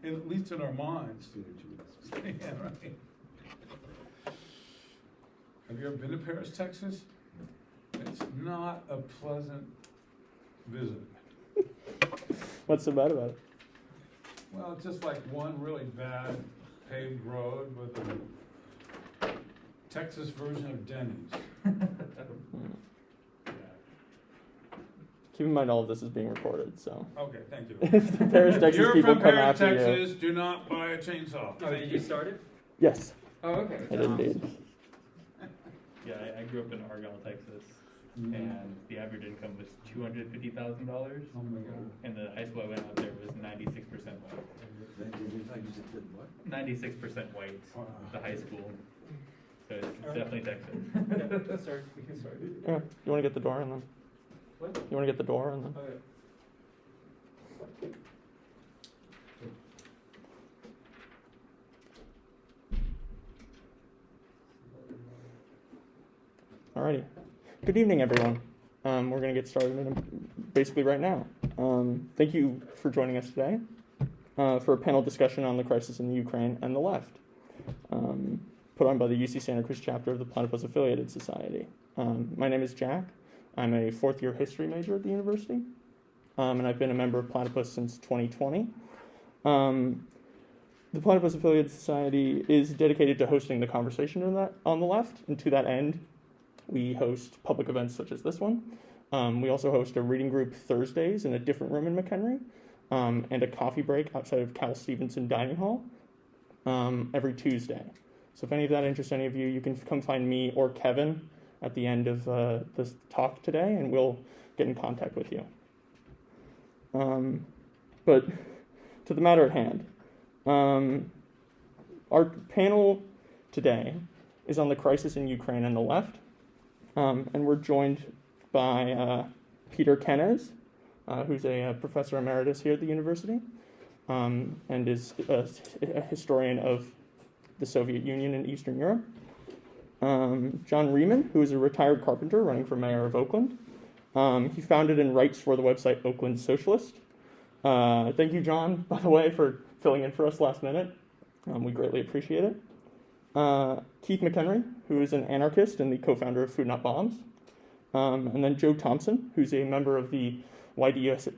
at least in our minds. Yeah, right. Have you ever been to Paris, Texas? It's not a pleasant visit. What's so bad about it? Well, it's just like one really bad paved road with a Texas version of Denny's. Keep in mind all of this is being recorded, so. Okay, thank you. If the Paris, Texas You're people from come Paris, after Texas, you. do not buy a chainsaw. Oh, you started? Yes, Oh, okay. I did indeed. Yeah, I grew up in Argyle, Texas, and the average income was $250,000, Oh my God. and the high school I went out there was 96% white. 96% white, Wow. the high school. So it's definitely Texas. Yeah, start. We can start. Yeah, you want to get the door and then? What? You want to get the door and then? Okay. Alrighty. Good evening, everyone. We're going to get started basically right now. Thank you for joining us today for a panel discussion on the crisis in the Ukraine and the left, put on by the UC Santa Cruz chapter of the Platypus Affiliated Society. My name is Jack. I'm a fourth-year history major at the university, and I've been a member of Platypus since 2020. The Platypus Affiliated Society is dedicated to hosting the conversation on the left, and to that end, we host public events such as this one. We also host a reading group Thursdays in a different room in McHenry, and a coffee break outside of Cal Stevenson Dining Hall every Tuesday. So if any of that interests any of you, you can come find me or Kevin at the end of this talk today, and we'll get in contact with you. But to the matter at hand, our panel today is on the crisis in Ukraine and the left, and we're joined by Peter Kenez, who's a professor emeritus here at the university, and is a historian of the Soviet Union and Eastern Europe. John Reimann, who is a retired carpenter running for mayor of Oakland. He founded and writes for the website Oakland Socialist. Thank you, John, by the way, for filling in for us last minute. We greatly appreciate it. Keith McHenry, who is an anarchist and the co-founder of Food Not Bombs. And then Joe Thompson, who's a member of the YDSA,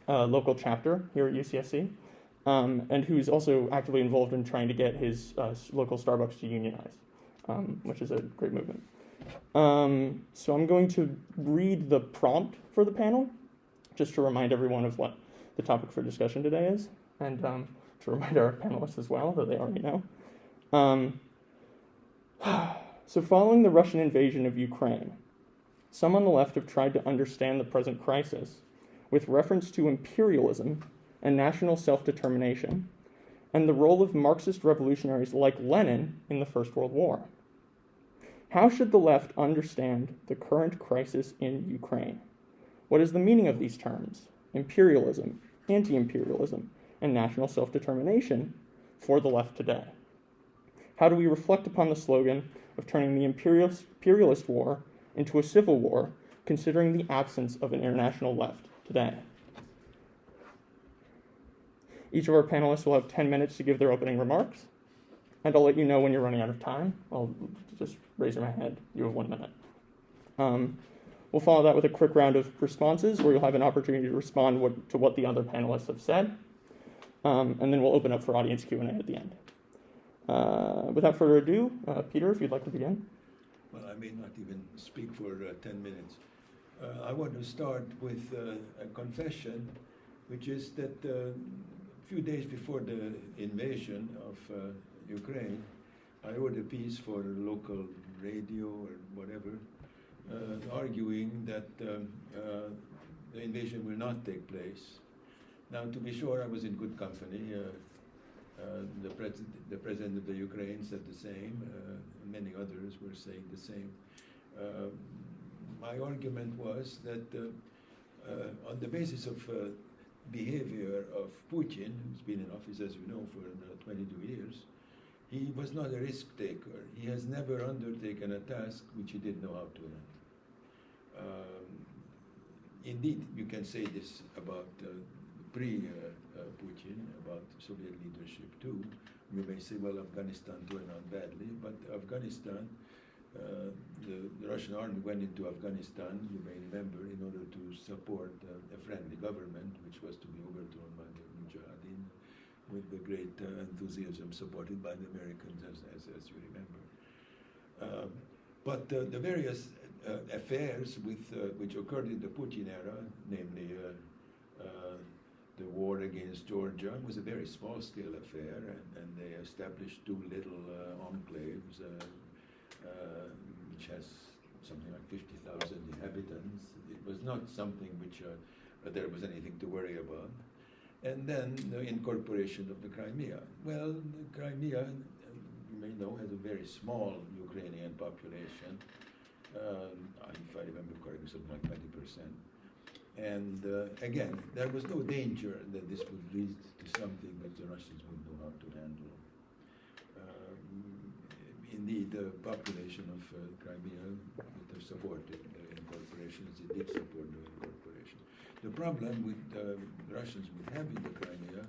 local chapter here at UCSC, and who's also actively involved in trying to get his local Starbucks to unionize, which is a great movement. So I'm going to read the prompt for the panel, just to remind everyone of what the topic for discussion today is, and to remind our panelists as well, that they already know. So following the Russian invasion of Ukraine, some on the left have tried to understand the present crisis with reference to imperialism and national self-determination, and the role of Marxist revolutionaries like Lenin in the First World War. How should the left understand the current crisis in Ukraine? What is the meaning of these terms, imperialism, anti-imperialism, and national self-determination, for the left today? How do we reflect upon the slogan of turning the imperialist war into a civil war, considering the absence of an international left today? Each of our panelists will have 10 minutes to give their opening remarks, and I'll let you know when you're running out of time. I'll just raise my hand. You have 1 minute. We'll follow that with a quick round of responses where you'll have an opportunity to respond to what the other panelists have said, and then we'll open up for audience Q&A at the end. Without further ado, Peter, if you'd like to begin. Well, I may not even speak for 10 minutes. I want to start with a confession, which is that a few days before the invasion of Ukraine, I wrote a piece for a local radio or whatever, arguing that the invasion will not take place. Now, to be sure, I was in good company. The president of the Ukraine said the same. Many others were saying the same. My argument was that on the basis of behavior of Putin, who's been in office, as you know, for 22 years, he was not a risk taker. He has never undertaken a task which he didn't know how to run. Indeed, you can say this about Putin about Soviet leadership too. You may say, well, Afghanistan turned out badly, but Afghanistan, the Russian army went into Afghanistan, you may remember, in order to support a friendly government, which was to be overthrown by the Mujahideen, with the great enthusiasm supported by the Americans, as you remember. But the various affairs which occurred in the Putin era, namely the war against Georgia, was a very small-scale affair, and they established two little enclaves, which has something like 50,000 inhabitants. It was not something which there was anything to worry about. And then the incorporation of the Crimea. Well, the Crimea, you may know, has a very small Ukrainian population. If I remember correctly, something like 20%. And again, there was no danger that this would lead to something that the Russians would know how to handle. Indeed, the population of Crimea would have supported the incorporation, as it did support the incorporation. The problem with the Russians would have in the Crimea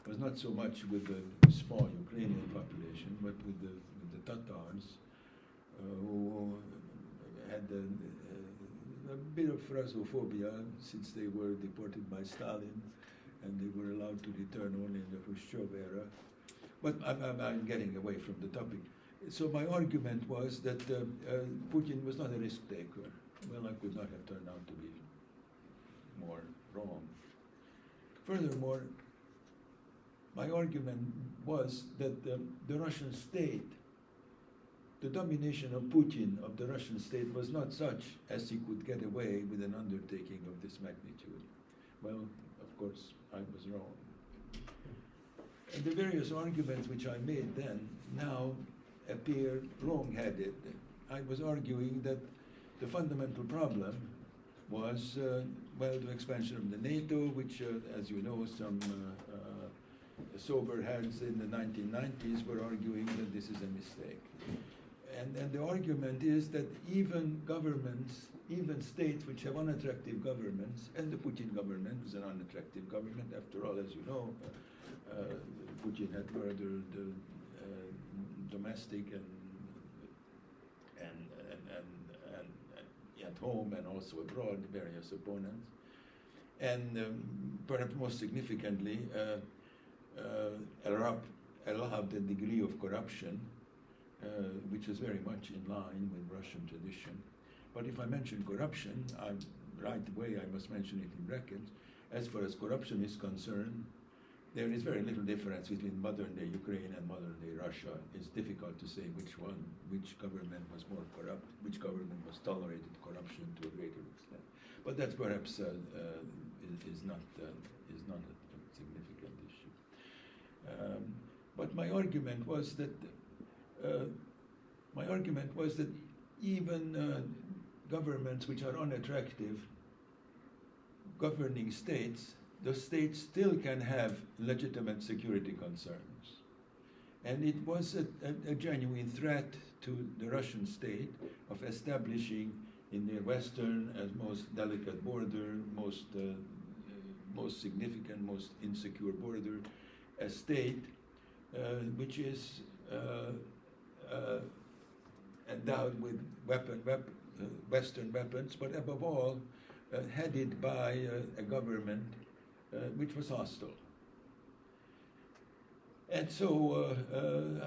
was not so much with the small Ukrainian population, but with the Tatars, who had a bit of Russophobia since they were deported by Stalin and they were allowed to return only in the Khrushchev era. But I'm getting away from the topic. So my argument was that Putin was not a risk taker. Well, I could not have turned out to be more wrong. Furthermore, my argument was that the Russian state, the domination of Putin, of the Russian state, was not such as he could get away with an undertaking of this magnitude. Well, of course, I was wrong. And the various arguments which I made then now appear wrong-headed. I was arguing that the fundamental problem was, well, the expansion of the NATO, which, as you know, some sober heads in the 1990s were arguing that this is a mistake. And the argument is that even governments, even states which have unattractive governments, and the Putin government is an unattractive government, after all, as you know, Putin had murdered domestic and at home and also abroad various opponents, and perhaps most significantly allowed a degree of corruption which is very much in line with Russian tradition. But if I mention corruption, right away I must mention it in brackets. As far as corruption is concerned, there is very little difference between modern-day Ukraine and modern-day Russia. It's difficult to say which government was more corrupt, which government was tolerated corruption to a greater extent. But that perhaps is not a significant issue. But my argument was that even governments which are unattractive, governing states, the states still can have legitimate security concerns. And it was a genuine threat to the Russian state of establishing in their western and most delicate border, most significant, most insecure border, a state which is endowed with Western weapons, but above all, headed by a government which was hostile. And so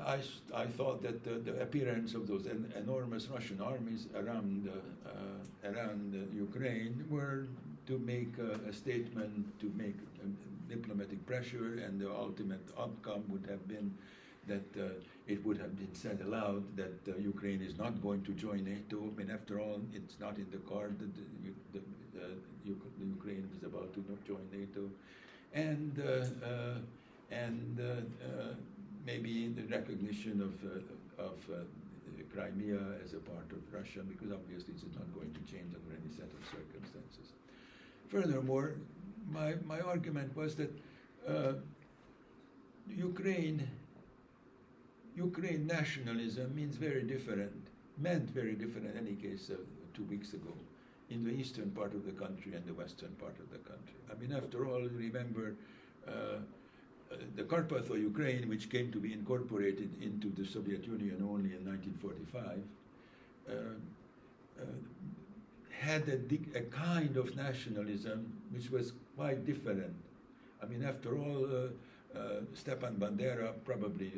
I thought that the appearance of those enormous Russian armies around Ukraine were to make a statement, to make diplomatic pressure, and the ultimate outcome would have been that it would have been said aloud that Ukraine is not going to join NATO. I mean, after all, it's not in the card that the Ukraine is about to join NATO, and maybe the recognition of Crimea as a part of Russia, because obviously it's not going to change under any set of circumstances. Furthermore, my argument was that Ukraine nationalism meant very different in any case 2 weeks ago in the eastern part of the country and the western part of the country. I mean, after all, remember the Carpatho-Ukraine, which came to be incorporated into the Soviet Union only in 1945, had a kind of nationalism which was quite different. I mean, after all, Stepan Bandera, probably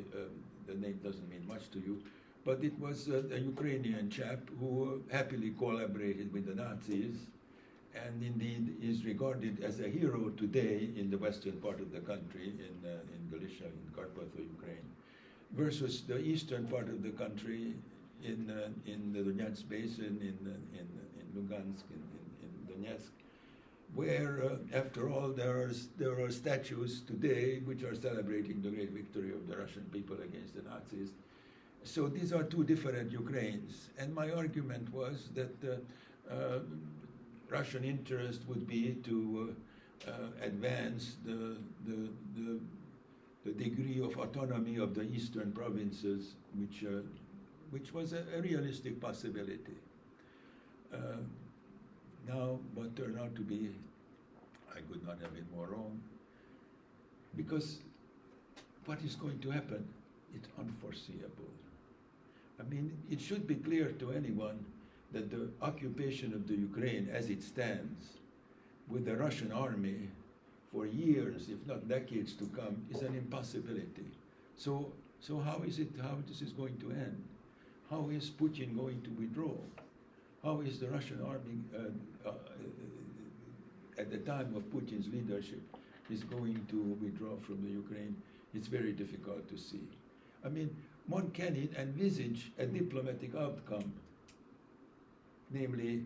the name doesn't mean much to you, but it was a Ukrainian chap who happily collaborated with the Nazis, and indeed is regarded as a hero today in the western part of the country, in Galicia, in Carpatho-Ukraine, versus the eastern part of the country in the Donetsk basin, in Lugansk, in Donetsk, where, after all, there are statues today which are celebrating the great victory of the Russian people against the Nazis. So these are two different Ukraines, and my argument was that Russian interest would be to advance the degree of autonomy of the eastern provinces, which was a realistic possibility. Now, what turned out to be, I could not have been more wrong, because what is going to happen, it's unforeseeable. I mean, it should be clear to anyone that the occupation of the Ukraine as it stands with the Russian army for years, if not decades to come, is an impossibility. So how is this going to end? How is Putin going to withdraw? How is the Russian army, at the time of Putin's leadership, is going to withdraw from the Ukraine? It's very difficult to see. I mean, one can envisage a diplomatic outcome, namely,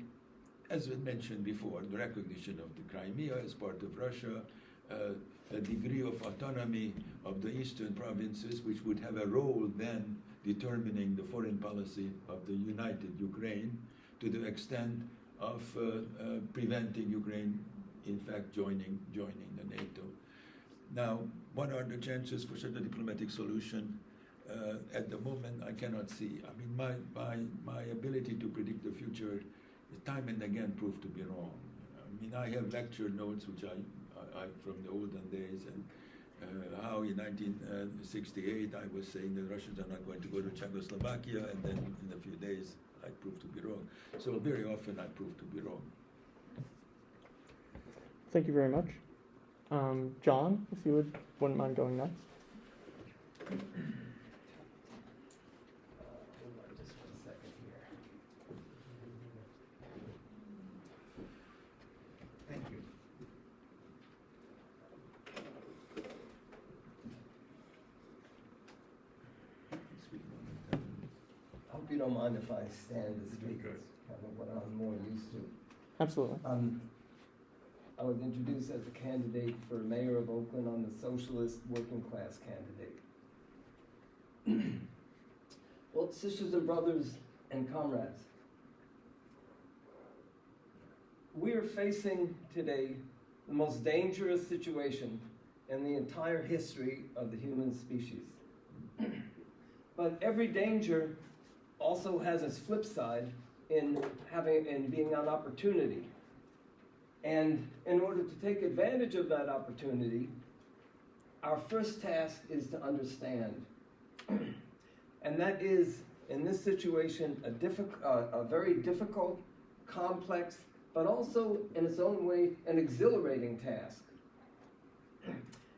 as I mentioned before, the recognition of the Crimea as part of Russia, a degree of autonomy of the eastern provinces, which would have a role then determining the foreign policy of the united Ukraine, to the extent of preventing Ukraine, in fact, joining the NATO. Now, what are the chances for such a diplomatic solution? At the moment, I cannot see. I mean, my ability to predict the future, time and again, proved to be wrong. I mean, I have lecture notes which I from the olden days, and how in 1968 I was saying that Russians are not going to go to Czechoslovakia, and then in a few days I proved to be wrong. So very often I proved to be wrong. Thank you very much. John, if you wouldn't mind going next. Hold on just 1 second here. Thank you. I hope you don't mind if I stand to speak. It's kind of what I'm more used to. Absolutely. I was introduced as a candidate for mayor of Oakland. I'm the socialist working class candidate. Well, sisters and brothers and comrades, we are facing today the most dangerous situation in the entire history of the human species. But every danger also has its flip side in being an opportunity. And in order to take advantage of that opportunity, our first task is to understand. And that is, in this situation, a very difficult, complex, but also in its own way, an exhilarating task.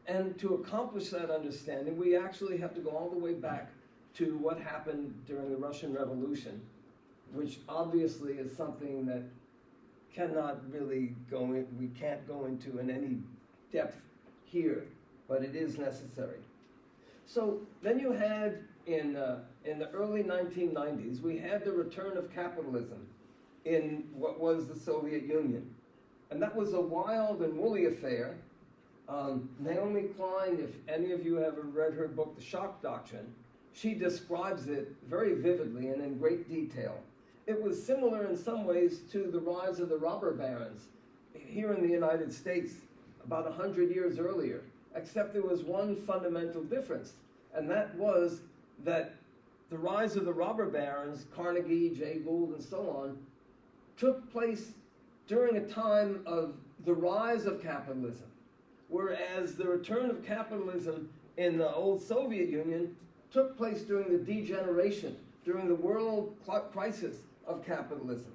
And to accomplish that understanding, we actually have to go all the way back to what happened during the Russian Revolution, which obviously is something that we can't go into in any depth here, but it is necessary. So then you had, in the early 1990s, we had the return of capitalism in what was the Soviet Union. And that was a wild and woolly affair. Naomi Klein, if any of you have ever read her book, The Shock Doctrine, she describes it very vividly and in great detail. It was similar in some ways to the rise of the robber barons here in the United States about 100 years earlier, except there was one fundamental difference, and that was that the rise of the robber barons, Carnegie, Jay Gould, and so on, took place during a time of the rise of capitalism, whereas the return of capitalism in the old Soviet Union took place during the degeneration, during the world crisis of capitalism.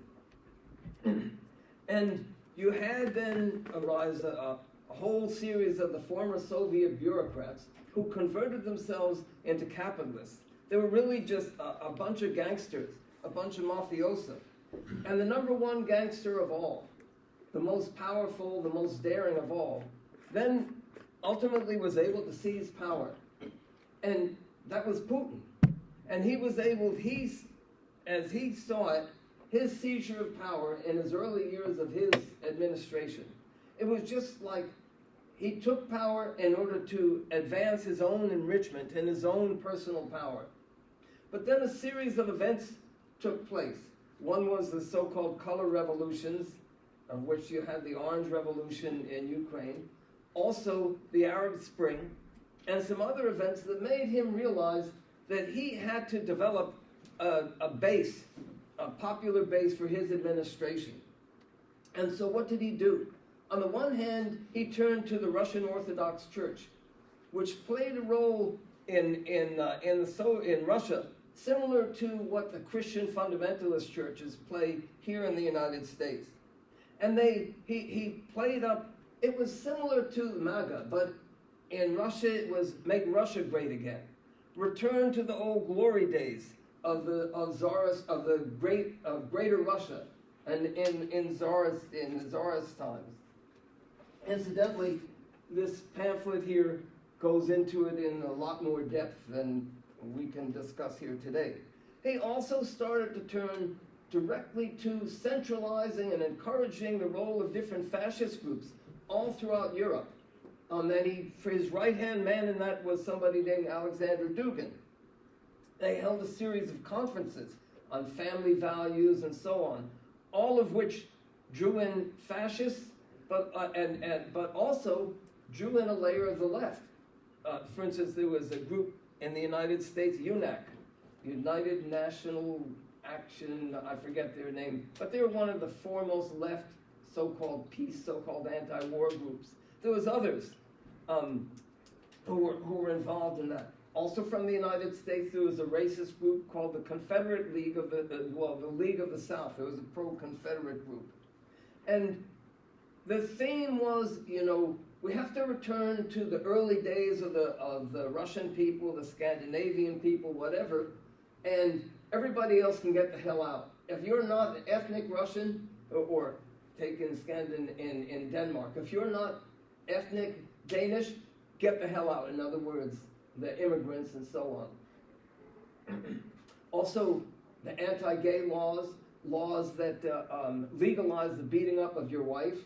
And you had then arise a whole series of the former Soviet bureaucrats who converted themselves into capitalists. They were really just a bunch of gangsters, a bunch of mafiosi. And the number one gangster of all, the most powerful, the most daring of all, then ultimately was able to seize power. And that was Putin. And he was able, as he saw it, his seizure of power in his early years of his administration, it was just like he took power in order to advance his own enrichment and his own personal power. But then a series of events took place. One was the so-called color revolutions, of which you had the Orange Revolution in Ukraine, also the Arab Spring, and some other events that made him realize that he had to develop a base, a popular base for his administration. And so what did he do? On the one hand, he turned to the Russian Orthodox Church, which played a role in Russia, similar to what the Christian fundamentalist churches play here in the United States. And he played up, it was similar to MAGA, but in Russia it was make Russia great again. Return to the old glory days of greater Russia and in Tsarist times. Incidentally, this pamphlet here goes into it in a lot more depth than we can discuss here today. He also started to turn directly to centralizing and encouraging the role of different fascist groups all throughout Europe. Then for his right-hand man in that was somebody named Alexander Dugin. They held a series of conferences on family values and so on, all of which drew in fascists, but also drew in a layer of the left. For instance, there was a group in the United States, UNAC, United National Action, I forget their name, but they were one of the foremost left so-called peace, so-called anti-war groups. There was others who were involved in that. Also from the United States, there was a racist group called the Confederate League of the League of the South. It was a pro-Confederate group. And the theme was, we have to return to the early days of the Russian people, the Scandinavian people, whatever, and everybody else can get the hell out. If you're not an ethnic Russian, or take in Denmark, if you're not ethnic Danish, get the hell out. In other words, the immigrants and so on. Also, the anti-gay laws that legalize the beating up of your wife,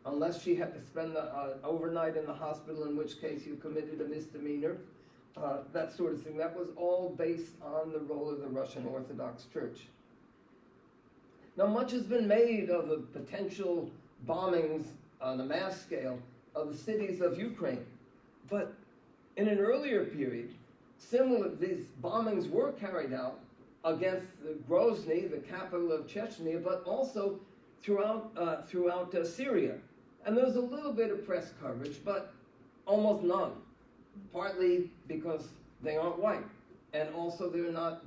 unless she had to spend the overnight in the hospital, in which case you committed a misdemeanor, that sort of thing. That was all based on the role of the Russian Orthodox Church. Now, much has been made of the potential bombings on a mass scale of the cities of Ukraine. But in an earlier period, these bombings were carried out against Grozny, the capital of Chechnya, but also throughout Syria. And there's a little bit of press coverage, but almost none. Partly because they aren't white, and also they're not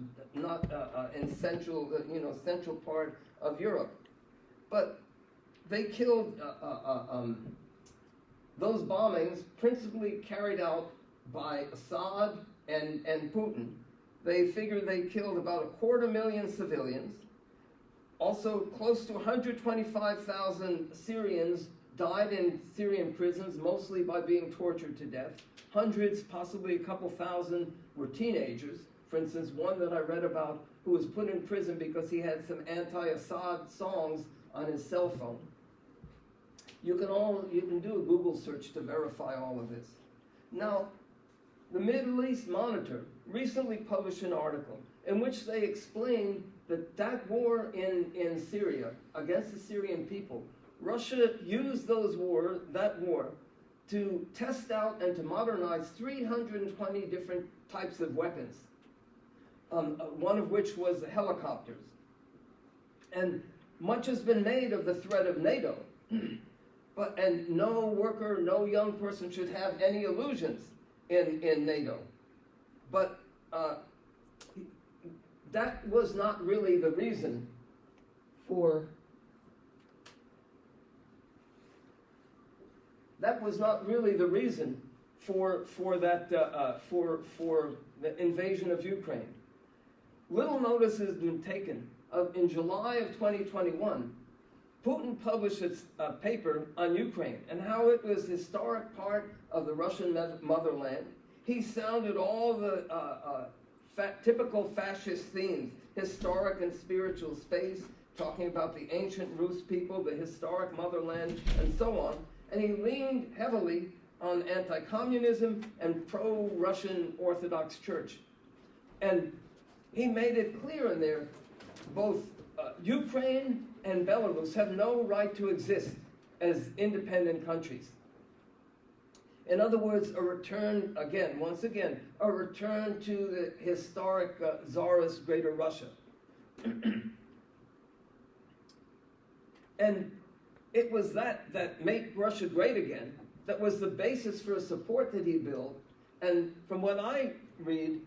in central part of Europe. But they killed those bombings, principally carried out by Assad and Putin. They figure they killed about 250,000 civilians. Also, close to 125,000 Syrians died in Syrian prisons, mostly by being tortured to death. Hundreds, possibly a couple thousand, were teenagers. For instance, one that I read about who was put in prison because he had some anti-Assad songs on his cell phone. You can do a Google search to verify all of this. Now, the Middle East Monitor recently published an article in which they explain that war in Syria against the Syrian people, Russia used that war to test out and to modernize 320 different types of weapons, one of which was helicopters. And much has been made of the threat of NATO. And no worker, no young person should have any illusions in NATO. But that was not really the reason for the invasion of Ukraine. Little notice has been taken of in July of 2021. Putin published its paper on Ukraine and how it was a historic part of the Russian motherland. He sounded all the typical fascist themes, historic and spiritual space, talking about the ancient Rus people, the historic motherland, and so on. And he leaned heavily on anti-communism and pro-Russian Orthodox Church. And he made it clear in there, both Ukraine and Belarus have no right to exist as independent countries. In other words, a return, once again, a return to the historic Tsarist Greater Russia. And it was that Make Russia Great Again that was the basis for a support that he built. And from what I read,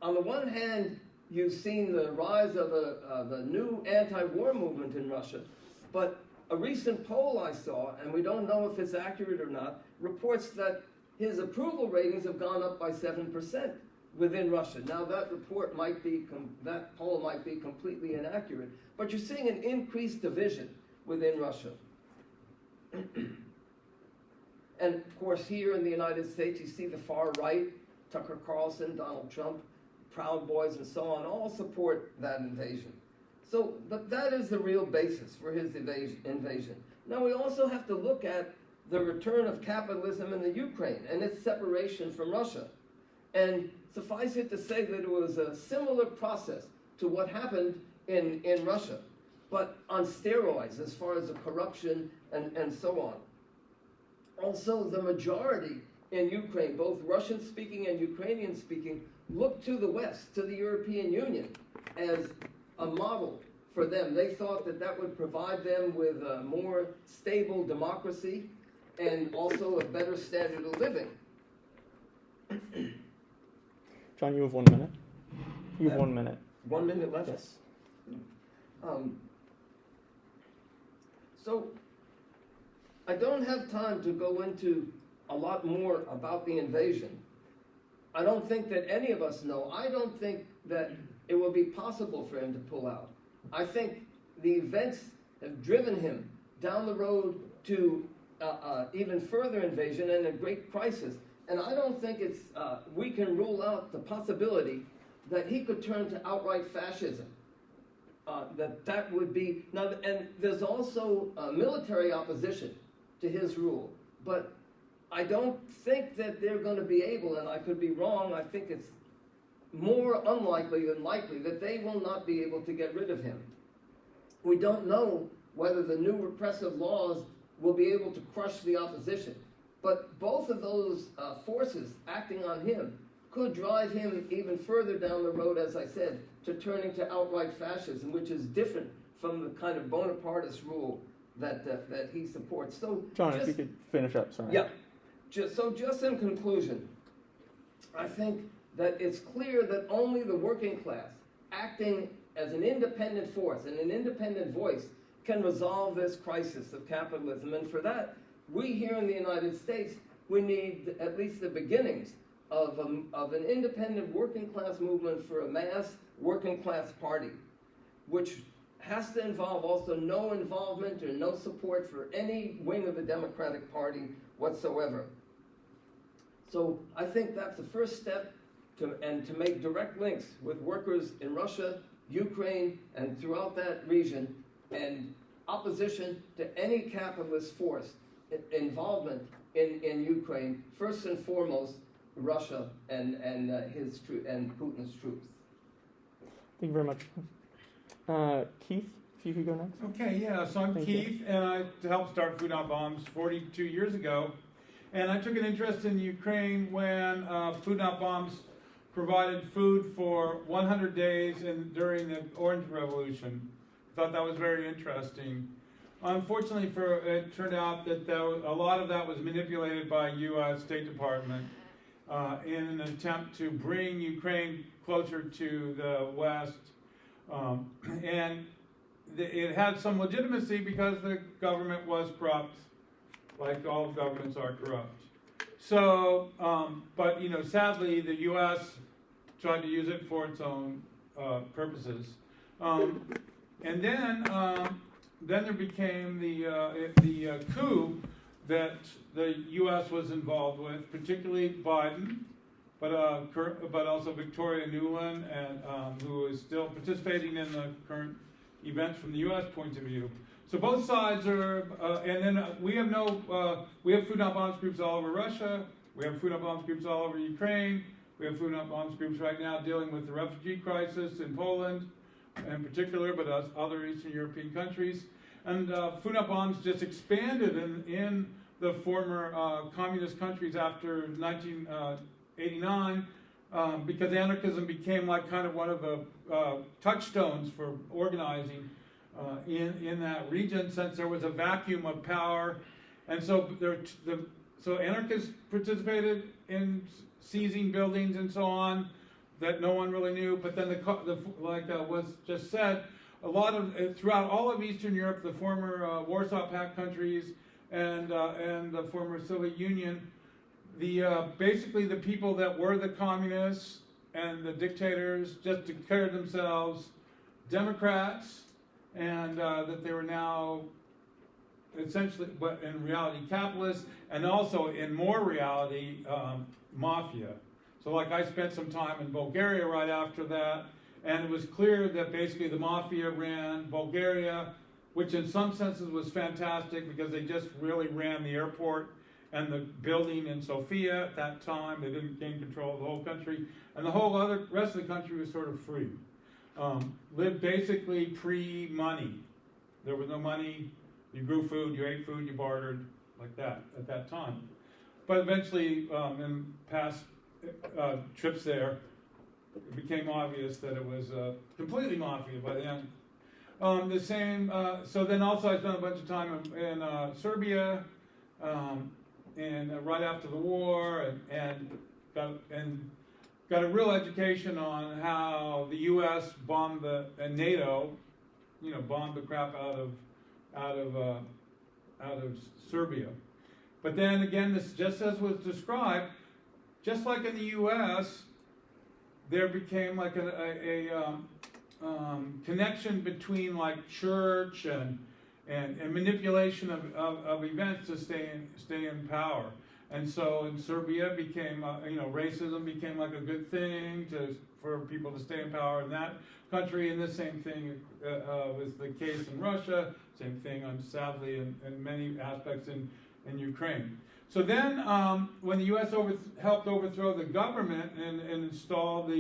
on the one hand, you've seen the rise of a new anti-war movement in Russia, but a recent poll I saw, and we don't know if it's accurate or not, reports that his approval ratings have gone up by 7% within Russia. Now that that poll might be completely inaccurate, but you're seeing an increased division within Russia. And of course, here in the United States, you see the far right, Tucker Carlson, Donald Trump, Proud Boys, and so on, all support that invasion. So, but that is the real basis for his invasion. Now, we also have to look at the return of capitalism in the Ukraine and its separation from Russia. And suffice it to say that it was a similar process to what happened in Russia, but on steroids as far as the corruption and so on. Also, the majority in Ukraine, both Russian-speaking and Ukrainian-speaking, looked to the West, to the European Union, as a model for them. They thought that that would provide them with a more stable democracy and also a better standard of living. John, you have 1 minute. You have 1 minute. 1 minute left? Yes. So, I don't have time to go into a lot more about the invasion. I don't think that any of us know. I don't think that it will be possible for him to pull out. I think the events have driven him down the road to even further invasion and a great crisis. And I don't think we can rule out the possibility that he could turn to outright fascism. That would be, now, and there's also military opposition to his rule. But I don't think that they're going to be able, and I could be wrong, I think it's more unlikely than likely that they will not be able to get rid of him. We don't know whether the new repressive laws will be able to crush the opposition. But both of those forces acting on him could drive him even further down the road, as I said, to turning to outright fascism, which is different from the kind of Bonapartist rule that he supports. So, John, if you could finish up, sorry. Yeah. Just in conclusion, I think that it's clear that only the working class, acting as an independent force and an independent voice, can resolve this crisis of capitalism. And for that, we here in the United States, we need at least the beginnings of an independent working class movement for a mass working class party, which has to involve also no involvement or no support for any wing of the Democratic Party whatsoever. So I think that's the first step to make direct links with workers in Russia, Ukraine, and throughout that region, and opposition to any capitalist force involvement in Ukraine, first and foremost, Russia and Putin's troops. Thank you very much. Keith, if you could go next. Okay, yeah, so I'm Thank Keith, and I helped start Food Not Bombs 42 years ago. And I took an interest in Ukraine when Food Not Bombs provided food for 100 days during the Orange Revolution. I thought that was very interesting. unfortunately, it turned out that a lot of that was manipulated by U.S. State Department in an attempt to bring Ukraine closer to the West. And it had some legitimacy because the government was corrupt, like all governments are corrupt. So, but sadly, the U.S. tried to use it for its own purposes. And then there became the coup that the U.S. was involved with, particularly Biden, but also Victoria Nuland, and who is still participating in the current events from the U.S. point of view. So both sides are, and then we have we have food not bombs groups all over Russia. We have food not bombs groups all over Ukraine. We have food not bombs groups right now dealing with the refugee crisis in Poland, in particular, but other Eastern European countries. And food not bombs just expanded in the former communist countries after 1989 because anarchism became like kind of one of the touchstones for organizing in that region, since there was a vacuum of power. And so so anarchists participated in seizing buildings and so on that no one really knew. But then like was just said, a lot of throughout all of Eastern Europe, the former Warsaw Pact countries and the former Soviet Union, basically the people that were the communists and the dictators just declared themselves Democrats, and that they were now essentially, but in reality, capitalists, and also in more reality, mafia. So like I spent some time in Bulgaria right after that, and it was clear that basically the mafia ran Bulgaria, which in some senses was fantastic because they just really ran the airport and the building in Sofia at that time. They didn't gain control of the whole country, and the whole rest of the country was sort of free. Lived basically pre-money. There was no money. You grew food, you ate food, you bartered, like that at that time. But eventually, in past trips there, it became obvious that it was completely mafia by the end. So then also I spent a bunch of time in Serbia, and right after the war, and got a real education on how the U.S. bombed and NATO, bombed the crap out of Serbia. But then again, this just as was described, just like in the U.S., there became like a connection between like church and manipulation of events to stay in power. And so in Serbia became, racism became like a good thing for people to stay in power in that country, and the same thing was the case in Russia, same thing, sadly, in many aspects in Ukraine. So then, when the U.S. helped overthrow the government and install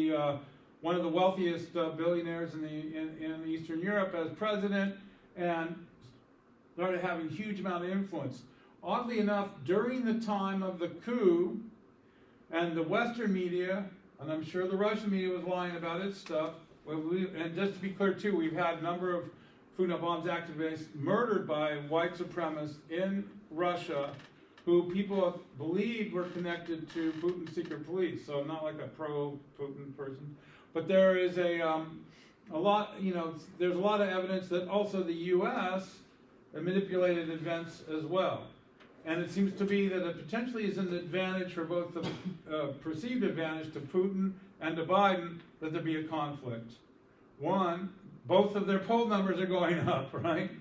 one of the wealthiest billionaires in Eastern Europe as president, and started having a huge amount of influence. Oddly enough, during the time of the coup, and the Western media, and I'm sure the Russian media was lying about its stuff, and just to be clear too, we've had a number of Food Not Bombs activists murdered by white supremacists in Russia, who people believed were connected to Putin's secret police, so not like a pro-Putin person. But there is there's a lot of evidence that also the U.S. manipulated events as well. And it seems to be that it potentially is an advantage for both the perceived advantage to Putin and to Biden that there be a conflict. One, both of their poll numbers are going up, right?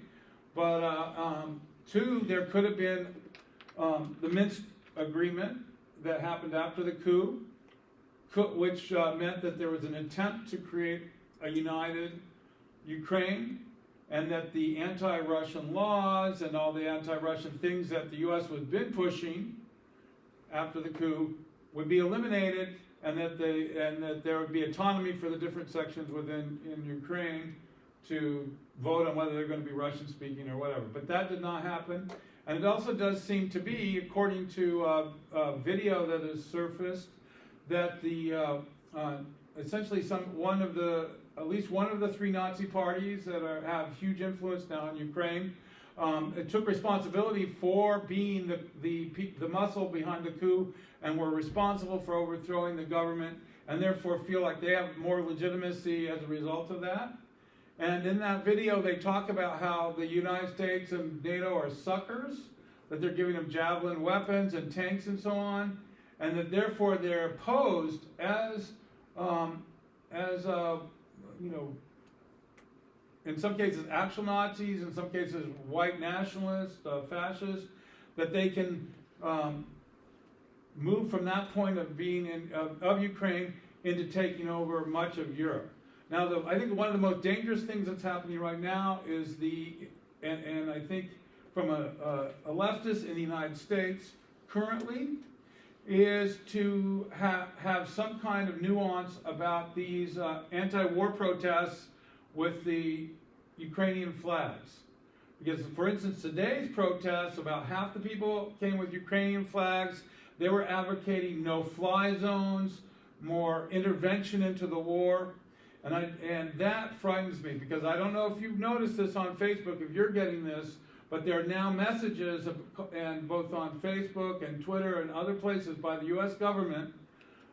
But two, there could have been the Minsk agreement that happened after the coup, which meant that there was an attempt to create a united Ukraine, and that the anti-Russian laws and all the anti-Russian things that the U.S. had been pushing after the coup would be eliminated, and that there would be autonomy for the different sections in Ukraine to vote on whether they're going to be Russian-speaking or whatever. But that did not happen. And it also does seem to be, according to a video that has surfaced, that essentially at least one of the three Nazi parties that have huge influence now in Ukraine it took responsibility for being the muscle behind the coup and were responsible for overthrowing the government and therefore feel like they have more legitimacy as a result of that. And in that video, they talk about how the United States and NATO are suckers, that they're giving them javelin weapons and tanks and so on, and that therefore they're opposed as you know, in some cases actual Nazis, in some cases white nationalists, fascists, that they can move from that point of being of Ukraine into taking over much of Europe. Now, I think one of the most dangerous things that's happening right now is and I think from a leftist in the United States currently, is to have some kind of nuance about these anti-war protests with the Ukrainian flags. Because, for instance, today's protests, about half the people came with Ukrainian flags. They were advocating no-fly zones, more intervention into the war. And that frightens me, because I don't know if you've noticed this on Facebook, if you're getting this, but there are now messages, and both on Facebook and Twitter and other places by the U.S. government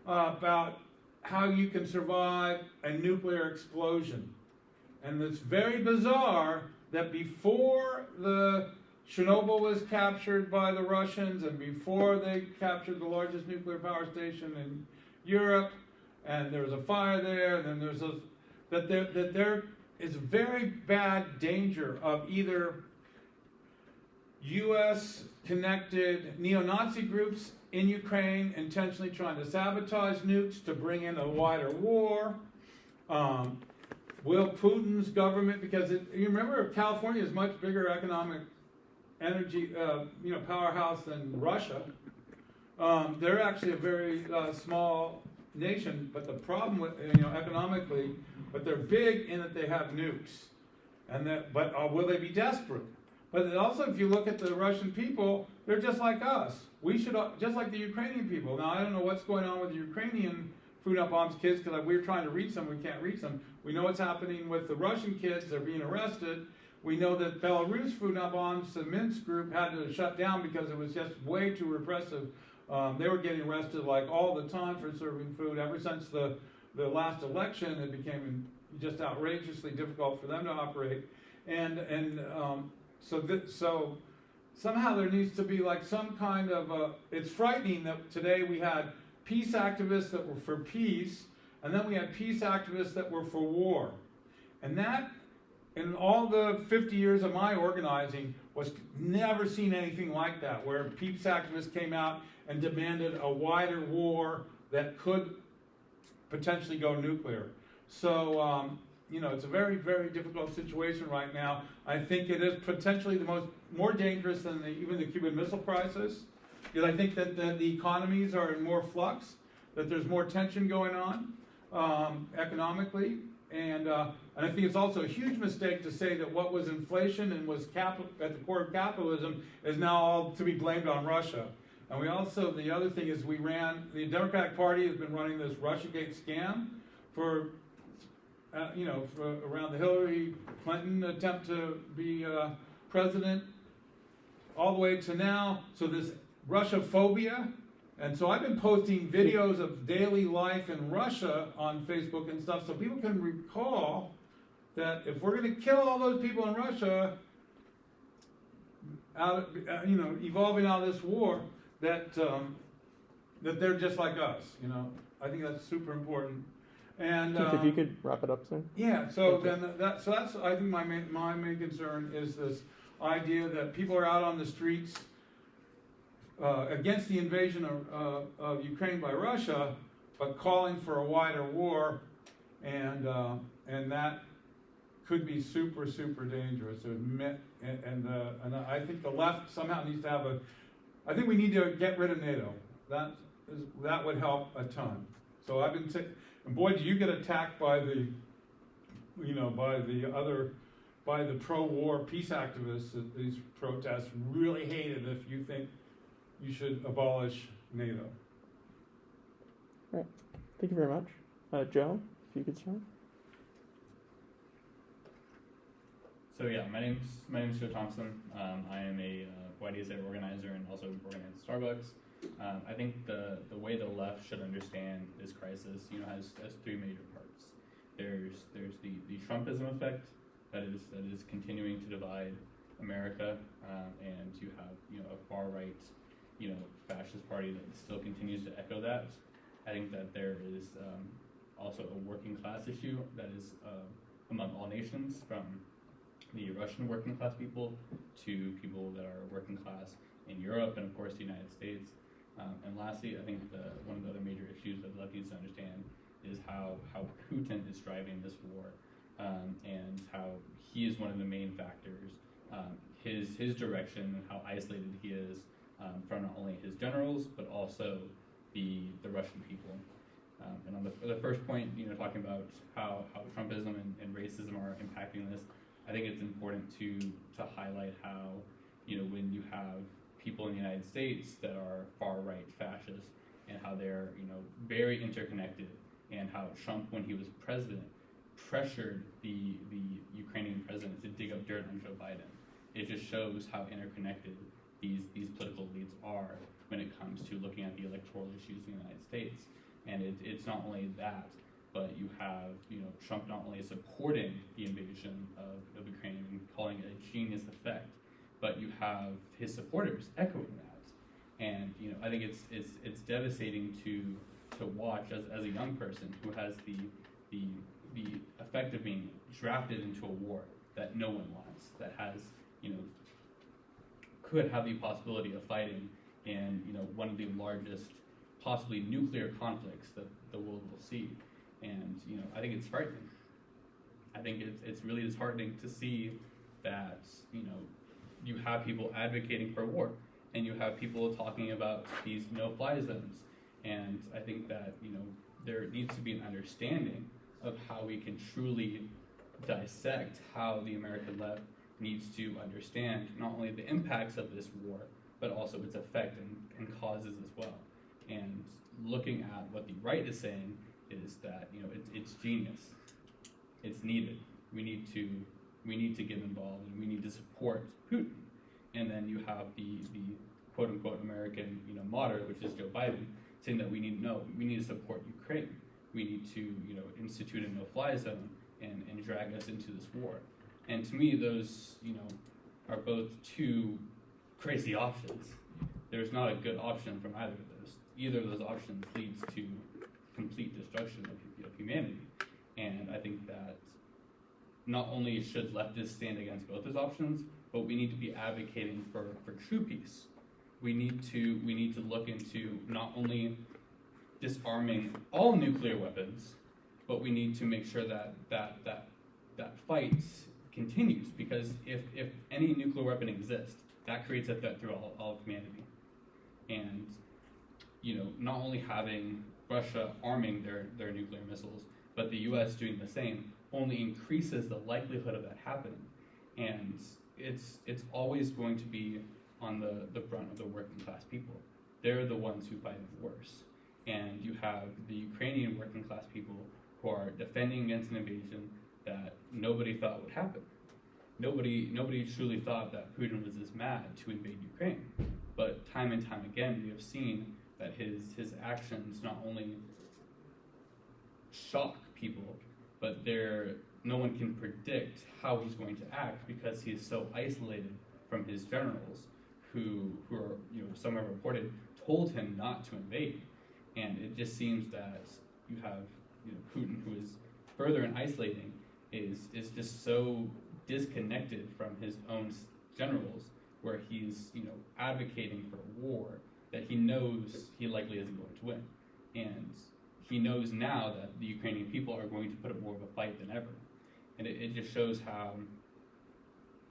about how you can survive a nuclear explosion. And it's very bizarre that before the Chernobyl was captured by the Russians and before they captured the largest nuclear power station in Europe, and there was a fire there, and then there's that there is very bad danger of either U.S.-connected neo-Nazi groups in Ukraine intentionally trying to sabotage nukes to bring in a wider war. Will Putin's government, because you remember California is much bigger economic energy powerhouse than Russia. They're actually a very small nation, but the problem with economically, but they're big in that they have nukes, but will they be desperate? But also, if you look at the Russian people, they're just like us. We should, just like the Ukrainian people. Now, I don't know what's going on with the Ukrainian food not bombs kids, because we're trying to reach them, we can't reach them. We know what's happening with the Russian kids, they're being arrested. We know that Belarus food not bombs, the Minsk group, had to shut down because it was just way too repressive. They were getting arrested like all the time for serving food. Ever since the last election, it became just outrageously difficult for them to operate. So somehow there needs to be like some kind of it's frightening that today we had peace activists that were for peace, and then we had peace activists that were for war. And that, in all the 50 years of my organizing, was never seen anything like that, where peace activists came out and demanded a wider war that could potentially go nuclear. So, it's a very, very difficult situation right now. I think it is potentially more dangerous than even the Cuban Missile Crisis, because I think that the economies are in more flux, that there's more tension going on economically, and I think it's also a huge mistake to say that what was inflation and was at the core of capitalism is now all to be blamed on Russia. And the other thing is the Democratic Party has been running this Russiagate scam for around the Hillary Clinton attempt to be president, all the way to now. So this Russia phobia, and so I've been posting videos of daily life in Russia on Facebook and stuff, so people can recall that if we're going to kill all those people in Russia, evolving out of this war, that they're just like us. I think that's super important. And Keith, if you could wrap it up soon. Yeah. So that's I think my main concern is this idea that people are out on the streets against the invasion of Ukraine by Russia, but calling for a wider war, and that could be super, super dangerous to admit. And I think the left somehow needs to have I think we need to get rid of NATO. That would help a ton. So I've been and boy, do you get attacked by the pro-war peace activists at these protests. Really hate it if you think you should abolish NATO. All right. Thank you very much. Joe, if you could start. So yeah, my name's Joe Thompson. I am a YDSA organizer and also organize Starbucks. I think the way the left should understand this crisis, has three major parts. There's the Trumpism effect that is continuing to divide America, and you have a far right fascist party that still continues to echo that. I think that there is also a working class issue that is among all nations, from the Russian working class people to people that are working class in Europe and of course the United States. And lastly, I think one of the other major issues that the left needs to understand is how Putin is driving this war, and how he is one of the main factors. His direction and how isolated he is from not only his generals but also the Russian people. And on the first point, talking about how Trumpism and racism are impacting this, I think it's important to highlight how, when you have people in the United States that are far-right fascists and how they're, very interconnected, and how Trump, when he was president, pressured the Ukrainian president to dig up dirt on Joe Biden. It just shows how interconnected these political elites are when it comes to looking at the electoral issues in the United States. And it's not only that, but you have Trump not only supporting the invasion of Ukraine and calling it a genius effect, but you have his supporters echoing that. And I think it's devastating to watch as a young person who has the effect of being drafted into a war that no one wants, that has could have the possibility of fighting in one of the largest possibly nuclear conflicts that the world will see. And I think it's frightening. I think it's really disheartening to see that you have people advocating for war, and you have people talking about these no-fly zones. And I think that there needs to be an understanding of how we can truly dissect how the American left needs to understand not only the impacts of this war, but also its effect and causes as well. And looking at what the right is saying is that it's genius, it's needed. We need to get involved, and we need to support Putin. And then you have the quote unquote American moderate, which is Joe Biden, saying that we need to support Ukraine. We need to institute a no-fly zone and drag us into this war. And to me, those are both two crazy options. There's not a good option from either of those. Either of those options leads to complete destruction of humanity. And I think that not only should leftists stand against both those options, but we need to be advocating for true peace. We need to look into not only disarming all nuclear weapons, but we need to make sure that fight continues, because if any nuclear weapon exists, that creates a threat through all of humanity. And not only having Russia arming their nuclear missiles, but the U.S. doing the same only increases the likelihood of that happening. And it's always going to be on the brunt of the working class people. They're the ones who fight it worse. And you have the Ukrainian working class people who are defending against an invasion that nobody thought would happen. Nobody truly thought that Putin was this mad to invade Ukraine. But time and time again, we have seen that his actions not only shock people, but no one can predict how he's going to act, because he is so isolated from his generals, who are some have reported told him not to invade. And it just seems that you have Putin, who is further in isolating, is just so disconnected from his own generals, where he's advocating for war that he knows he likely isn't going to win. And he knows now that the Ukrainian people are going to put up more of a fight than ever. And it just shows how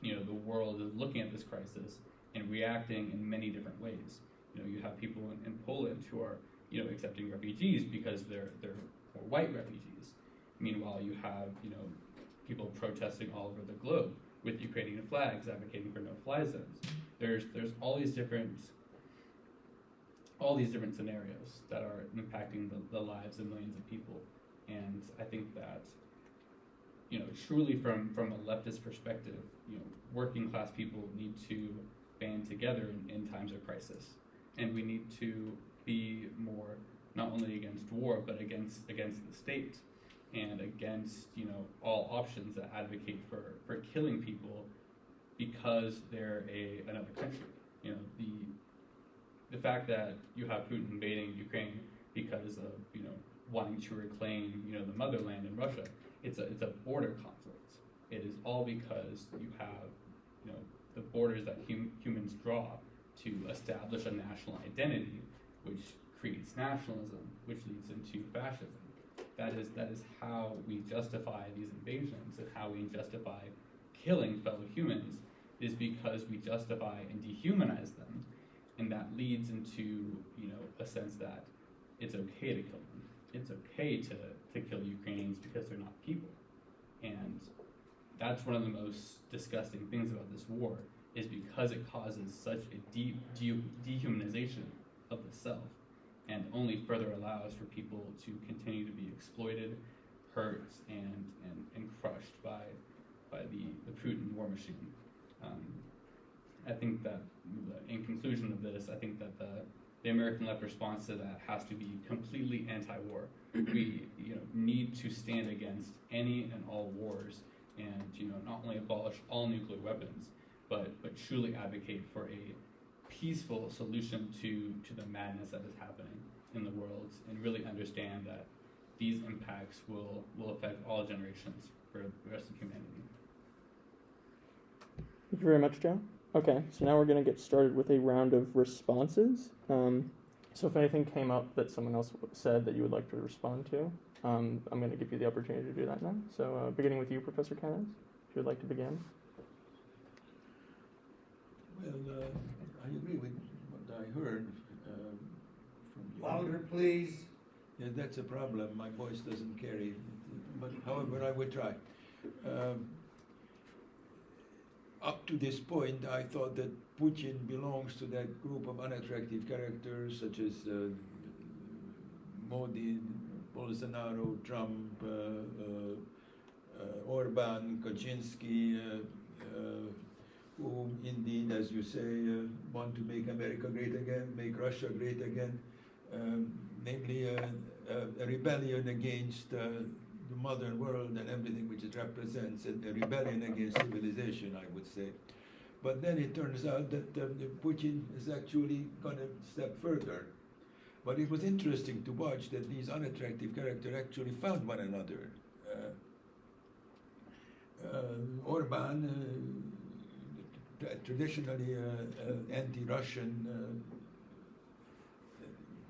the world is looking at this crisis and reacting in many different ways. You have people in Poland who are accepting refugees because they're white refugees. Meanwhile, you have people protesting all over the globe with Ukrainian flags, advocating for no-fly zones. There's all these different scenarios that are impacting the lives of millions of people. And I think that truly from a leftist perspective, working class people need to band together in times of crisis, and we need to be more not only against war but against the state and against all options that advocate for killing people because they're another country. The fact that you have Putin invading Ukraine because of wanting to reclaim the motherland in Russia, it's a border conflict. It is all because you have the borders that humans draw to establish a national identity, which creates nationalism, which leads into fascism. That is how we justify these invasions and how we justify killing fellow humans, is because we justify and dehumanize them, and that leads into a sense that it's okay to kill them. It's okay to kill Ukrainians because they're not people. And that's one of the most disgusting things about this war, is because it causes such a deep dehumanization of the self, and only further allows for people to continue to be exploited, hurt, and crushed by the Putin war machine. I think that, in conclusion of this, I think that the American left response to that has to be completely anti-war. We need to stand against any and all wars, and not only abolish all nuclear weapons, but truly advocate for a peaceful solution to the madness that is happening in the world, and really understand that these impacts will affect all generations for the rest of humanity. Thank you very much, Joe. Okay, so now we're going to get started with a round of responses. So if anything came up that someone else said that you would like to respond to, I'm going to give you the opportunity to do that now. So beginning with you, Professor Kenez, if you would like to begin. Well, I agree with what I heard from you. Louder, please. Yeah, that's a problem. My voice doesn't carry. But however, I would try. Up to this point, I thought that Putin belongs to that group of unattractive characters such as Modi, Bolsonaro, Trump, Orban, Kaczynski, who indeed, as you say, want to make America great again, make Russia great again, namely a rebellion against the modern world and everything which it represents, a rebellion against civilization, I would say. But then it turns out that Putin is actually gone a step further. But it was interesting to watch that these unattractive characters actually found one another. Orban, traditionally anti-Russian,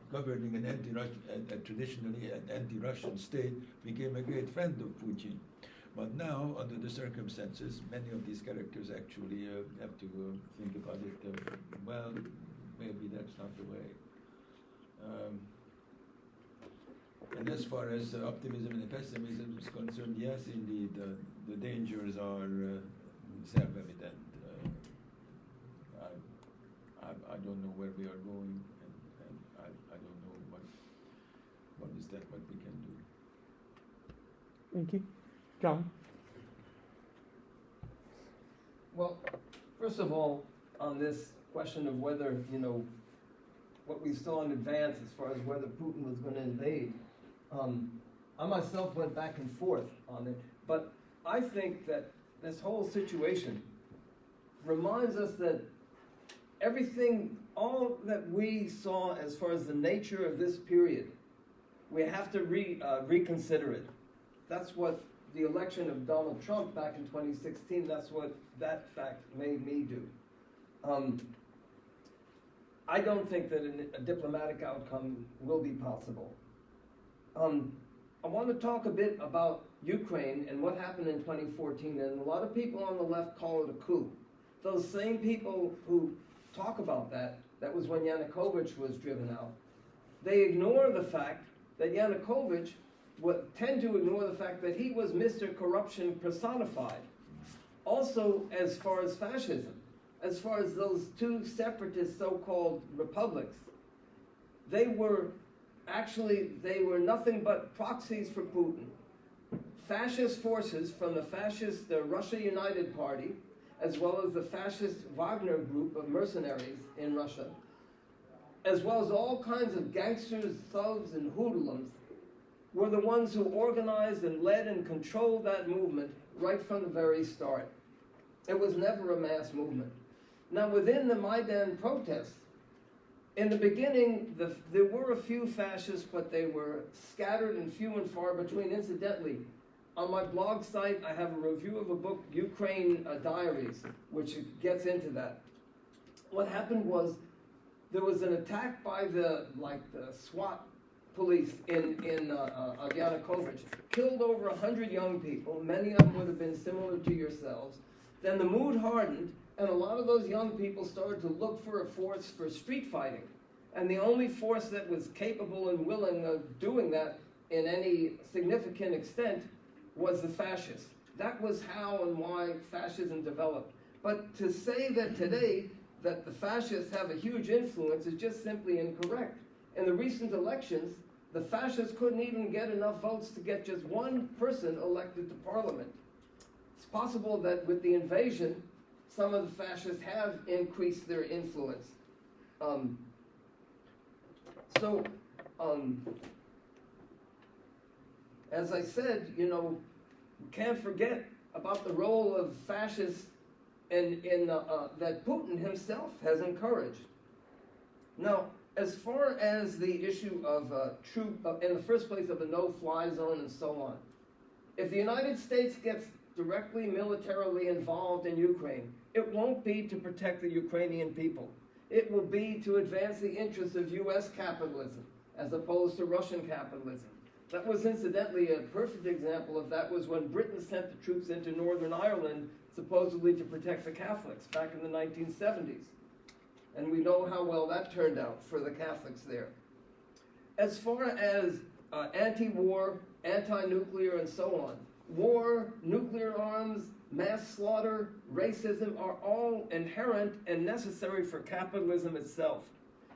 governing traditionally an anti-Russian state, became a great friend of Putin. But now, under the circumstances, many of these characters actually have to think about it. Well, maybe that's not the way. And as far as optimism and pessimism is concerned, yes, indeed, the dangers are self-evident. I don't know where we are going, and I don't know what is that what we can do. Thank you. John? Well, first of all, on this question of whether, what we saw in advance as far as whether Putin was going to invade, I myself went back and forth on it, but I think that this whole situation reminds us that all that we saw as far as the nature of this period, we have to reconsider it. That's what the election of Donald Trump back in 2016, that's what that fact made me do. I don't think that a diplomatic outcome will be possible. I want to talk a bit about Ukraine and what happened in 2014, and a lot of people on the left call it a coup. Those same people who talk about that was when Yanukovych was driven out. They ignore the fact that Yanukovych tend to ignore the fact that he was Mr. Corruption personified. Also, as far as fascism, as far as those two separatist so-called republics, they were nothing but proxies for Putin. fascist forces from the fascist Russia United Party, as well as the fascist Wagner group of mercenaries in Russia, as well as all kinds of gangsters, thugs, and hoodlums, were the ones who organized and led and controlled that movement right from the very start. It was never a mass movement. Now, within the Maidan protests, in the beginning, there were a few fascists, but they were scattered and few and far between. Incidentally, on my blog site, I have a review of a book, Ukraine Diaries, which gets into that. What happened was, there was an attack by the SWAT police in Yanukovych, killed over 100 young people. Many of them would have been similar to yourselves. Then the mood hardened, and a lot of those young people started to look for a force for street fighting. And the only force that was capable and willing of doing that in any significant extent was the fascists. That was how and why fascism developed. But to say that today that the fascists have a huge influence is just simply incorrect. In the recent elections, the fascists couldn't even get enough votes to get just one person elected to parliament. It's possible that with the invasion, some of the fascists have increased their influence. As I said, you can't forget about the role of fascists that Putin himself has encouraged. Now, as far as the issue of in the first place, of a no-fly zone and so on, if the United States gets directly militarily involved in Ukraine, it won't be to protect the Ukrainian people. It will be to advance the interests of U.S. capitalism as opposed to Russian capitalism. That was incidentally a perfect example of that was when Britain sent the troops into Northern Ireland supposedly to protect the Catholics back in the 1970s. And we know how well that turned out for the Catholics there. As far as anti-war, anti-nuclear, and so on, war, nuclear arms, mass slaughter, racism are all inherent and necessary for capitalism itself.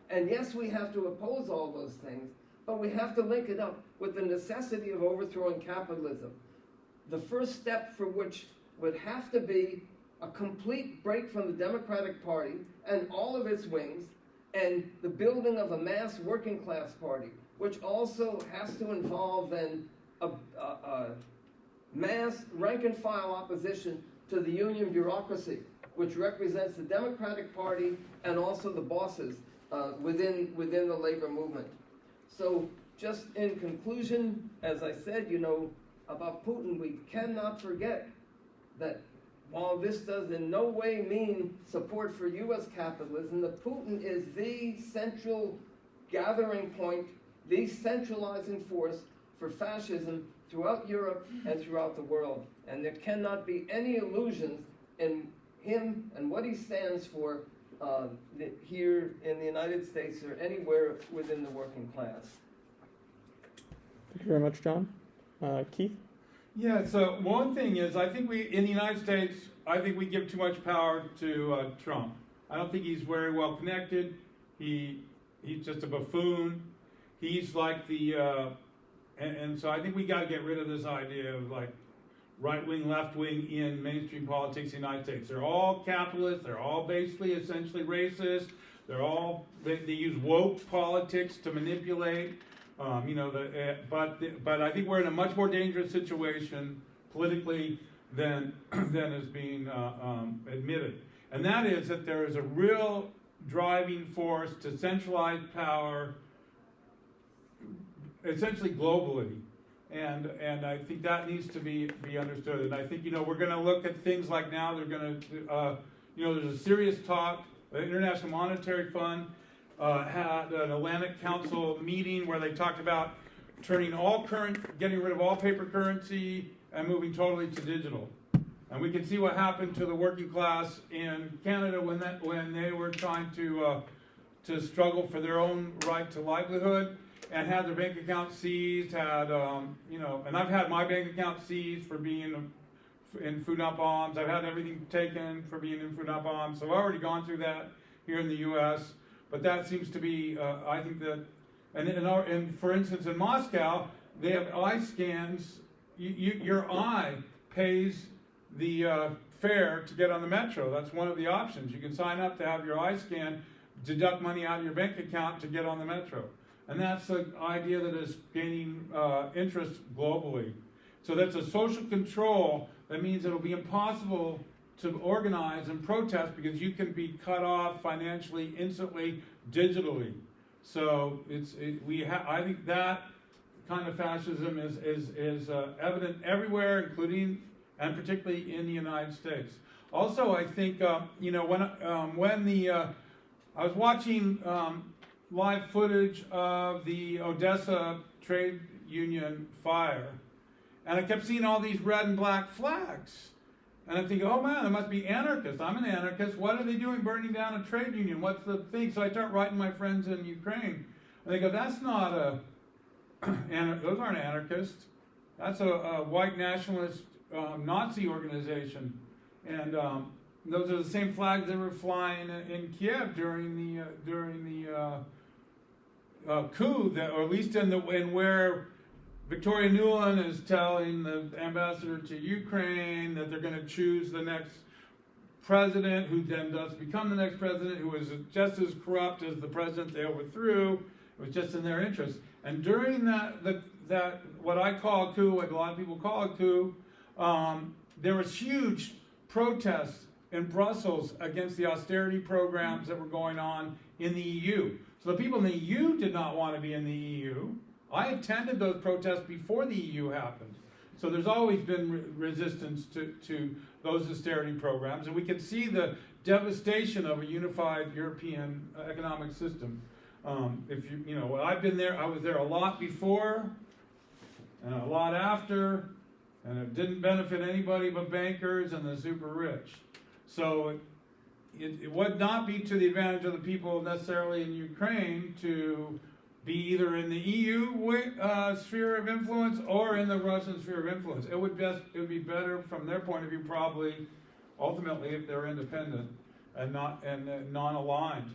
And yes, we have to oppose all those things, but we have to link it up with the necessity of overthrowing capitalism. The first step for which would have to be a complete break from the Democratic Party and all of its wings, and the building of a mass working class party, which also has to involve then a mass rank-and-file opposition to the union bureaucracy, which represents the Democratic Party and also the bosses within the labor movement. So just in conclusion, as I said, about Putin, we cannot forget that while this does in no way mean support for U.S. capitalism, that Putin is the central gathering point, the centralizing force for fascism throughout Europe and throughout the world. And there cannot be any illusions in him and what he stands for here in the United States or anywhere within the working class. Thank you very much, John. Keith? Yeah, so one thing is, I think in the United States, I think we give too much power to Trump. I don't think he's very well connected. He's just a buffoon. He's like and so I think we got to get rid of this idea of like right wing, left wing in mainstream politics in the United States. They're all capitalists. They're all basically essentially racist. They use woke politics to manipulate. But I think we're in a much more dangerous situation politically than is being admitted, and that is that there is a real driving force to centralize power, essentially globally, and I think that needs to be understood. And I think we're going to look at things like now they're going to there's a serious talk. The International Monetary Fund had an Atlantic Council meeting where they talked about getting rid of all paper currency and moving totally to digital. And we can see what happened to the working class in Canada when they were trying to struggle for their own right to livelihood and had their bank account seized. And I've had my bank account seized for being in food not bombs. I've had everything taken for being in food not bombs. So I've already gone through that here in the U.S. But that seems to be, I think that, and for instance in Moscow, they have eye scans, your eye pays the fare to get on the metro. That's one of the options. You can sign up to have your eye scanned, deduct money out of your bank account to get on the metro. And that's an idea that is gaining interest globally. So that's a social control. That means it'll be impossible to organize and protest because you can be cut off financially, instantly, digitally. So I think that kind of fascism is evident everywhere, including and particularly in the United States. Also, I think I was watching live footage of the Odessa trade union fire, and I kept seeing all these red and black flags. And I'm thinking, oh man, there must be anarchists. I'm an anarchist. What are they doing burning down a trade union? What's the thing? So I start writing my friends in Ukraine. And they go, that's not those aren't anarchists. That's a white nationalist Nazi organization. And those are the same flags that were flying in Kiev during the coup, or at least in where Victoria Nuland is telling the ambassador to Ukraine that they're going to choose the next president, who then does become the next president, who is just as corrupt as the president they overthrew. It was just in their interest. And during that what I call a coup, what a lot of people call a coup, there was huge protests in Brussels against the austerity programs that were going on in the EU. So the people in the EU did not want to be in the EU. I attended those protests before the EU happened. So there's always been resistance to those austerity programs. And we can see the devastation of a unified European economic system. I've been there, I was there a lot before and a lot after, and it didn't benefit anybody but bankers and the super rich. So it would not be to the advantage of the people necessarily in Ukraine to be either in the EU sphere of influence or in the Russian sphere of influence. It would be better from their point of view, probably, ultimately, if they're independent and non-aligned.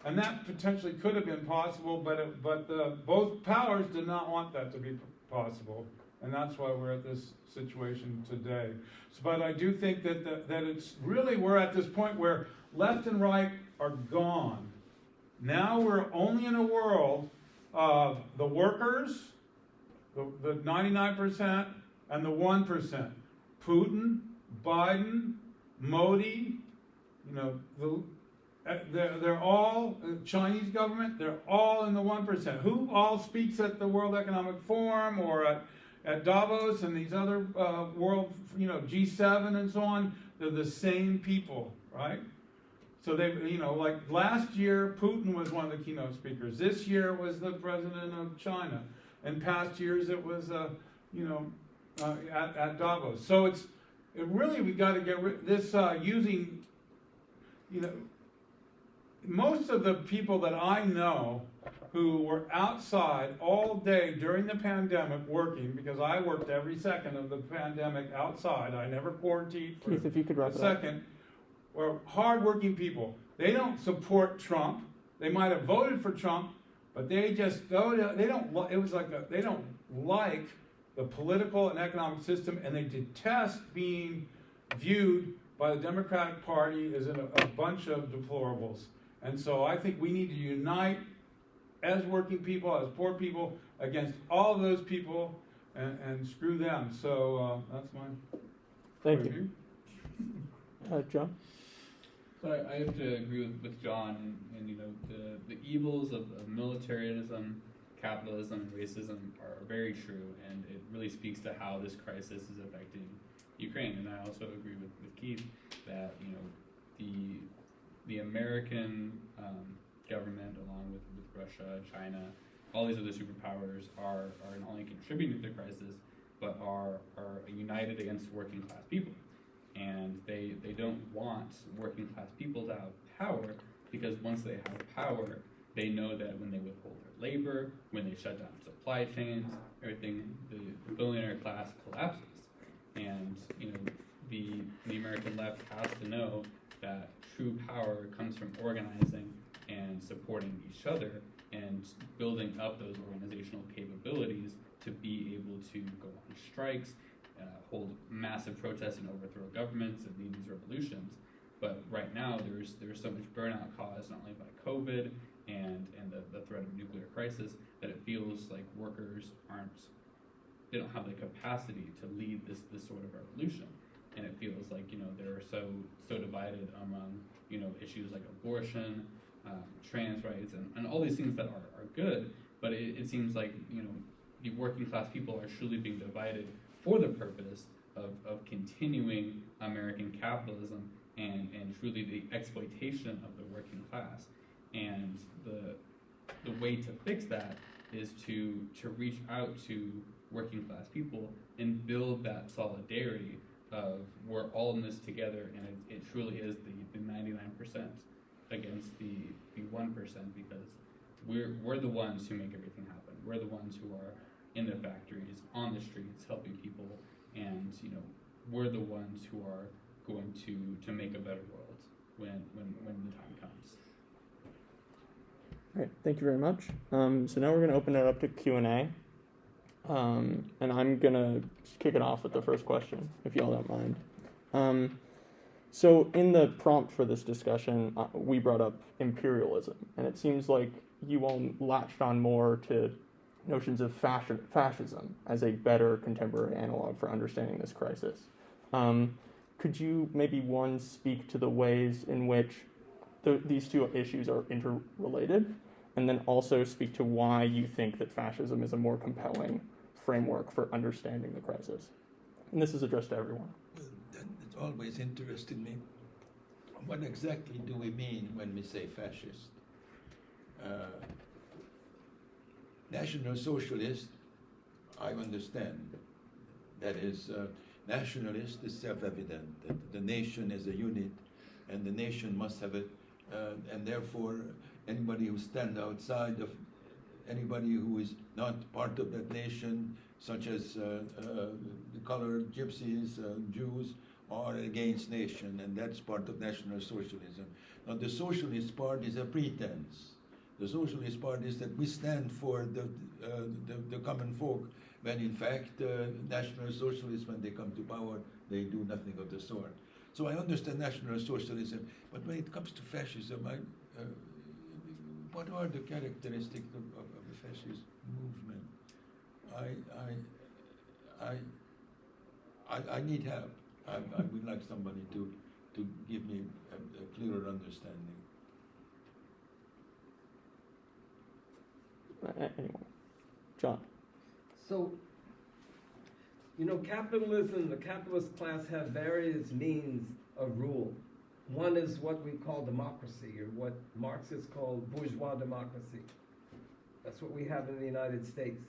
And that potentially could have been possible, but both powers did not want that to be possible, and that's why we're at this situation today. But I do think that it's really, we're at this point where left and right are gone. Now we're only in a world of the workers, the 99%, and the 1%. Putin, Biden, Modi, they're all, the Chinese government, they're all in the 1%. Who all speaks at the World Economic Forum or at Davos and these other world, G7 and so on? They're the same people, right? So they, like last year, Putin was one of the keynote speakers. This year it was the president of China. In past years it was, at Davos. So we got to get rid this using, most of the people that I know who were outside all day during the pandemic working, because I worked every second of the pandemic outside. I never quarantined for Keith, if you could wrap a it up. second. Were hardworking people. They don't support Trump. They might have voted for Trump, but they just don't like the political and economic system, and they detest being viewed by the Democratic Party as a bunch of deplorables. And so I think we need to unite as working people, as poor people, against all of those people and screw them. So that's my Thank you. John? So I have to agree with John, and the evils of militarism, capitalism, and racism are very true, and it really speaks to how this crisis is affecting Ukraine. And I also agree with Keith that the American government, along with Russia, China, all these other superpowers are not only contributing to the crisis, but are united against working class people. And they don't want working class people to have power, because once they have power, they know that when they withhold their labor, when they shut down supply chains, everything, the billionaire class collapses. And the American left has to know that true power comes from organizing and supporting each other and building up those organizational capabilities to be able to go on strikes hold massive protests and overthrow governments and lead these revolutions. But right now, there's so much burnout caused not only by COVID and the threat of nuclear crisis that it feels like workers they don't have the capacity to lead this sort of revolution. And it feels like, they're so divided among, issues like abortion, trans rights, and all these things that are good, but it seems like, the working class people are truly being divided for the purpose of continuing American capitalism and truly the exploitation of the working class. And the way to fix that is to reach out to working class people and build that solidarity of we're all in this together, and it truly is the 99% against the 1%, because we're the ones who make everything happen. We're the ones who are in the factories, on the streets, helping people, and we're the ones who are going to make a better world when the time comes. All right, thank you very much. So now we're going to open it up to Q&A. And I'm going to kick it off with the first question, if y'all don't mind. So in the prompt for this discussion, we brought up imperialism, and it seems like you all latched on more to notions of fascism as a better contemporary analog for understanding this crisis. Could you maybe, speak to the ways in which these two issues are interrelated, and then also speak to why you think that fascism is a more compelling framework for understanding the crisis? And this is addressed to everyone. It's always interested me. What exactly do we mean when we say fascist? National Socialist, I understand. That is, nationalist is self-evident, that the nation is a unit, and the nation must have it, and therefore anybody who stands outside of, anybody who is not part of that nation, such as the colored gypsies, Jews, are against nation, and that's part of National Socialism. Now the socialist part is a pretense. The socialist part is that we stand for the common folk, when in fact National Socialists, when they come to power, they do nothing of the sort. So I understand National Socialism, but when it comes to fascism, what are the characteristics of the fascist movement? I need help. I would like somebody to give me a clearer understanding. Anyone? John? So, capitalism, the capitalist class have various means of rule. One is what we call democracy, or what Marxists call bourgeois democracy. That's what we have in the United States.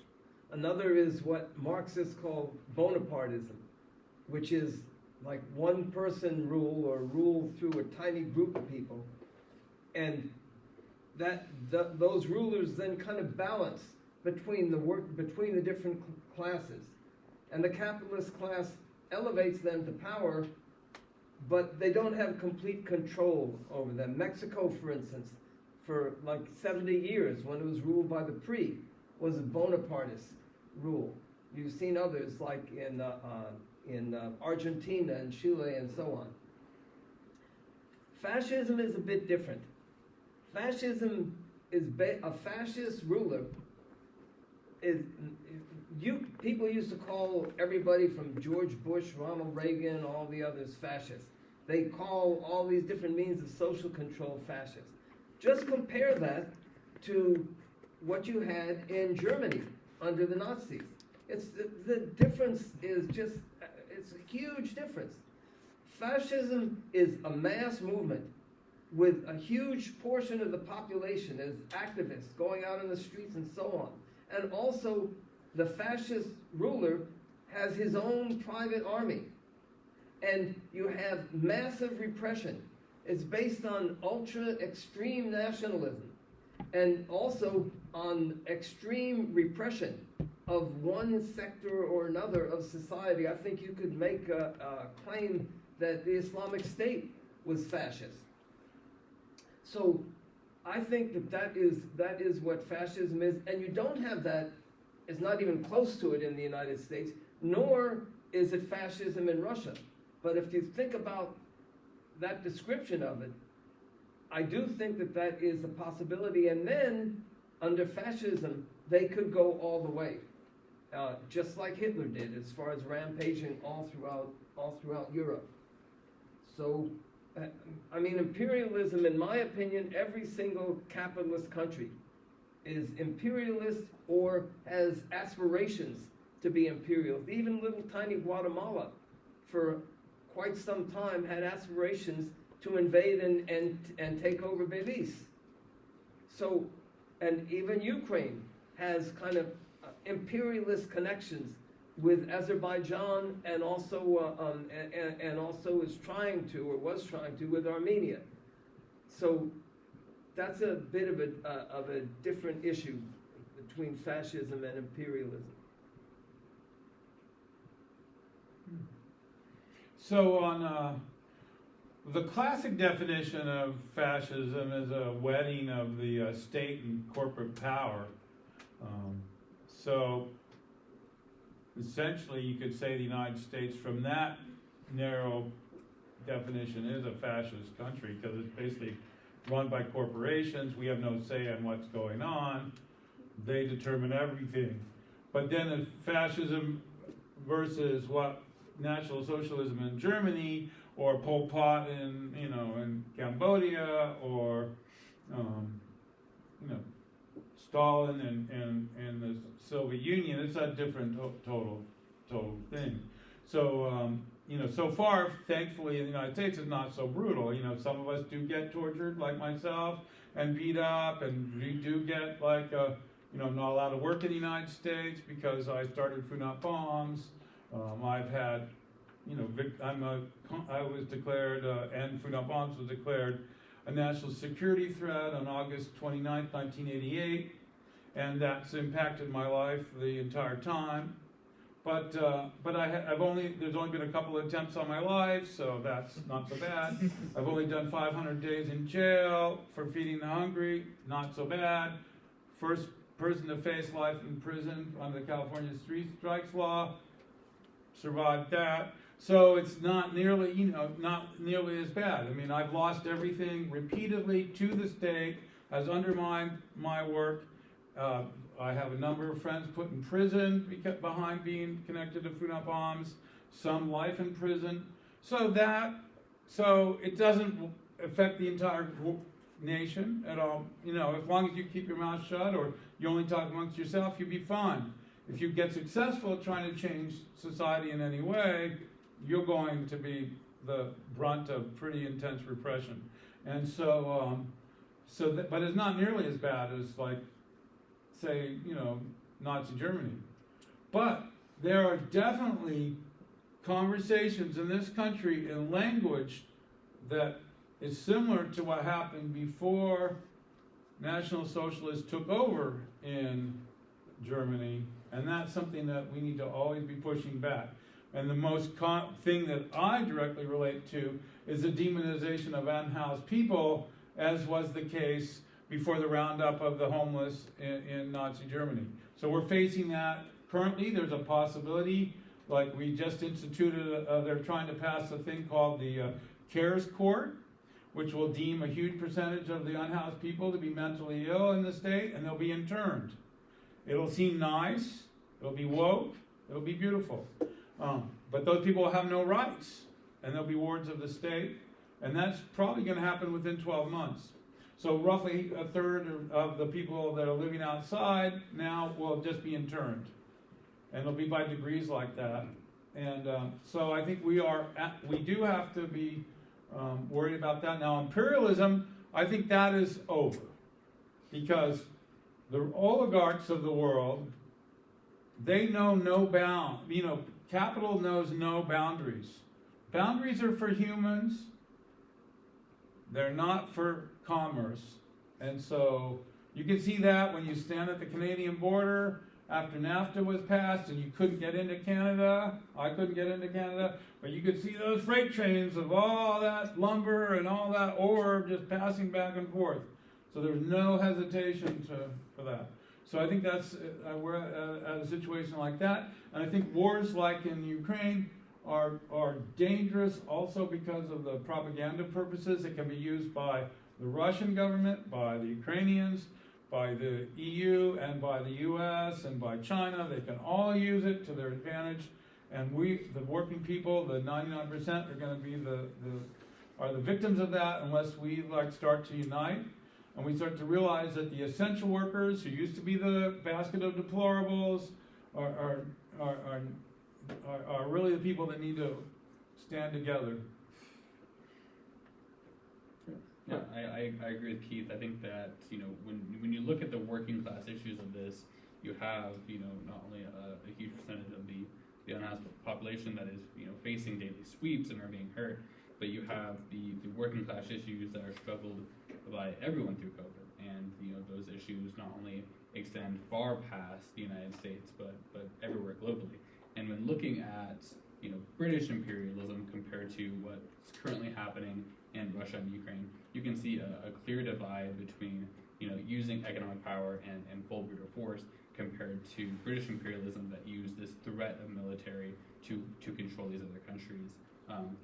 Another is what Marxists call Bonapartism, which is like one person rule, or rule through a tiny group of people. And those rulers then kind of balance between the different classes. And the capitalist class elevates them to power, but they don't have complete control over them. Mexico, for instance, for like 70 years, when it was ruled by the PRI, was a Bonapartist rule. You've seen others like in Argentina and Chile and so on. Fascism is a bit different. Fascism is a fascist ruler people used to call everybody from George Bush, Ronald Reagan, all the others fascists. They call all these different means of social control fascist. Just compare that to what you had in Germany under the Nazis. The difference is just, it's a huge difference. Fascism is a mass movement with a huge portion of the population as activists going out in the streets and so on. And also, the fascist ruler has his own private army. And you have massive repression. It's based on ultra-extreme nationalism, and also on extreme repression of one sector or another of society. I think you could make a claim that the Islamic State was fascist. So I think that is what fascism is, and you don't have that, it's not even close to it in the United States, nor is it fascism in Russia? But if you think about that description of it, I do think that that is a possibility. And then, under fascism, they could go all the way, just like Hitler did, as far as rampaging all throughout Europe. So, I mean, imperialism, in my opinion, every single capitalist country is imperialist or has aspirations to be imperialist. Even little tiny Guatemala, for quite some time, had aspirations to invade and take over Belize. So, and even Ukraine has kind of imperialist connections with Azerbaijan, and also is trying to, or was trying to, with Armenia. So that's a bit of a different issue between fascism and imperialism. So on the classic definition of fascism is a wedding of the state and corporate power. So essentially, you could say the United States, from that narrow definition, is a fascist country because it's basically run by corporations. We have no say on what's going on. They determine everything. But then the fascism versus what National Socialism in Germany, or Pol Pot in Cambodia, or Stalin and the Soviet Union, it's a different total thing. So so far, thankfully, in the United States, it's not so brutal. Some of us do get tortured, like myself, and beat up, and we do get not allowed to work in the United States because I started Food Not Bombs. I've had, I was declared, and Food Not Bombs was declared a national security threat on August 29th, 1988, and that's impacted my life the entire time. But there's only been a couple of attempts on my life, so that's not so bad. I've only done 500 days in jail for feeding the hungry, not so bad. First person to face life in prison under the California Three Strikes Law, survived that. So it's not nearly as bad. I mean, I've lost everything repeatedly to the state, has undermined my work. I have a number of friends put in prison behind being connected to Food Not Bombs, some life in prison. So it doesn't affect the entire nation at all. As long as you keep your mouth shut or you only talk amongst yourself, you'll be fine. If you get successful at trying to change society in any way, you're going to be the brunt of pretty intense repression. And but it's not nearly as bad as, say, Nazi Germany. But there are definitely conversations in this country in language that is similar to what happened before National Socialists took over in Germany, and that's something that we need to always be pushing back. And the most thing that I directly relate to is the demonization of unhoused people, as was the case before the roundup of the homeless in Nazi Germany. So we're facing that currently. There's a possibility, like we just instituted, they're trying to pass a thing called the CARES Court, which will deem a huge percentage of the unhoused people to be mentally ill in the state, and they'll be interned. It'll seem nice, it'll be woke, it'll be beautiful. But those people will have no rights, and they'll be wards of the state, and that's probably going to happen within 12 months. So roughly a third of the people that are living outside now will just be interned, and it'll be by degrees like that. And so I think we do have to be worried about that. Now, imperialism, I think that is over, because the oligarchs of the world, they know no bound. Capital knows no boundaries. Boundaries are for humans. They're not for commerce. And so you can see that when you stand at the Canadian border after NAFTA was passed and you couldn't get into Canada. I couldn't get into Canada. But you could see those freight trains of all that lumber and all that ore just passing back and forth. So there's no hesitation for that. So I think that's, we're at a situation like that. And I think wars like in Ukraine are dangerous also because of the propaganda purposes. It can be used by the Russian government, by the Ukrainians, by the EU, and by the US, and by China. They can all use it to their advantage. And we, the working people, the 99%, are going to be the victims of that unless we start to unite. And we start to realize that the essential workers, who used to be the basket of deplorables, are really the people that need to stand together. Yeah, I agree with Keith. I think that, when you look at the working class issues of this, you have, not only a huge percentage of the unhoused population that is, facing daily sweeps and are being hurt, but you have the working class issues that are struggled by everyone through COVID. And, those issues not only extend far past the United States, but everywhere globally. And when looking at, British imperialism compared to what's currently happening in Russia and Ukraine, you can see a clear divide between, using economic power and full brutal force compared to British imperialism that used this threat of military to control these other countries,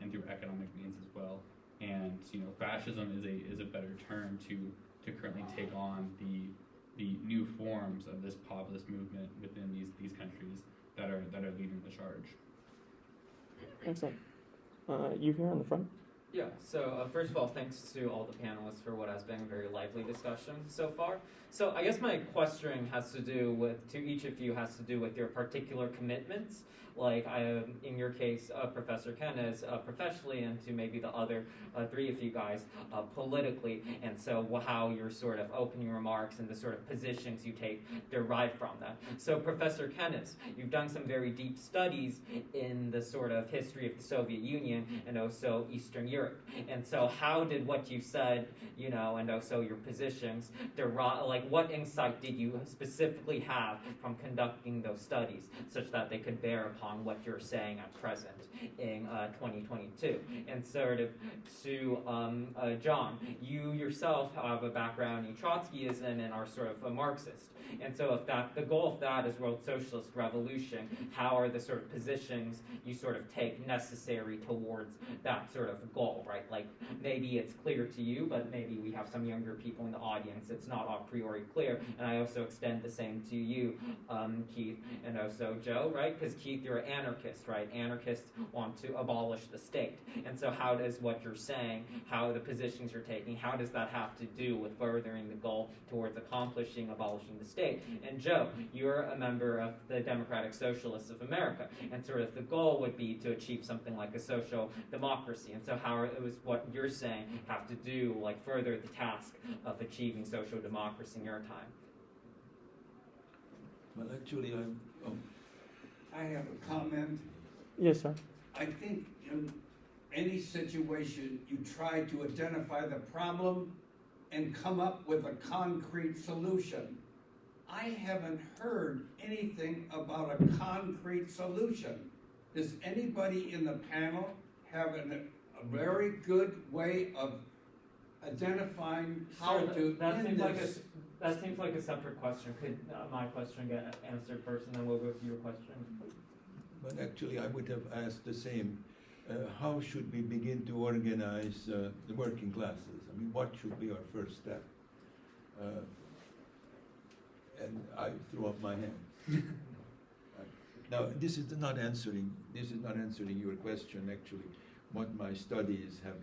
and through economic means as well. And fascism is a better term to currently take on the new forms of this populist movement within these countries that are leading the charge. Excellent. You here on the front? Yeah, so first of all, thanks to all the panelists for what has been a very lively discussion so far. So I guess my question has to do with, to each of you, has to do with your particular commitments. Like, in your case, Professor Kenez, professionally, and to maybe the other three of you guys, politically, and so how your sort of opening remarks and the sort of positions you take derive from that. So, Professor Kenez, you've done some very deep studies in the sort of history of the Soviet Union and also Eastern Europe. And so how did what you said, and also your positions, what insight did you specifically have from conducting those studies such that they could bear upon what you're saying at present in 2022? And sort of to John, you yourself have a background in Trotskyism and are sort of a Marxist. And so if the goal of that is world socialist revolution, how are the sort of positions you sort of take necessary towards that sort of goal, right? Like, maybe it's clear to you, but maybe we have some younger people in the audience, it's not a priori clear. And I also extend the same to you, Keith, and also Joe, right? Because Keith, you're an anarchist, right? Anarchists want to abolish the state. And so how does what you're saying, how the positions you're taking, how does that have to do with furthering the goal towards abolishing the state? And Joe, you're a member of the Democratic Socialists of America, and sort of the goal would be to achieve something like a social democracy. And so how it was what you're saying have to do, like, further the task of achieving social democracy in your time? Well, actually, I have a comment. Yes, sir. I think in any situation, you try to identify the problem and come up with a concrete solution. I haven't heard anything about a concrete solution. Does anybody in the panel have a very good way of identifying how to end this? That seems like a separate question. Could my question get answered first, and then we'll go to your question? But actually, I would have asked the same. How should we begin to organize the working classes? I mean, what should be our first step? And I threw up my hand. Now, this is not answering your question, actually. What my studies have.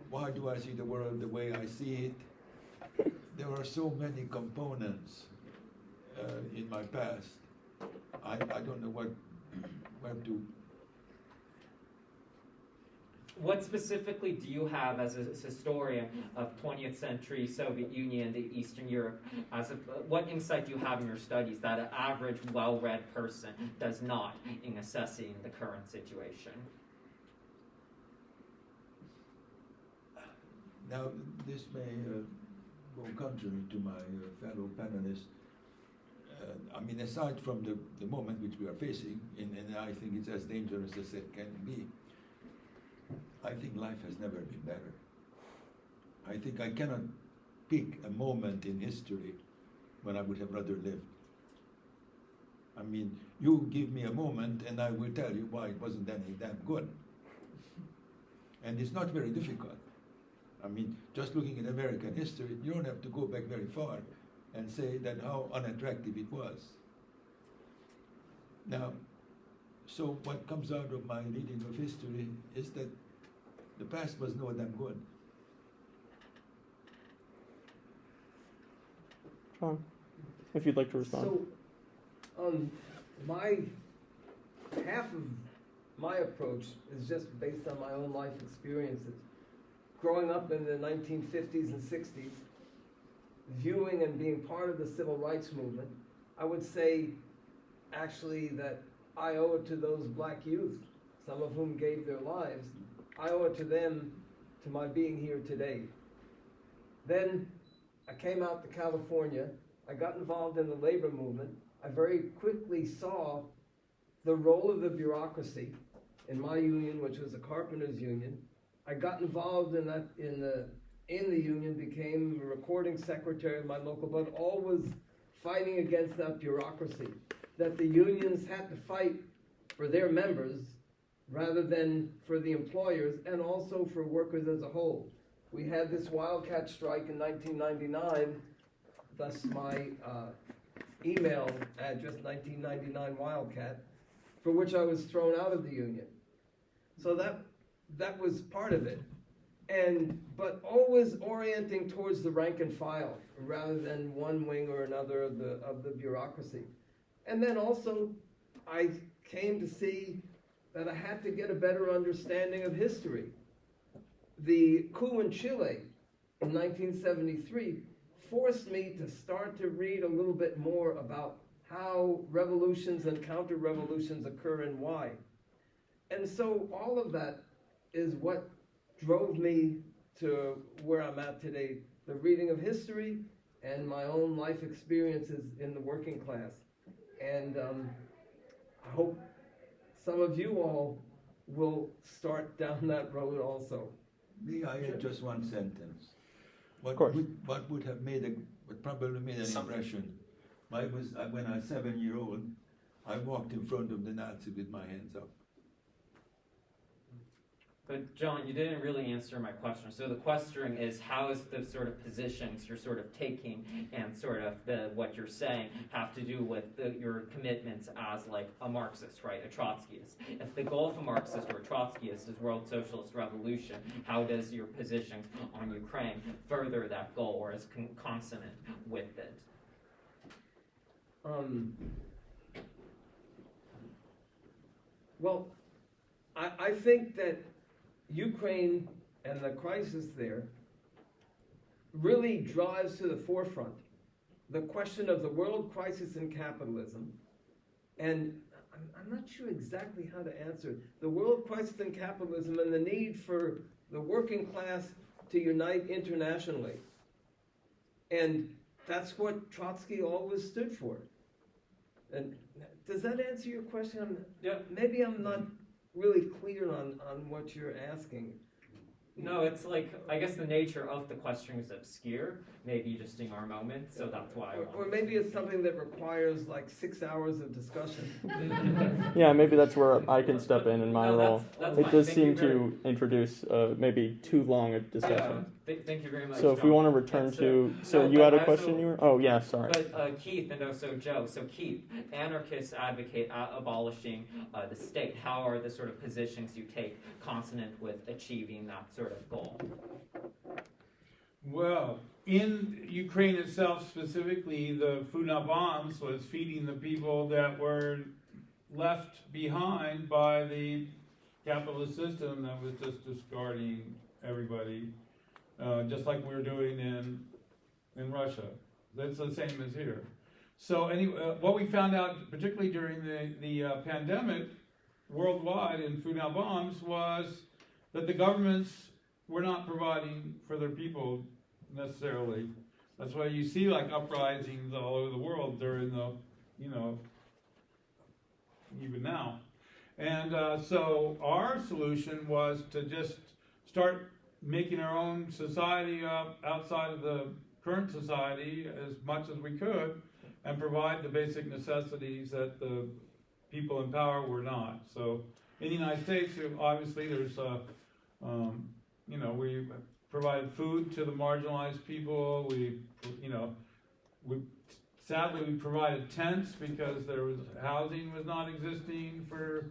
Why do I see the world the way I see it? There are so many components in my past. I don't know where to. What specifically do you have as a historian of 20th century Soviet Union and Eastern Europe? What insight do you have in your studies that an average, well-read person does not in assessing the current situation? Now, this may go contrary to my fellow panelists. I mean, aside from the moment which we are facing, and I think it's as dangerous as it can be, I think life has never been better. I think I cannot pick a moment in history when I would have rather lived. I mean, you give me a moment and I will tell you why it wasn't any damn good. And it's not very difficult. I mean, just looking at American history, you don't have to go back very far and say that how unattractive it was. Now, so what comes out of my reading of history is that the past was no damn good. John, if you'd like to respond. So, my half of my approach is just based on my own life experiences. Growing up in the 1950s and 60s, viewing and being part of the civil rights movement, I would say actually that I owe it to those black youth, some of whom gave their lives. I owe it to them, to my being here today. Then I came out to California. I got involved in the labor movement. I very quickly saw the role of the bureaucracy in my union, which was a carpenters union. I got involved in that in the union, became a recording secretary of my local, but always fighting against that bureaucracy, that the unions had to fight for their members rather than for the employers and also for workers as a whole. We had this wildcat strike in 1999, thus my email address, 1999 Wildcat, for which I was thrown out of the union. So that was part of it. But always orienting towards the rank and file rather than one wing or another of the bureaucracy. And then also I came to see that I had to get a better understanding of history. The coup in Chile in 1973 forced me to start to read a little bit more about how revolutions and counter-revolutions occur and why. And so all of that is what drove me to where I'm at today, the reading of history and my own life experiences in the working class. And I hope some of you all will start down that road also. May I add just one sentence? What would have would probably made an impression? When I was 7-year-old, I walked in front of the Nazi with my hands up. But John, you didn't really answer my question. So the question is, how is the sort of positions you're sort of taking and sort of what you're saying have to do with your commitments as like a Marxist, right, a Trotskyist? If the goal of a Marxist or a Trotskyist is world socialist revolution, how does your positions on Ukraine further that goal or is consonant with it? Well, I think that Ukraine and the crisis there really drives to the forefront the question of the world crisis in capitalism. And I'm not sure exactly how to answer it. The world crisis in capitalism and the need for the working class to unite internationally. And that's what Trotsky always stood for. And does that answer your question? Yeah. Maybe I'm not really clear on what you're asking. No, it's like, I guess the nature of the question is obscure, maybe just in our moment, so that's why. Or maybe it's something that requires like 6 hours of discussion. Yeah, maybe that's where I can step in my role. That's it fine. does Thank seem you very to introduce maybe too long a discussion. Thank you very much. So if we John. want to return That's, to, no, you but had a I question also- you were, oh yeah, sorry. But Keith and also Joe. So Keith, anarchists advocate abolishing the state. How are the sort of positions you take consonant with achieving that sort of goal? Well, in Ukraine itself specifically, the food not bombs was feeding the people that were left behind by the capitalist system that was just discarding everybody, just like we're doing in Russia. That's the same as here. So anyway, what we found out, particularly during the pandemic, worldwide in food not bombs, was that the governments were not providing for their people necessarily. That's why you see like uprisings all over the world during the, even now. And so our solution was to just start making our own society outside of the current society as much as we could and provide the basic necessities that the people in power were not. So in the United States, obviously there's, we provided food to the marginalized people. Sadly, we provided tents because housing was not existing for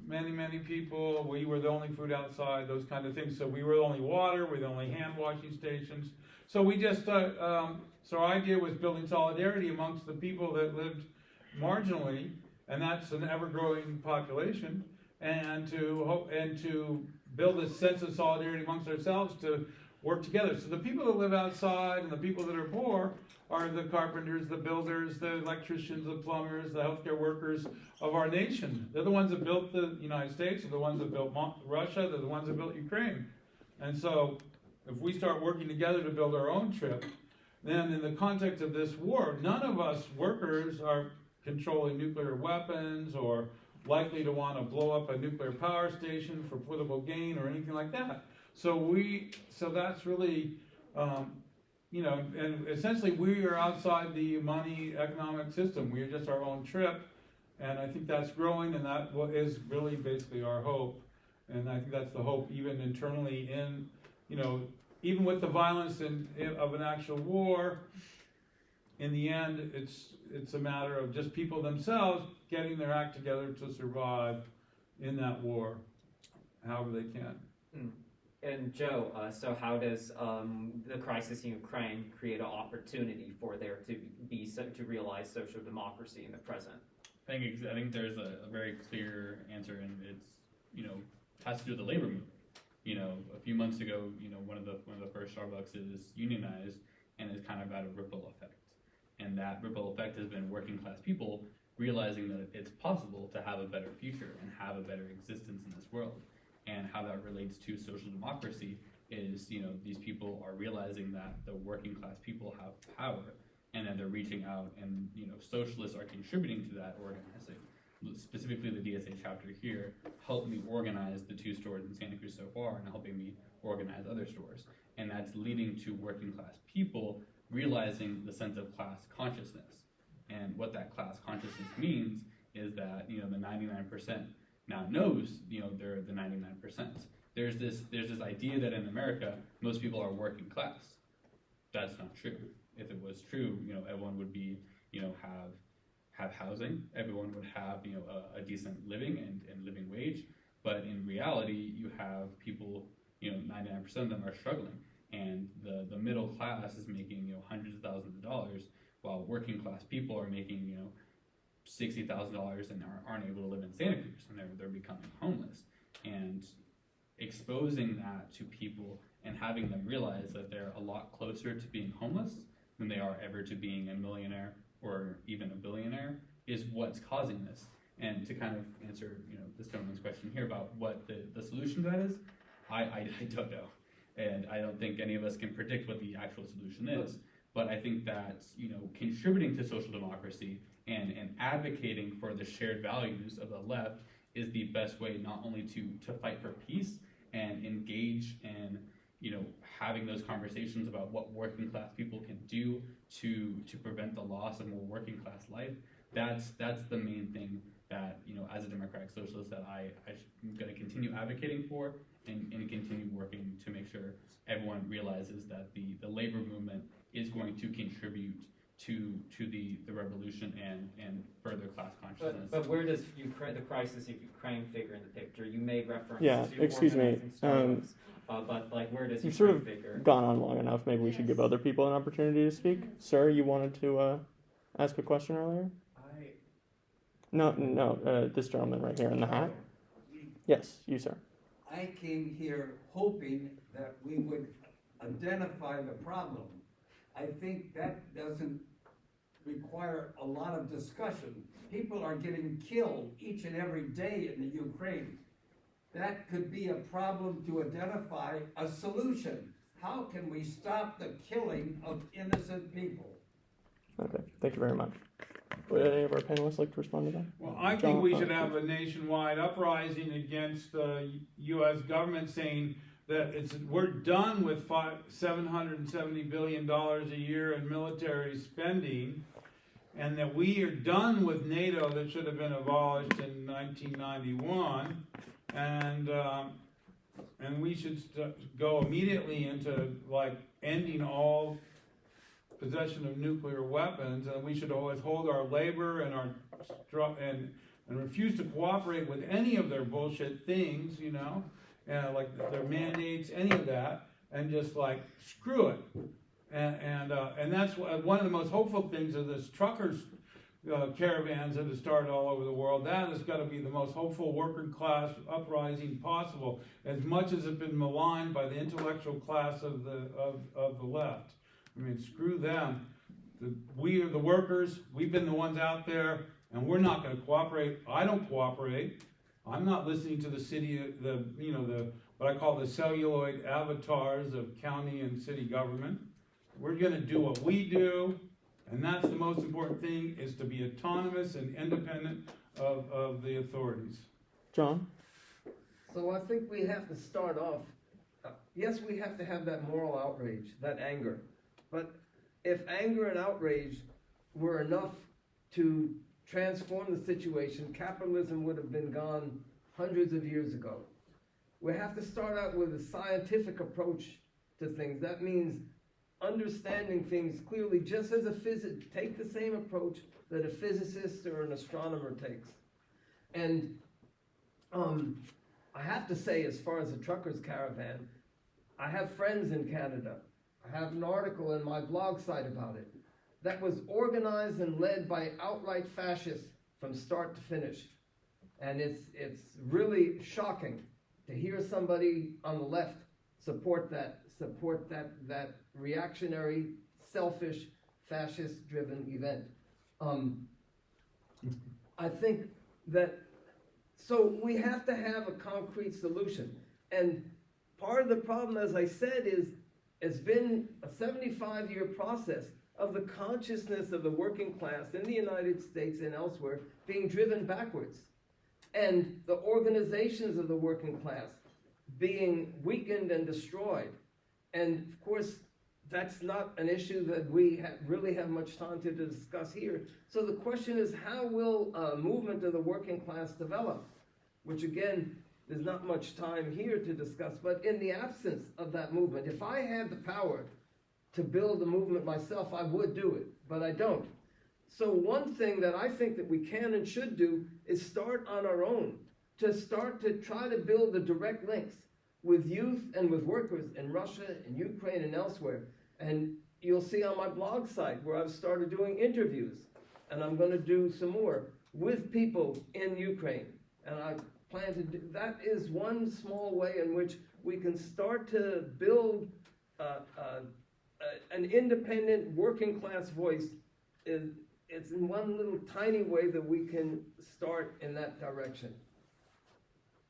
many, many people. We were the only food outside, those kind of things. So we were the only water, we're the only hand washing stations. So we just, so our idea was building solidarity amongst the people that lived marginally, and that's an ever-growing population, and to build a sense of solidarity amongst ourselves to work together. So the people that live outside and the people that are poor are the carpenters, the builders, the electricians, the plumbers, the healthcare workers of our nation. They're the ones that built the United States, they're the ones that built Russia, they're the ones that built Ukraine. And so if we start working together to build our own trip, then in the context of this war, none of us workers are controlling nuclear weapons or likely to want to blow up a nuclear power station for political gain or anything like that. So that's really, and essentially we are outside the money economic system. We are just our own trip, and I think that's growing, and that is really basically our hope. And I think that's the hope even internally in, even with the violence of an actual war, in the end, it's a matter of just people themselves getting their act together to survive in that war, however they can. And Joe, so how does the crisis in Ukraine create an opportunity for there to realize social democracy in the present? I think there's a very clear answer, and it's has to do with the labor movement. A few months ago, one of the first Starbucks is unionized, and it's kind of got a ripple effect. And that ripple effect has been working class people realizing that it's possible to have a better future and have a better existence in this world. And how that relates to social democracy is, these people are realizing that the working class people have power, and then they're reaching out, and socialists are contributing to that organizing. Specifically, the DSA chapter here helped me organize the 2 stores in Santa Cruz so far, and helping me organize other stores. And that's leading to working class people realizing the sense of class consciousness. And what that class consciousness means is that the 99% now knows they're the 99%. There's this idea that in America most people are working class. That's not true. If it was true, everyone would be have housing, everyone would have a decent living and living wage. But in reality, you have people 99% of them are struggling, and the middle class is making hundreds of thousands of dollars, while working class people are making $60,000 and aren't able to live in Santa Cruz, and they're becoming homeless. And exposing that to people and having them realize that they're a lot closer to being homeless than they are ever to being a millionaire or even a billionaire is what's causing this. And to kind of answer this gentleman's question here about what the solution to that is, I don't know. And I don't think any of us can predict what the actual solution is. But I think that contributing to social democracy and advocating for the shared values of the left is the best way not only to fight for peace and engage in having those conversations about what working class people can do to prevent the loss of more working class life. That's the main thing that as a democratic socialist that I'm going to continue advocating for and continue working to make sure everyone realizes that the labor movement is going to contribute to the revolution and further class consciousness. But where does the crisis of Ukraine figure in the picture? You made reference to excuse me. Starbucks, but where does You've Ukraine sort of figure? gone on long enough. Maybe we should give other people an opportunity to speak. Sir, you wanted to ask a question earlier? No, this gentleman right here in the hat. Yes, you, sir. I came here hoping that we would identify the problem. I think that doesn't require a lot of discussion. People are getting killed each and every day in the Ukraine. That could be a problem to identify a solution. How can we stop the killing of innocent people? Okay, thank you very much. Would any of our panelists like to respond to that? Well, I think we should have a nationwide uprising against the U.S. government saying that we're done with $770 billion a year in military spending, and that we are done with NATO that should have been abolished in 1991, and we should go immediately into like ending all possession of nuclear weapons, and we should always hold our labor and and refuse to cooperate with any of their bullshit things, you know, like their mandates, any of that, and just like screw it. And that's one of the most hopeful things of this truckers caravans that have started all over the world. That has got to be the most hopeful working class uprising possible, as much as it's been maligned by the intellectual class of the left. I mean, screw them. We are the workers. We've been the ones out there, and we're not going to cooperate. I don't cooperate. I'm not listening to the city, what I call the celluloid avatars of county and city government. We're going to do what we do, and that's the most important thing, is to be autonomous and independent of the authorities. John? So I think we have to start off, yes, we have to have that moral outrage, that anger. But if anger and outrage were enough to transform the situation, capitalism would have been gone hundreds of years ago. We have to start out with a scientific approach to things. That means understanding things clearly, just as a physicist. Take the same approach that a physicist or an astronomer takes. And I have to say, as far as the truckers caravan, I have friends in Canada. I have an article in my blog site about it that was organized and led by outright fascists from start to finish. And it's really shocking to hear somebody on the left support that reactionary, selfish, fascist-driven event. I think that, so we have to have a concrete solution. And part of the problem, as I said, is it's been a 75-year process of the consciousness of the working class in the United States and elsewhere being driven backwards, and the organizations of the working class being weakened and destroyed. And of course, that's not an issue that we really have much time to discuss here. So the question is, how will a movement of the working class develop? Which again, there's not much time here to discuss, but in the absence of that movement, if I had the power to build a movement myself, I would do it, but I don't. So one thing that I think that we can and should do is start on our own, to start to try to build the direct links with youth and with workers in Russia and Ukraine and elsewhere. And you'll see on my blog site where I've started doing interviews, and I'm going to do some more with people in Ukraine. And I plan to do, that is one small way in which we can start to build an independent working class voice. It's in one little tiny way that we can start in that direction.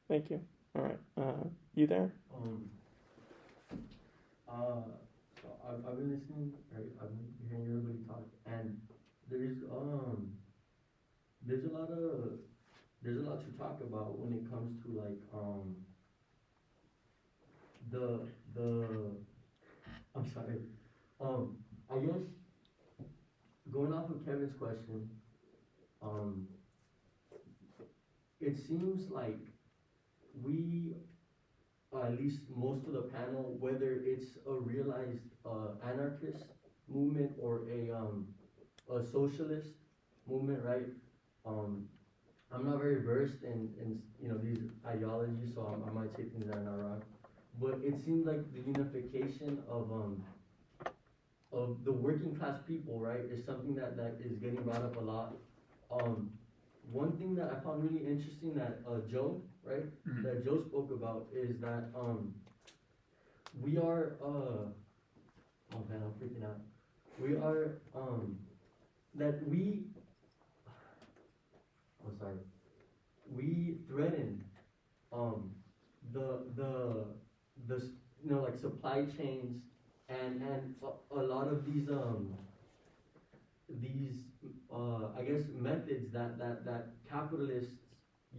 Thank you. All right. You there? So I've been listening, right? I've been hearing everybody talk, and there's a lot to talk about when it comes to like I'm sorry. I guess going off of Kevin's question, it seems like we, at least most of the panel, whether it's a realized anarchist movement or a socialist movement, right? I'm not very versed in these ideologies, so I might say things that are not wrong. But it seems like the unification of the working class people, right, is something that is getting brought up a lot. One thing that I found really interesting that Joe, right, that Joe spoke about is that we are oh man, I'm freaking out. We are we threaten the like supply chains and a lot of these I guess methods that capitalists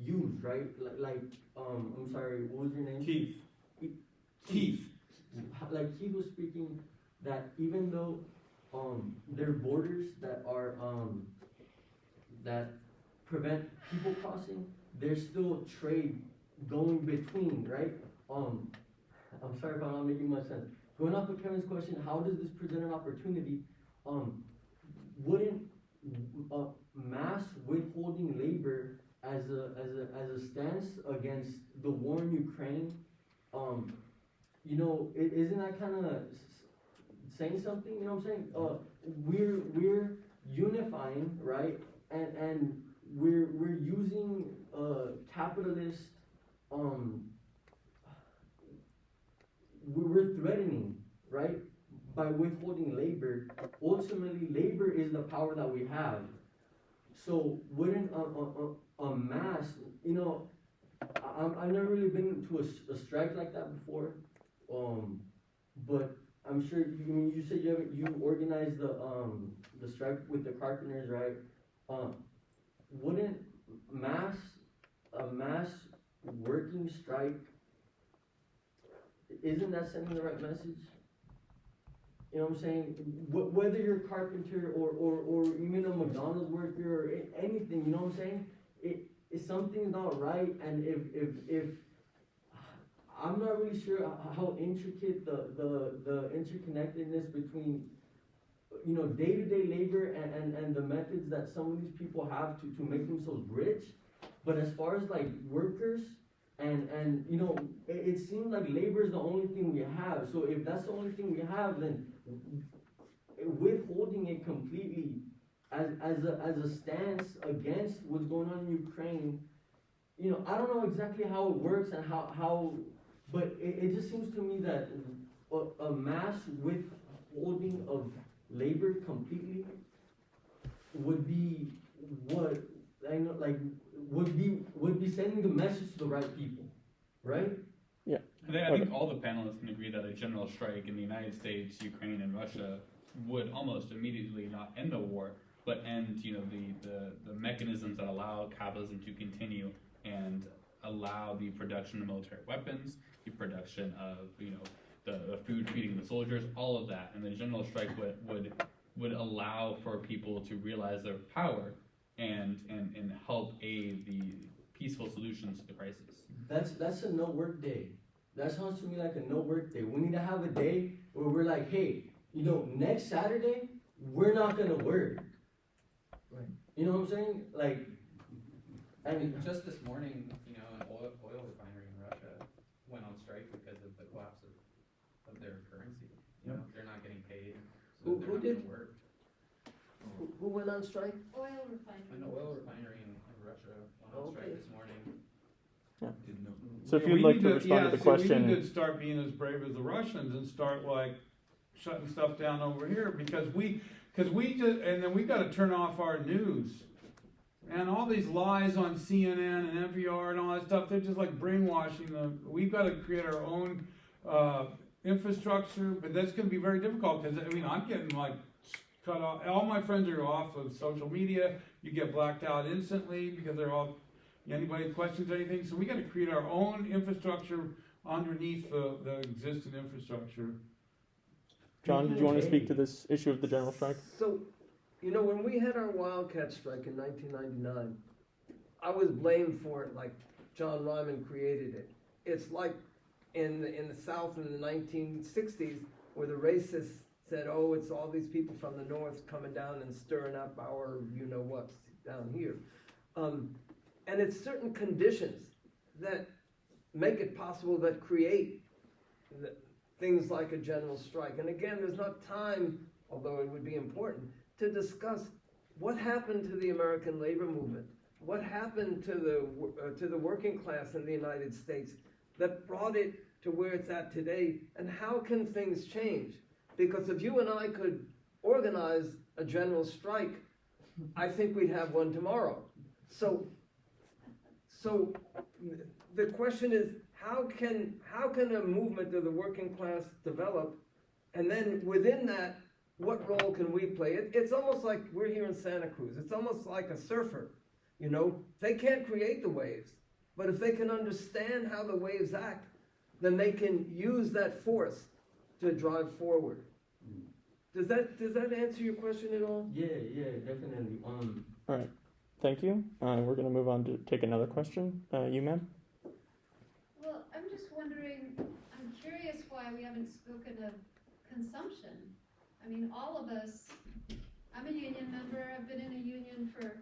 use, right? Like I'm sorry, what was your name? Keith. Like Keith was speaking, that even though there are borders that are that prevent people crossing, there's still trade going between, right? I'm sorry if I'm not making much sense. Going off of Kevin's question, how does this present an opportunity? Wouldn't mass withholding labor as a stance against the war in Ukraine, you know, isn't that kind of saying something? You know what I'm saying? We're unifying, right? And we're using capitalist. We're threatening, right? By withholding labor. Ultimately, labor is the power that we have. So wouldn't a mass, you know, I've never really been to a strike like that before, but I'm sure you said you organized the strike with the carpenters, right? Wouldn't a mass working strike, isn't that sending the right message? You know what I'm saying? Whether you're a carpenter or even a McDonald's worker or anything, you know what I'm saying? If something's not right, and if I'm not really sure how intricate the interconnectedness between, you know, day-to-day labor and the methods that some of these people have to make themselves rich. But as far as like workers and you know, it seems like labor is the only thing we have. So if that's the only thing we have, then withholding it completely as a stance against what's going on in Ukraine, you know, I don't know exactly how it works and how but it just seems to me that a mass withholding of labor completely would be what I know, like would be sending the message to the right people, right? Yeah. I think all the panelists can agree that a general strike in the United States, Ukraine, and Russia would almost immediately not end the war, but end, you know, the mechanisms that allow capitalism to continue and allow the production of military weapons, the production of, you know, the food feeding the soldiers, all of that. And the general strike would allow for people to realize their power and help aid the peaceful solutions to the crisis. That's a no work day. That sounds to me like a no work day. We need to have a day where we're like, hey, you know, next Saturday we're not gonna work. Right. You know what I'm saying? Like, I mean, just this morning, you know, an oil refinery in Russia went on strike because of the collapse of their currency. You know, they're not getting paid, so they're Who not did? gonna work. Who went on strike? Oil refinery. An oil refinery in Russia went on strike this morning. Didn't know. So if Yeah, you'd we like need to respond to the question. we need to start being as brave as the Russians and start like shutting stuff down over here because we just, and then we've got to turn off our news. And all these lies on CNN and NPR and all that stuff, they're just like brainwashing them. We've got to create our own infrastructure, but that's going to be very difficult because, I mean, I'm getting like cut off. All my friends are off of social media. You get blacked out instantly because they're all, anybody questions anything. So we got to create our own infrastructure underneath the existing infrastructure. John, did you want to speak to this issue of the general strike? So, you know, when we had our Wildcat strike in 1999, I was blamed for it like John Reimann created it. It's like in the South in the 1960s where the racists said, oh, it's all these people from the North coming down and stirring up our you-know-whats down here. And it's certain conditions that make it possible that create things like a general strike. And again, there's not time, although it would be important, to discuss what happened to the American labor movement, what happened to the working class in the United States that brought it to where it's at today, and how can things change? Because if you and I could organize a general strike, I think we'd have one tomorrow. So the question is, how can a movement of the working class develop, and then within that, what role can we play? It's almost like we're here in Santa Cruz. It's almost like a surfer, you know? They can't create the waves, but if they can understand how the waves act, then they can use that force to drive forward. Does that answer your question at all? Yeah, definitely. All right, thank you. We're going to move on to take another question. You, ma'am? Well, I'm just wondering, I'm curious why we haven't spoken of consumption. I mean, all of us, I'm a union member, I've been in a union for,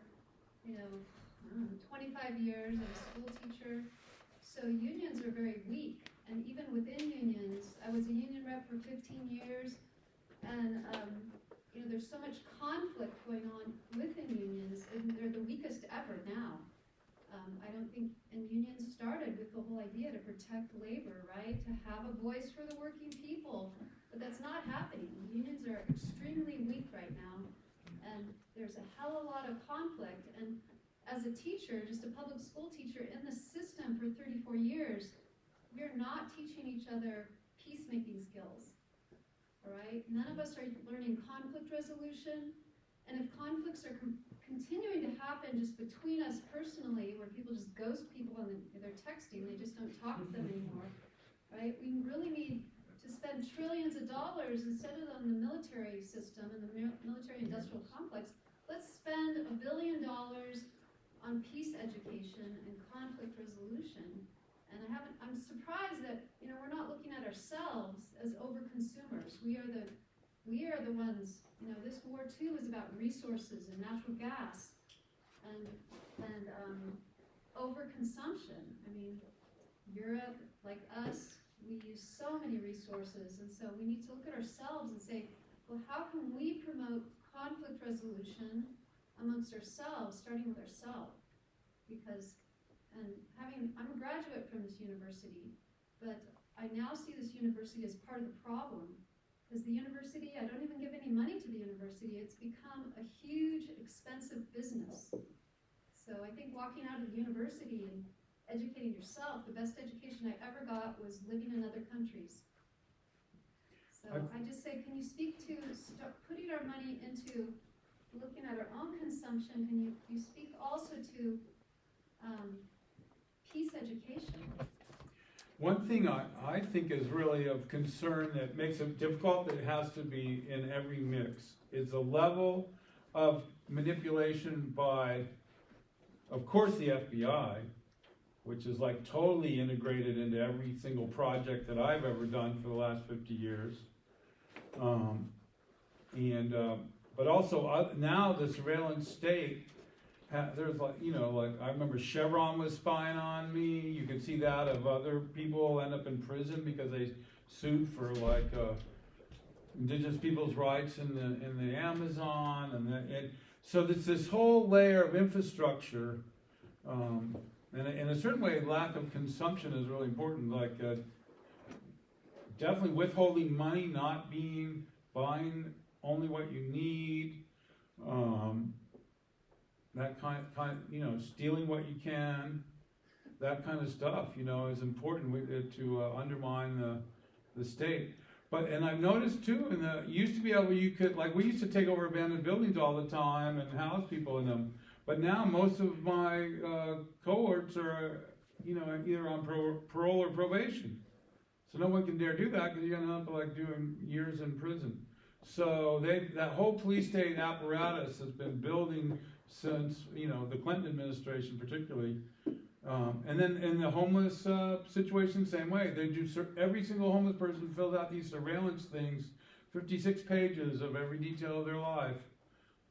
25 years, I'm a school teacher. So unions are very weak, and even within unions, I was a union rep for 15 years, and there's so much conflict going on within unions, and they're the weakest ever now. I don't think, and unions started with the whole idea to protect labor, right? To have a voice for the working people, but that's not happening. Unions are extremely weak right now, and there's a hell of a lot of conflict, and as a teacher, just a public school teacher in the system for 34 years, we're not teaching each other peacemaking skills, all right? None of us are learning conflict resolution, and if conflicts are continuing to happen just between us personally, where people just ghost people when they're texting, they just don't talk to them anymore, right? We really need to spend trillions of dollars instead of on the military system and the military-industrial complex. Let's spend $1 billion on peace education and conflict resolution. And I'm surprised that we're not looking at ourselves as overconsumers. We are the ones. This war too is about resources and natural gas and overconsumption. I mean, Europe, like us, we use so many resources, and so we need to look at ourselves and say, well, how can we promote conflict resolution amongst ourselves, starting with ourselves? Because, I'm a graduate from this university, but I now see this university as part of the problem. Because the university, I don't even give any money to the university. It's become a huge, expensive business. So I think walking out of the university and educating yourself, the best education I ever got was living in other countries. So I just say, can you speak to putting our money into looking at our own consumption? Can you speak also to peace education? One thing I think is really of concern that makes it difficult, that it has to be in every mix, is the level of manipulation by, of course, the FBI, which is like totally integrated into every single project that I've ever done for the last 50 years. But also now the surveillance state, there's like I remember Chevron was spying on me. You can see that of other people end up in prison because they sued for indigenous people's rights in the Amazon, and so there's this whole layer of infrastructure, and in a certain way, lack of consumption is really important. Like definitely withholding money, not buying only what you need. That kind, stealing what you can, that kind of stuff, is important to undermine the state. And I've noticed too, used to be able, we used to take over abandoned buildings all the time and house people in them. But now most of my cohorts are, either on parole or probation. So no one can dare do that because you're gonna end up doing years in prison. So that whole police state apparatus has been building since the Clinton administration particularly, and then in the homeless situation, same way. They do every single homeless person fills out these surveillance things, 56 pages of every detail of their life,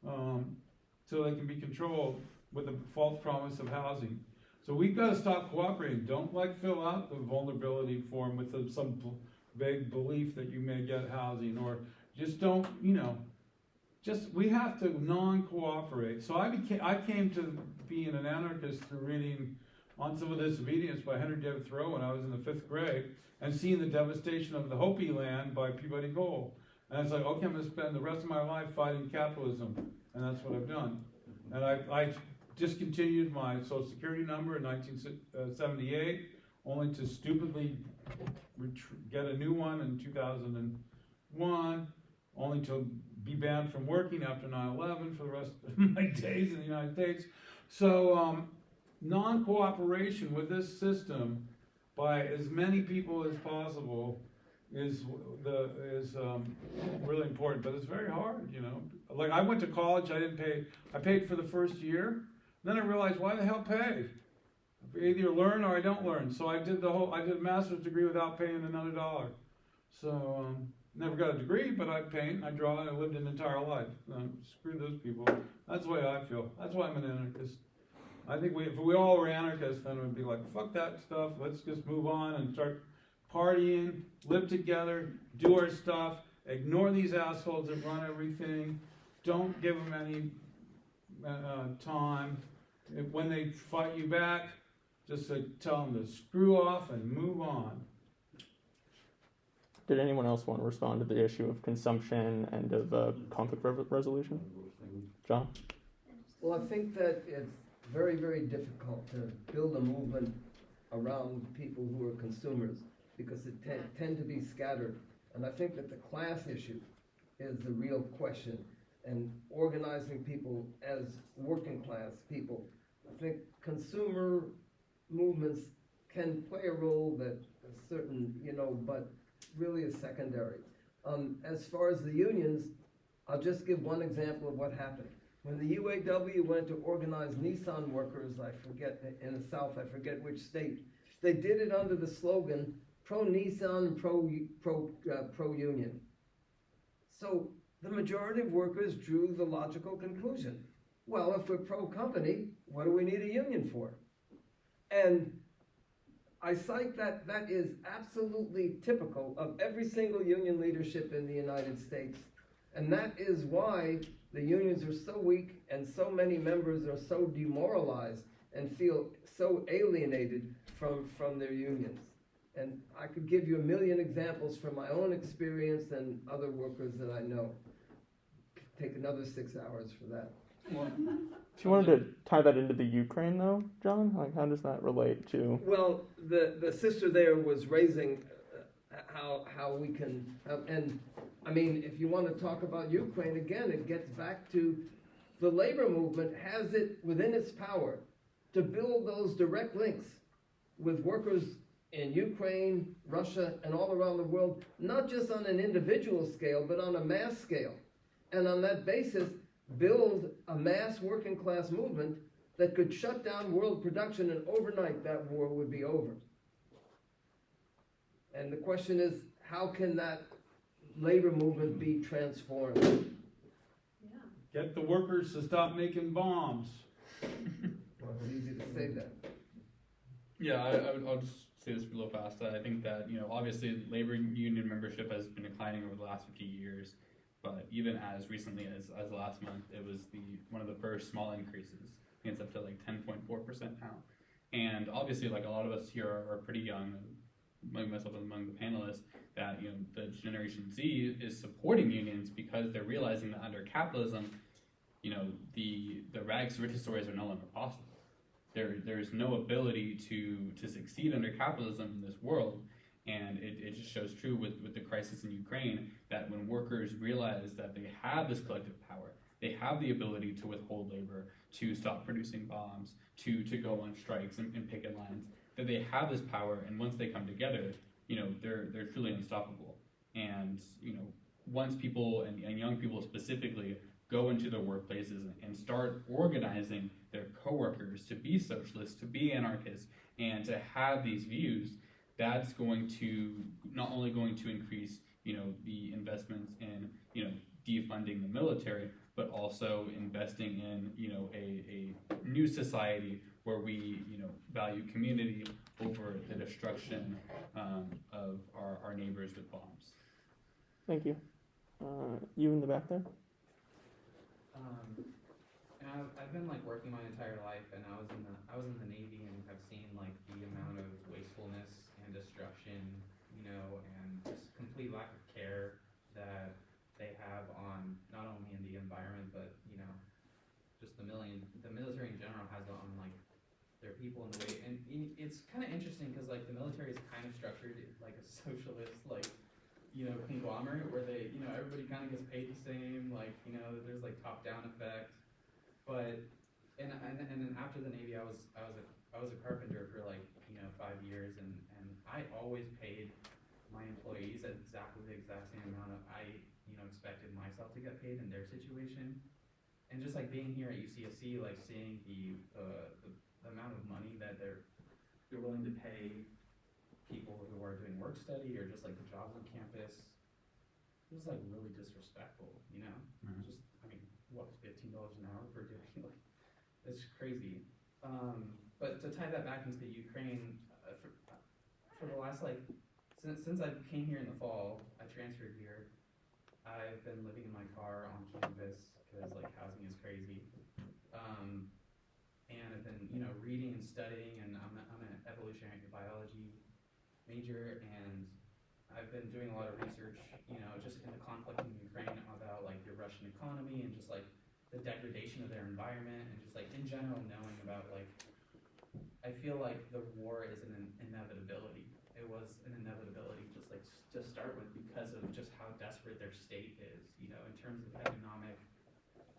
so they can be controlled with a false promise of housing. So we've got to stop cooperating. Don't fill out the vulnerability form with some vague belief that you may get housing, or just don't, we have to non-cooperate. So I came to being an anarchist through reading On Civil Disobedience by Henry David Thoreau when I was in the 5th grade, and seeing the devastation of the Hopi land by Peabody Cole. And it's like, okay, I'm going to spend the rest of my life fighting capitalism, and that's what I've done. And I discontinued my Social Security number in 1978, only to stupidly get a new one in 2001, only to be banned from working after 9/11 for the rest of my days in the United States. So non-cooperation with this system by as many people as possible is really important, but it's very hard, you know. Like I went to college, I didn't pay. I paid for the first year. Then I realized, why the hell pay? I either learn or I don't learn. So I did a master's degree without paying another dollar. So never got a degree, but I paint, I draw, and I lived an entire life. Screw those people. That's the way I feel. That's why I'm an anarchist. I think if we all were anarchists, then we'd be like, fuck that stuff. Let's just move on and start partying, live together, do our stuff, ignore these assholes that run everything, don't give them any time. When they fight you back, just tell them to screw off and move on. Did anyone else want to respond to the issue of consumption and of conflict resolution? John? Well, I think that it's very, very difficult to build a movement around people who are consumers because it tend to be scattered. And I think that the class issue is the real question. And organizing people as working class people. I think consumer movements can play a role that is certain, you know, but really is secondary. As far as the unions, I'll just give one example of what happened. When the UAW went to organize Nissan workers, I forget, in the South, I forget which state, they did it under the slogan, pro-Nissan, pro-union. So the majority of workers drew the logical conclusion. Well, if we're pro-company, what do we need a union for? And I cite that is absolutely typical of every single union leadership in the United States. And that is why the unions are so weak and so many members are so demoralized and feel so alienated from their unions. And I could give you a million examples from my own experience and other workers that I know. Take another 6 hours for that. If you wanted to tie that into the Ukraine, though, John, like how does that relate to? Well, the sister there was raising how we can, and I mean, if you want to talk about Ukraine again, it gets back to the labor movement has it within its power to build those direct links with workers in Ukraine, Russia, and all around the world, not just on an individual scale, but on a mass scale. And on that basis, build a mass working class movement that could shut down world production, and overnight that war would be over. And the question is, how can that labor movement be transformed? Yeah. Get the workers to stop making bombs. Well, it's easy to say that. Yeah, I'll just say this real fast. I think that, you know, obviously labor union membership has been declining over the last 50 years. But even as recently as last month, it was one of the first small increases. I think it's up to like 10.4% now. And obviously, like a lot of us here are pretty young, myself among the panelists, that, you know, the Generation Z is supporting unions because they're realizing that under capitalism, you know, the rags to riches stories are no longer possible. There's no ability to succeed under capitalism in this world. And it just shows true with the crisis in Ukraine that when workers realize that they have this collective power, they have the ability to withhold labor, to stop producing bombs, to go on strikes and picket lines, that they have this power, and once they come together, you know, they're truly unstoppable. And, you know, once people and young people specifically go into their workplaces and start organizing their coworkers to be socialists, to be anarchists, and to have these views, that's going to not only going to increase, you know, the investments in, you know, defunding the military, but also investing in, you know, a new society where we, you know, value community over the destruction of our neighbors with bombs. Thank you. You in the back there? And I've been like working my entire life, and I was in the Navy, and I've seen like the amount of wastefulness and destruction, you know, and just complete lack of care that they have on not only in the environment, but, you know, just the military in general has on like their people in the way. And it's kind of interesting because like the military is kind of structured like a socialist, like, you know, conglomerate where they, you know, everybody kind of gets paid the same, like, you know, there's like top-down effect. But and then after the Navy, I was a carpenter for like, you know, 5 years, and I always paid my employees at exactly the exact same amount of I expected myself to get paid in their situation. And just like being here at UCSC, like seeing the amount of money that they're willing to pay people who are doing work study or just like the jobs on campus, it was like really disrespectful, you know? Mhm. Just, I mean, what, $15 an hour for doing like, it's crazy. But to tie that back into Ukraine, for the last like, since I came here in the fall, I transferred here, I've been living in my car on campus because like housing is crazy. And I've been, reading and studying, and I'm an evolutionary biology major, and I've been doing a lot of research, just in the conflict in Ukraine about like the Russian economy and just like the degradation of their environment, and just like in general knowing about like, I feel like the war is an inevitability. It was an inevitability just like to start with because of just how desperate their state is, in terms of economic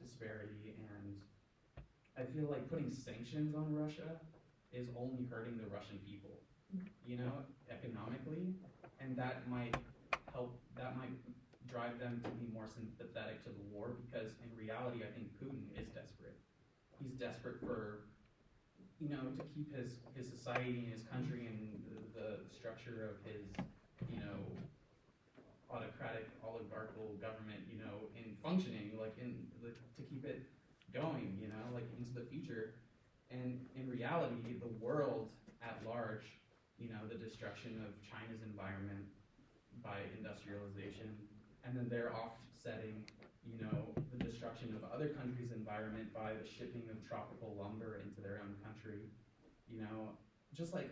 disparity. And I feel like putting sanctions on Russia is only hurting the Russian people, economically, and that might drive them to be more sympathetic to the war, because in reality, I think Putin is desperate. He's desperate for, to keep his society and his country and the structure of his, autocratic, oligarchical government, in functioning, like to keep it going, like into the future. And in reality, the world at large, the destruction of China's environment by industrialization, and then they're offsetting, the destruction of other countries' environment by the shipping of tropical lumber into their own country, just like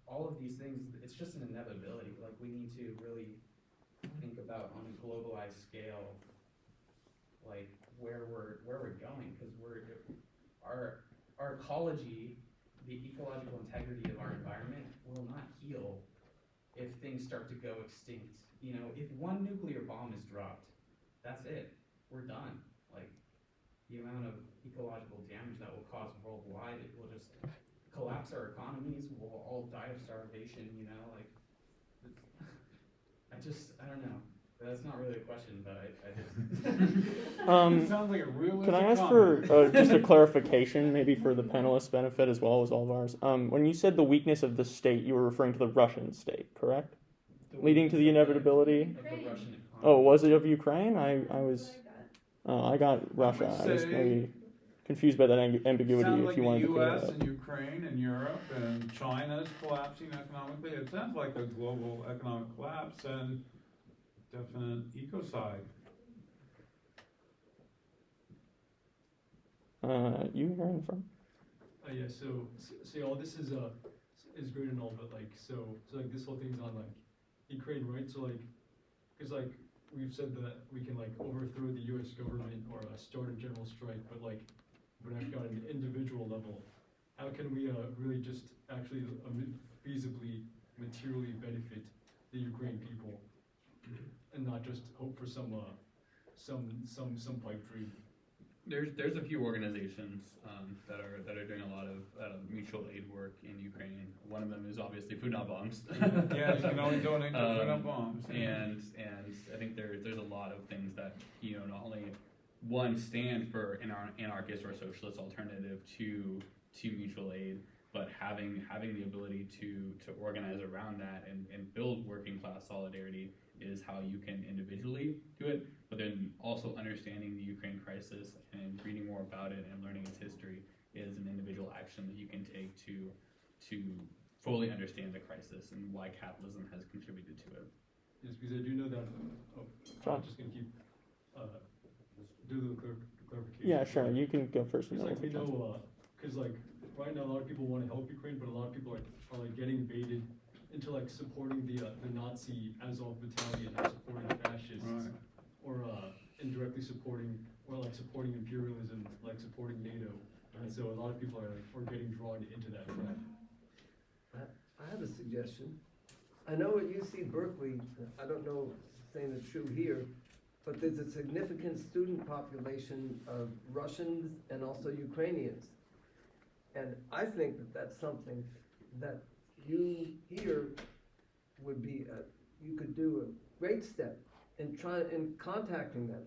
all of these things, it's just an inevitability. Like we need to really think about on a globalized scale, like where we're going, because our ecology, the ecological integrity of our environment will not heal if things start to go extinct. If one nuclear bomb is dropped, that's it. We're done. Like the amount of ecological damage that will cause worldwide, it will just collapse our economies. We'll all die of starvation. Like I don't know. That's not really a question, but I just. Sounds like a realistic Can I ask comment. for just a clarification, maybe for the panelists' benefit as well as all of ours? When you said the weakness of the state, you were referring to the Russian state, correct? Leading to the inevitability. Of the Russian economy. Oh, was it of Ukraine? I got Russia. I was maybe confused by that ambiguity. Sounds If like you wanted the to clear U.S. that up. and Ukraine and Europe and China's collapsing economically. It sounds like a global economic collapse and definite ecocide. You here in the front? Yeah. So all this is great and all, but like so like this whole thing's on like Ukraine, right? So like, because like we've said that we can like overthrow the U.S. government or start a general strike, but like when actually on an individual level, how can we really just actually feasibly, materially benefit the Ukraine people, and not just hope for some pipe dream? There's a few organizations that are doing a lot of mutual aid work in Ukraine. One of them is obviously Food Not Bombs. Yeah, you can only donate to Food Not Bombs. And I think there's a lot of things that not only one stand for an anarchist or socialist alternative to mutual aid, but having the ability to organize around that and build working class solidarity is how you can individually do it, but then also understanding the Ukraine crisis and reading more about it and learning its history is an individual action that you can take to fully understand the crisis and why capitalism has contributed to it. Yes, because I do know that. I'm just gonna keep do the clarification. Yeah, sure. You can go first. Because like we know, because like right now a lot of people want to help Ukraine, but a lot of people are like getting baited into like supporting the Nazi Azov battalion, or supporting fascists, Right. or indirectly supporting imperialism, like supporting NATO. And so a lot of people are getting drawn into that trap. I have a suggestion. I know at UC Berkeley, I don't know if saying it's true here, but there's a significant student population of Russians and also Ukrainians. And I think that that's something that you here would be, you could do a great step in contacting them.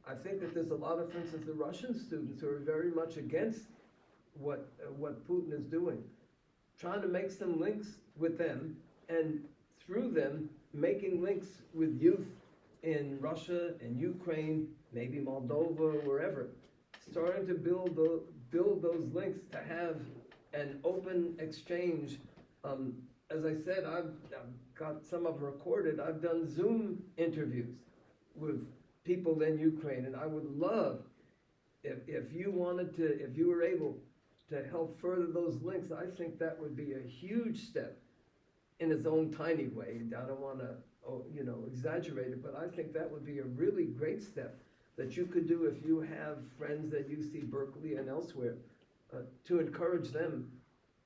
I think that there's a lot of, for instance, the Russian students who are very much against what Putin is doing, trying to make some links with them, and through them making links with youth in Russia and Ukraine, maybe Moldova, wherever, starting to build those links to have an open exchange. As I said, I've got some of them recorded. I've done Zoom interviews with people in Ukraine, and I would love if you were able to help further those links. I think that would be a huge step in its own tiny way. I don't want to, exaggerate it, but I think that would be a really great step that you could do if you have friends at UC Berkeley and elsewhere, to encourage them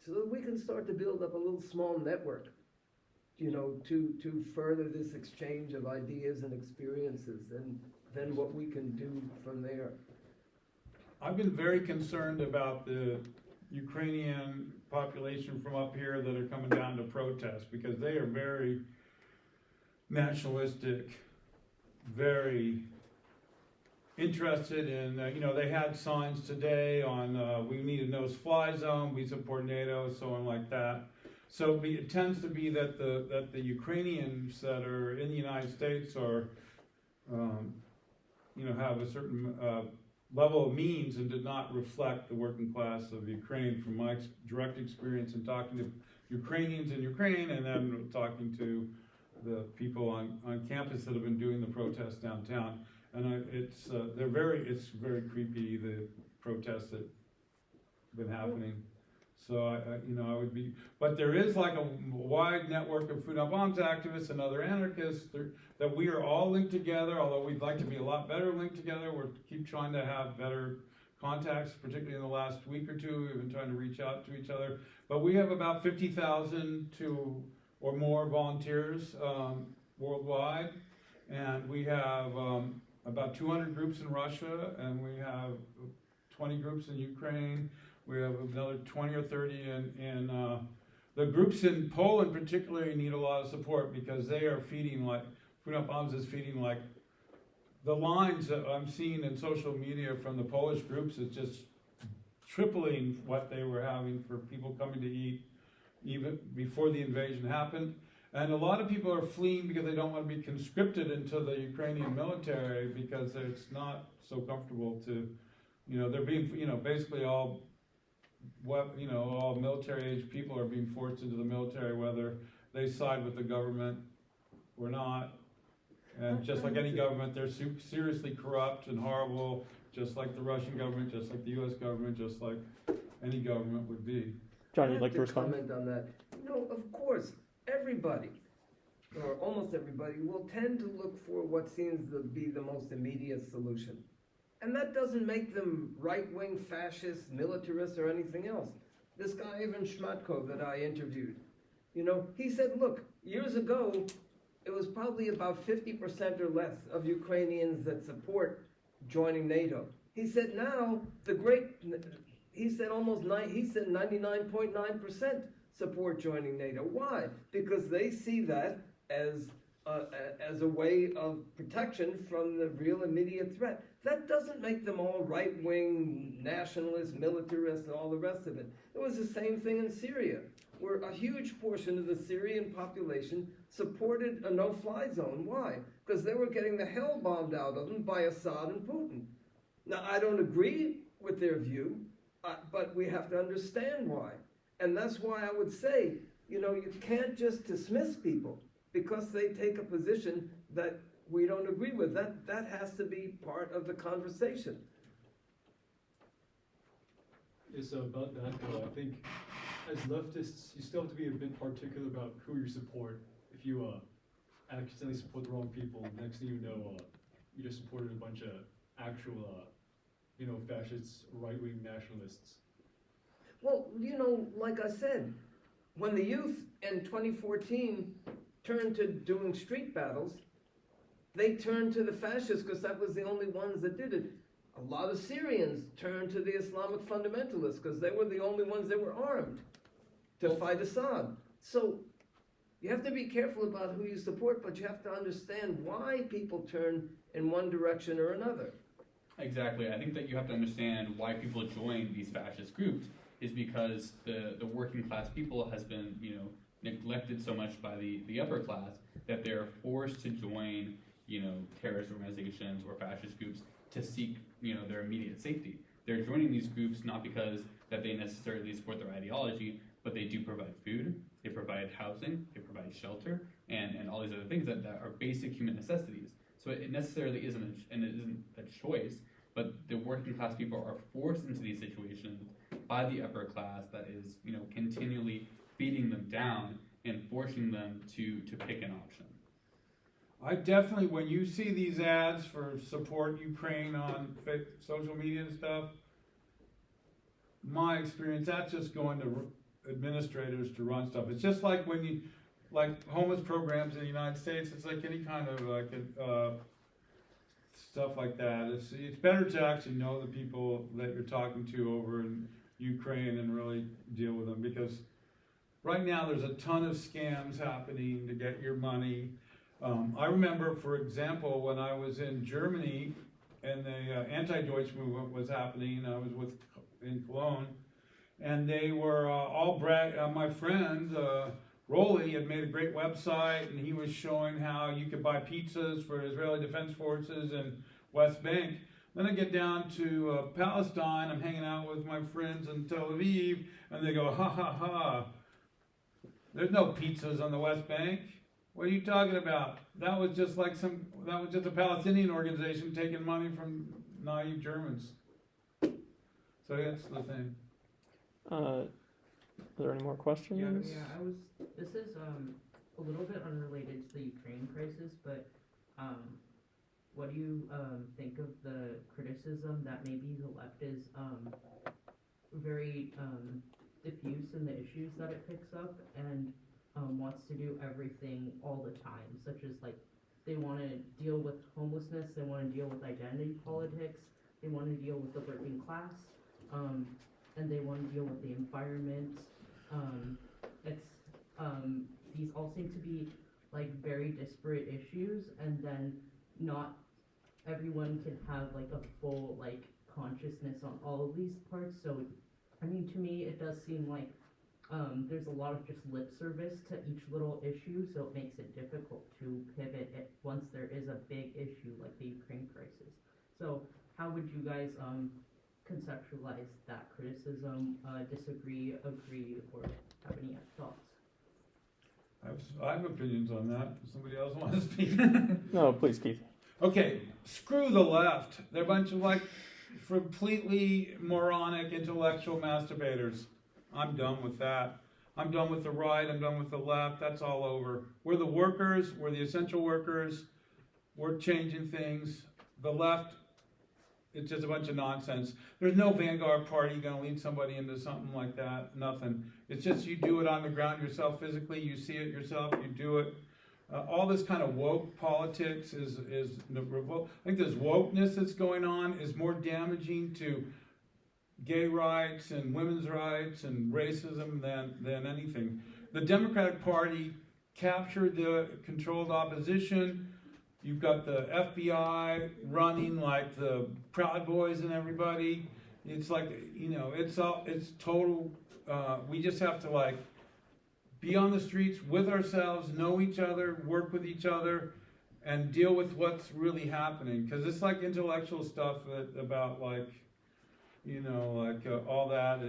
so that we can start to build up a little small network, to further this exchange of ideas and experiences, and then what we can do from there. I've been very concerned about the Ukrainian population from up here that are coming down to protest, because they are very nationalistic, very interested in, they had signs today on we need a no-fly zone, we support NATO, so on like that. So it tends to be that the Ukrainians that are in the United States are, have a certain level of means and did not reflect the working class of Ukraine, from my direct experience in talking to Ukrainians in Ukraine, and then talking to the people on campus that have been doing the protests downtown. And it's very creepy, the protests that have been happening. So I would be, but there is like a wide network of food not bombs activists and other anarchists that we are all linked together. Although we'd like to be a lot better linked together, we're keep trying to have better contacts, particularly in the last week or two. We've been trying to reach out to each other. But we have about 50,000 or more volunteers worldwide, and we have about 200 groups in Russia, and we have 20 groups in Ukraine. We have another 20 or 30 in the groups in Poland particularly need a lot of support, because they are feeding like, Food Not Bombs is feeding like, the lines that I'm seeing in social media from the Polish groups is just tripling what they were having for people coming to eat even before the invasion happened. And a lot of people are fleeing because they don't want to be conscripted into the Ukrainian military, because it's not so comfortable to, they're being, basically all military-age people are being forced into the military, whether they side with the government or not. And just like any government, they're seriously corrupt and horrible, just like the Russian government, just like the U.S. government, just like any government would be. John, you'd like to respond? Comment on that. Of course, everybody, or almost everybody, will tend to look for what seems to be the most immediate solution. And that doesn't make them right-wing fascists, militarists, or anything else. This guy, Ivan Shmatko, that I interviewed, he said, look, years ago, it was probably about 50% or less of Ukrainians that support joining NATO. He said now, he said 99.9% support joining NATO. Why? Because they see that as a way of protection from the real immediate threat. That doesn't make them all right-wing nationalists, militarists, and all the rest of it. It was the same thing in Syria, where a huge portion of the Syrian population supported a no-fly zone. Why? Because they were getting the hell bombed out of them by Assad and Putin. Now, I don't agree with their view, but we have to understand why. And that's why I would say, you can't just dismiss people because they take a position that we don't agree with. That has to be part of the conversation. It's about that, though. I think as leftists, you still have to be a bit particular about who you support. If you accidentally support the wrong people, next thing you know, you just supported a bunch of actual, fascists, right-wing nationalists. Well, like I said, when the youth in 2014 turned to doing street battles, they turned to the fascists because that was the only ones that did it. A lot of Syrians turned to the Islamic fundamentalists because they were the only ones that were armed to fight Assad. So you have to be careful about who you support, but you have to understand why people turn in one direction or another. Exactly. I think that you have to understand why people join these fascist groups is because the working class people has been, neglected so much by the upper class that they're forced to join, terrorist organizations or fascist groups to seek, their immediate safety. They're joining these groups not because that they necessarily support their ideology, but they do provide food, they provide housing, they provide shelter, and all these other things that are basic human necessities. So it necessarily isn't a choice, but the working class people are forced into these situations by the upper class that is, continually beating them down and forcing them to pick an option. I definitely, when you see these ads for support Ukraine on social media and stuff, my experience, that's just going to administrators to run stuff. It's just like when you, like homeless programs in the United States, it's like any kind of stuff like that. It's better to actually know the people that you're talking to over in Ukraine and really deal with them, because right now there's a ton of scams happening to get your money. I remember, for example, when I was in Germany and the anti-Deutsch movement was happening, I was in Cologne, and they were all my friend Rolly had made a great website, and he was showing how you could buy pizzas for Israeli Defense Forces in West Bank. Then I get down to Palestine, I'm hanging out with my friends in Tel Aviv, and they go, ha ha ha, there's no pizzas on the West Bank. What are you talking about? That was just like a Palestinian organization taking money from naive Germans. So that's the thing. Are there any more questions? This is a little bit unrelated to the Ukraine crisis, but what do you think of the criticism that maybe the left is very diffuse in the issues that it picks up and wants to do everything all the time, such as like they want to deal with homelessness, they want to deal with identity politics, they want to deal with the working class, and they want to deal with the environment. These all seem to be like very disparate issues, and then not everyone can have like a full like consciousness on all of these parts. So I mean, to me it does seem like there's a lot of just lip service to each little issue, so it makes it difficult to pivot once there is a big issue like the Ukraine crisis. So how would you guys conceptualize that criticism, disagree, agree, or have any thoughts? I have opinions on that. Does somebody else want to speak? No, please, Keith. Okay, screw the left. They're a bunch of like completely moronic intellectual masturbators. I'm done with that. I'm done with the right, I'm done with the left, that's all over. We're the workers, we're the essential workers, we're changing things. The left, it's just a bunch of nonsense. There's no vanguard party going to lead somebody into something like that, nothing. It's just you do it on the ground yourself physically, you see it yourself, you do it. All this kind of woke politics is I think this wokeness that's going on is more damaging to gay rights and women's rights and racism than anything. The Democratic Party captured the controlled opposition. You've got the FBI running like the Proud Boys and everybody. It's like, it's total, we just have to like be on the streets with ourselves, know each other, work with each other, and deal with what's really happening. Because it's like intellectual stuff about like, all that.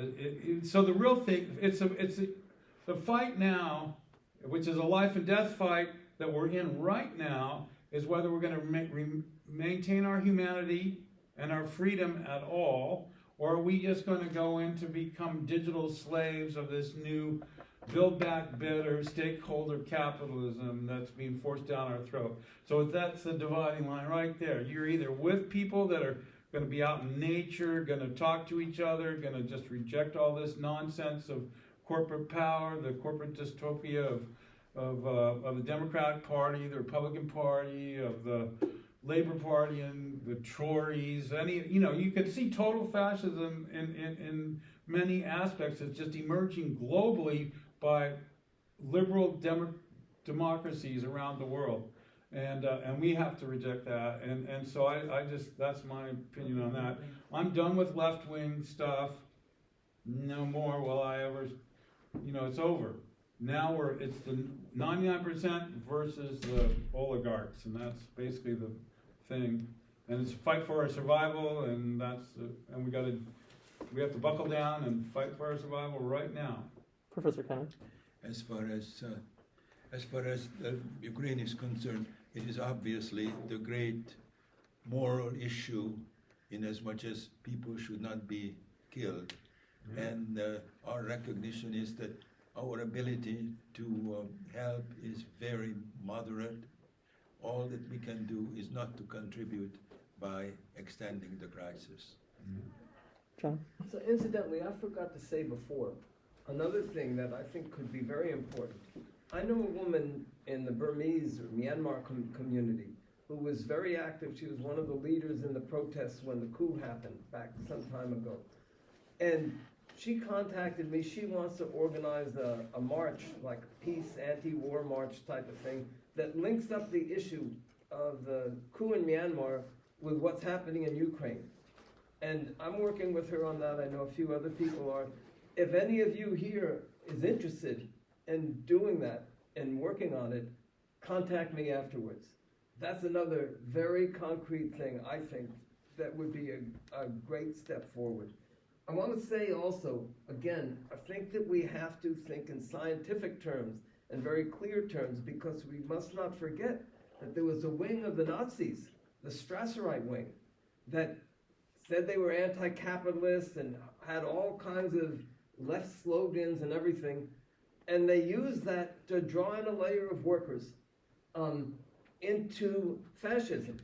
So the real thing, it's the fight now, which is a life and death fight that we're in right now, is whether we're going to maintain our humanity and our freedom at all, or are we just going to go in to become digital slaves of this new build back better stakeholder capitalism that's being forced down our throat. So that's the dividing line right there. You're either with people that are going to be out in nature, going to talk to each other, going to just reject all this nonsense of corporate power, the corporate dystopia of the Democratic Party, the Republican Party, of the Labor Party, and the Tories. You can see total fascism in many aspects. It's just emerging globally by liberal democracies around the world. And we have to reject that. And so I just, that's my opinion on that. I'm done with left-wing stuff. No more will I ever, it's over. Now it's the 99% versus the oligarchs, and that's basically the thing. And it's fight for our survival, and we have to buckle down and fight for our survival right now. Professor Kenez? As far as Ukraine is concerned, it is obviously the great moral issue in as much as people should not be killed. And our recognition is that our ability to help is very moderate. All that we can do is not to contribute by extending the crisis. John? So incidentally, I forgot to say before, another thing that I think could be very important. I know a woman in the Burmese or Myanmar community who was very active. She was one of the leaders in the protests when the coup happened back some time ago. And she contacted me. She wants to organize a march, like a peace, anti-war march type of thing, that links up the issue of the coup in Myanmar with what's happening in Ukraine. And I'm working with her on that. I know a few other people are. If any of you here is interested in doing that and working on it, contact me afterwards. That's another very concrete thing, I think, that would be a great step forward. I want to say also, again, I think that we have to think in scientific terms and very clear terms, because we must not forget that there was a wing of the Nazis, the Strasserite wing, that said they were anti-capitalist and had all kinds of left slogans and everything, and they used that to draw in a layer of workers into fascism.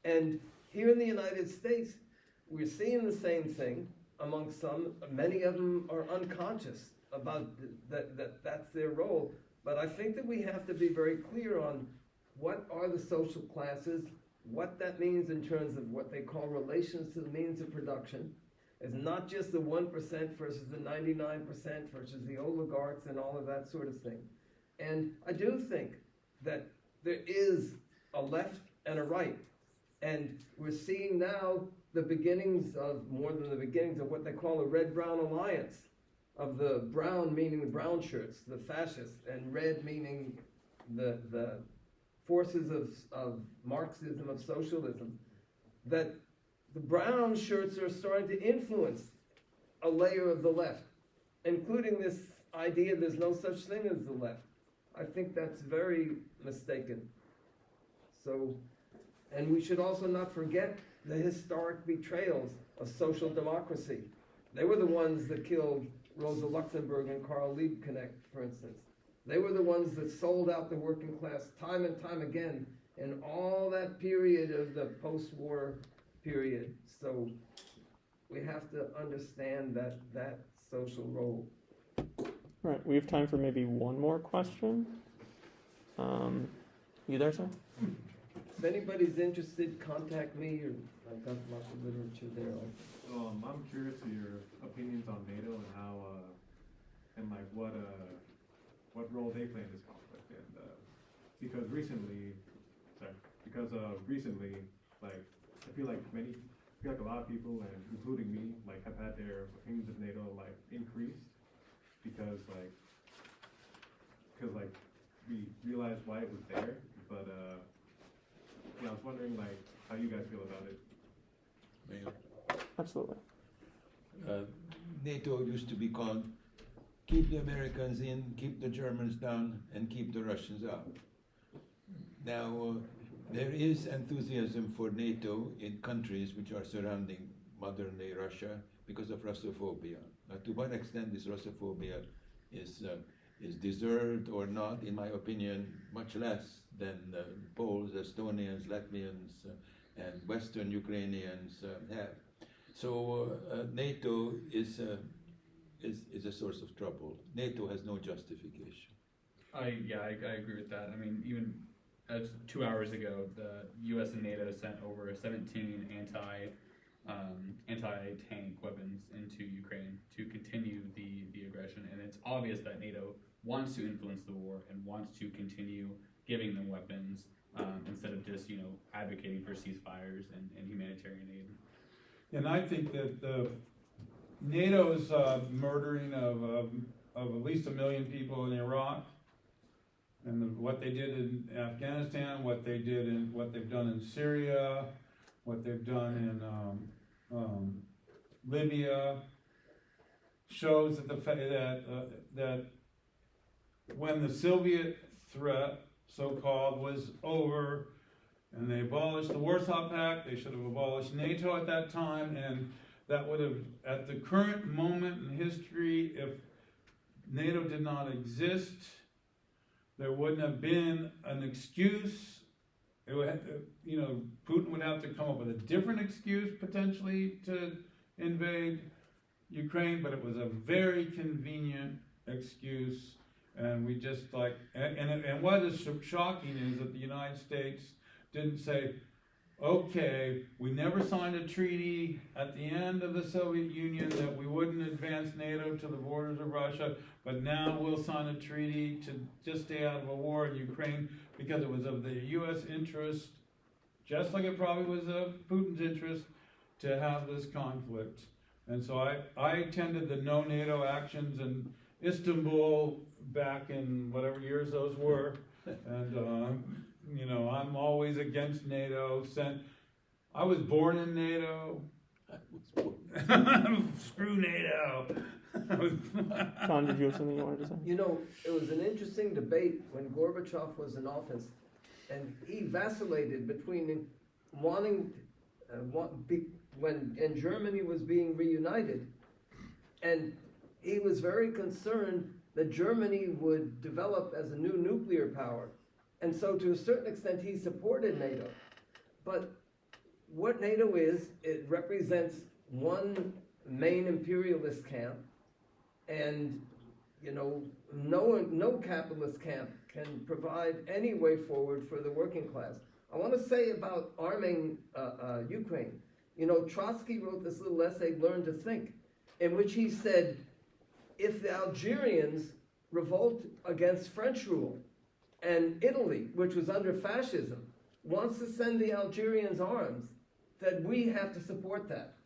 And here in the United States, we're seeing the same thing among some. Many of them are unconscious about that's their role. But I think that we have to be very clear on what are the social classes, what that means in terms of what they call relations to the means of production. It's not just the 1% versus the 99% versus the oligarchs and all of that sort of thing. And I do think that there is a left and a right. And we're seeing now the beginnings of, more than the beginnings of what they call a red-brown alliance, of the brown meaning the brown shirts, the fascists, and red meaning the forces of Marxism, of socialism, that the brown shirts are starting to influence a layer of the left, including this idea there's no such thing as the left. I think that's very mistaken. So, and we should also not forget the historic betrayals of social democracy. They were the ones that killed Rosa Luxemburg and Karl Liebknecht, for instance. They were the ones that sold out the working class time and time again in all that period of the post-war period. So we have to understand that social role. Right, we have time for maybe one more question. You there, sir? If anybody's interested, contact me, or I've got lots of literature there. I'm curious to your opinions on NATO and how, and like what role they play in this conflict. And because recently, like I feel like a lot of people, and including me, like have had their opinions of NATO like increased because we realized why it was there, but I was wondering like how you guys feel about it. Absolutely. NATO used to be called keep the Americans in, keep the Germans down, and keep the Russians out. Now, there is enthusiasm for NATO in countries which are surrounding modern-day Russia because of Russophobia. Now, to what extent this Russophobia is deserved or not, in my opinion, much less than Poles, Estonians, Latvians, and Western Ukrainians have. So NATO is a source of trouble. NATO has no justification. I agree with that. I mean, even 2 hours ago, the U.S. and NATO sent over 17 anti-tank weapons into Ukraine to continue the aggression. And it's obvious that NATO wants to influence the war and wants to continue giving them weapons instead of just, advocating for ceasefires and humanitarian aid. And I think that NATO's murdering of at least 1 million people in Iraq, and what they did in Afghanistan, what they've done in Syria, what they've done in Libya, shows that when the Soviet threat, so-called, was over, and they abolished the Warsaw Pact, they should have abolished NATO at that time, and that would have, at the current moment in history, if NATO did not exist, there wouldn't have been an excuse. It would have to, Putin would have to come up with a different excuse potentially to invade Ukraine, but it was a very convenient excuse, and we just and what is shocking is that the United States didn't say, okay, we never signed a treaty at the end of the Soviet Union that we wouldn't advance NATO to the borders of Russia, but now we'll sign a treaty to just stay out of a war in Ukraine because it was of the U.S. interest, just like it probably was of Putin's interest, to have this conflict. And so I attended the no NATO actions in Istanbul back in whatever years those were, and I'm always against NATO. I was born in NATO. Screw NATO. John, did you have something you wanted to say? It was an interesting debate when Gorbachev was in office, and he vacillated between wanting, when Germany was being reunited, and he was very concerned that Germany would develop as a new nuclear power. And so to a certain extent, he supported NATO. But what NATO is, it represents one main imperialist camp, and no capitalist camp can provide any way forward for the working class. I want to say about arming Ukraine. Trotsky wrote this little essay, Learn to Think, in which he said, if the Algerians revolt against French rule, and Italy, which was under fascism, wants to send the Algerians arms, that we have to support that.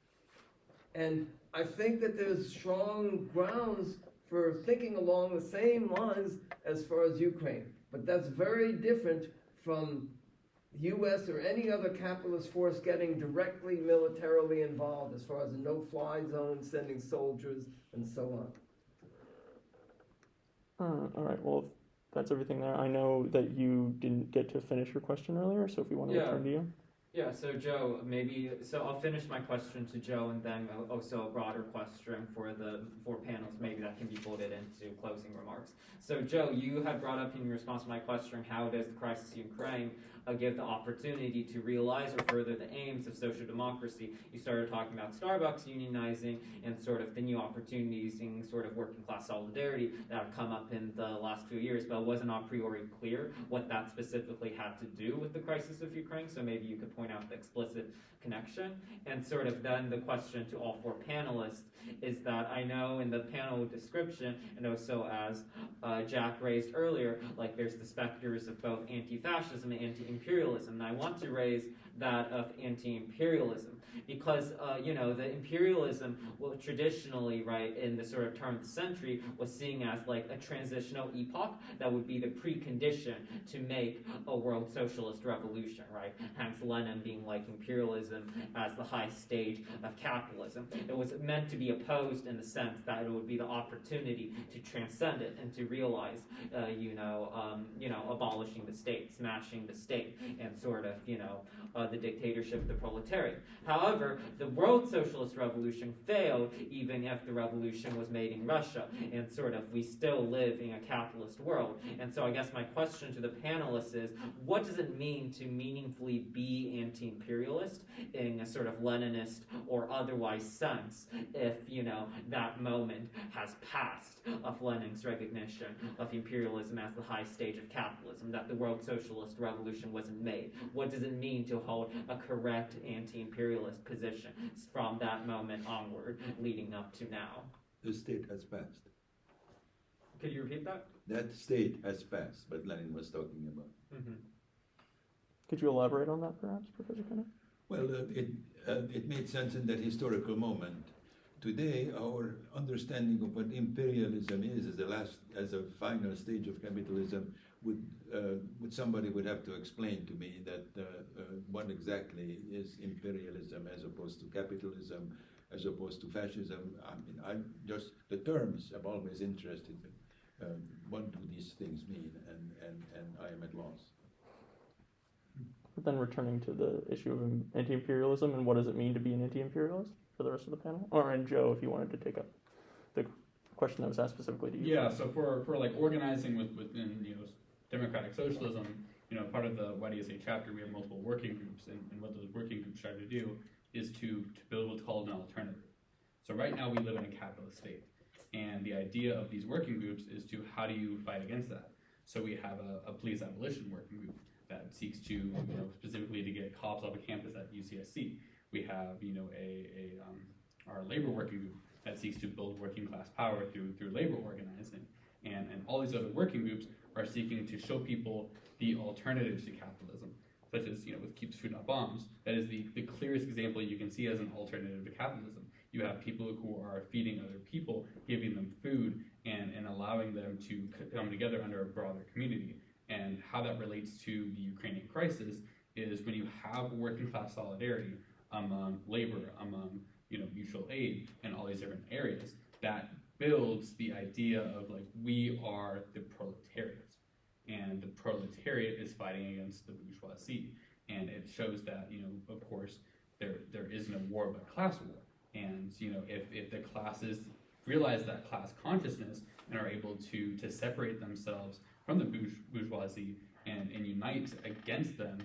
And I think that there's strong grounds for thinking along the same lines as far as Ukraine. But that's very different from U.S. or any other capitalist force getting directly militarily involved as far as a no-fly zone, sending soldiers, and so on. All right, well, that's everything there. I know that you didn't get to finish your question earlier, so if we want to return to you. Yeah, so Joe, I'll finish my question to Joe, and then also a broader question for the 4 panels, maybe that can be folded into closing remarks. So Joe, you had brought up in response to my question, how does the crisis in Ukraine give the opportunity to realize or further the aims of social democracy? You started talking about Starbucks unionizing and sort of the new opportunities in sort of working class solidarity that have come up in the last few years, but it wasn't a priori clear what that specifically had to do with the crisis of Ukraine, so maybe you could point out the explicit connection. And sort of then the question to all 4 panelists is that I know in the panel description, and also as Jack raised earlier, there's the specters of both anti-fascism and anti-imperialism, and I want to raise that of anti-imperialism because the imperialism, well, traditionally, right, in the sort of turn of the century, was seen as a transitional epoch that would be the precondition to make a world socialist revolution, right? Hence Lenin being imperialism as the high stage of capitalism. It was meant to be opposed in the sense that it would be the opportunity to transcend it and to realize, abolishing the state, smashing the state, and sort of, the dictatorship of the proletariat. However, the world socialist revolution failed even if the revolution was made in Russia, and sort of we still live in a capitalist world. And so I guess my question to the panelists is, what does it mean to meaningfully be anti-imperialist in a sort of Leninist or otherwise sense if, that moment has passed of Lenin's recognition of imperialism as the high stage of capitalism, that the world socialist revolution decision wasn't made. What does it mean to hold a correct anti-imperialist position from that moment onward, leading up to now? The state has passed. Could you repeat that? That state has passed, what Lenin was talking about. Mm-hmm. Could you elaborate on that, perhaps, Professor Kenez? Well, it made sense in that historical moment. Today, our understanding of what imperialism is as a final stage of capitalism would somebody would have to explain to me that what exactly is imperialism as opposed to capitalism, as opposed to fascism. I mean, the terms have always interested me. What do these things mean? And I am at loss. But then returning to the issue of anti-imperialism and what does it mean to be an anti-imperialist for the rest of the panel? Or, and Joe, if you wanted to take up the question that was asked specifically to you. Yeah, so for like organizing within, you know, democratic socialism, you know, part of the YDSA chapter, we have multiple working groups, and what those working groups try to do is to build what's called an alternative. So right now we live in a capitalist state, and the idea of these working groups is to how do you fight against that? So we have a police abolition working group that seeks to, you know, specifically to get cops off a campus at UCSC. We have, you know, our labor working group that seeks to build working class power through labor organizing, and all these other working groups are seeking to show people the alternatives to capitalism, such as, you know, with Keep Food Not Bombs. That is the clearest example you can see as an alternative to capitalism. You have people who are feeding other people, giving them food, and allowing them to come together under a broader community. And how that relates to the Ukrainian crisis is when you have working class solidarity among labor, among, you know, mutual aid, and all these different areas, that builds the idea of like, we are the proletariat, and the proletariat is fighting against the bourgeoisie. And it shows that, you know, of course, there isn't a war but a class war. And, you know, if the classes realize that class consciousness and are able to separate themselves from the bourgeoisie and unite against them,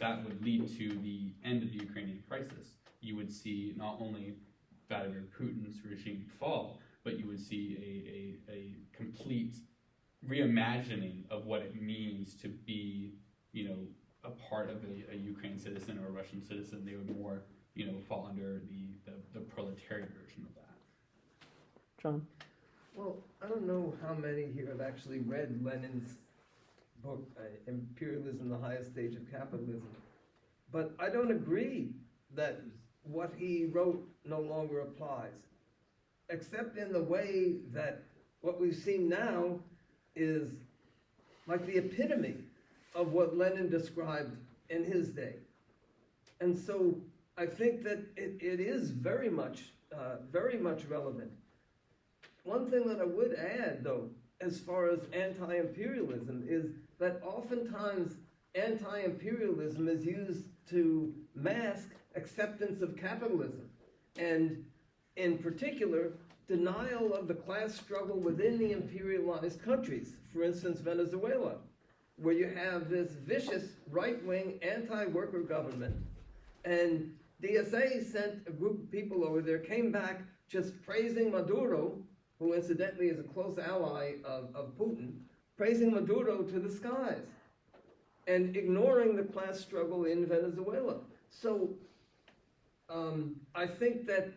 that would lead to the end of the Ukrainian crisis. You would see not only Vladimir Putin's regime fall, but you would see a complete reimagining of what it means to be, you know, a part of a Ukrainian citizen or a Russian citizen. They would more, you know, fall under the proletariat version of that. John? Well, I don't know how many here have actually read Lenin's book, Imperialism, the Highest Stage of Capitalism. But I don't agree that what he wrote no longer applies, except in the way that what we've seen now is like the epitome of what Lenin described in his day. And so I think that it is very much relevant. One thing that I would add, though, as far as anti-imperialism, is that oftentimes anti-imperialism is used to mask acceptance of capitalism, and in particular, denial of the class struggle within the imperialized countries. For instance, Venezuela, where you have this vicious right-wing anti-worker government, and DSA sent a group of people over there, came back just praising Maduro, who incidentally is a close ally of Putin, praising Maduro to the skies, and ignoring the class struggle in Venezuela. So I think that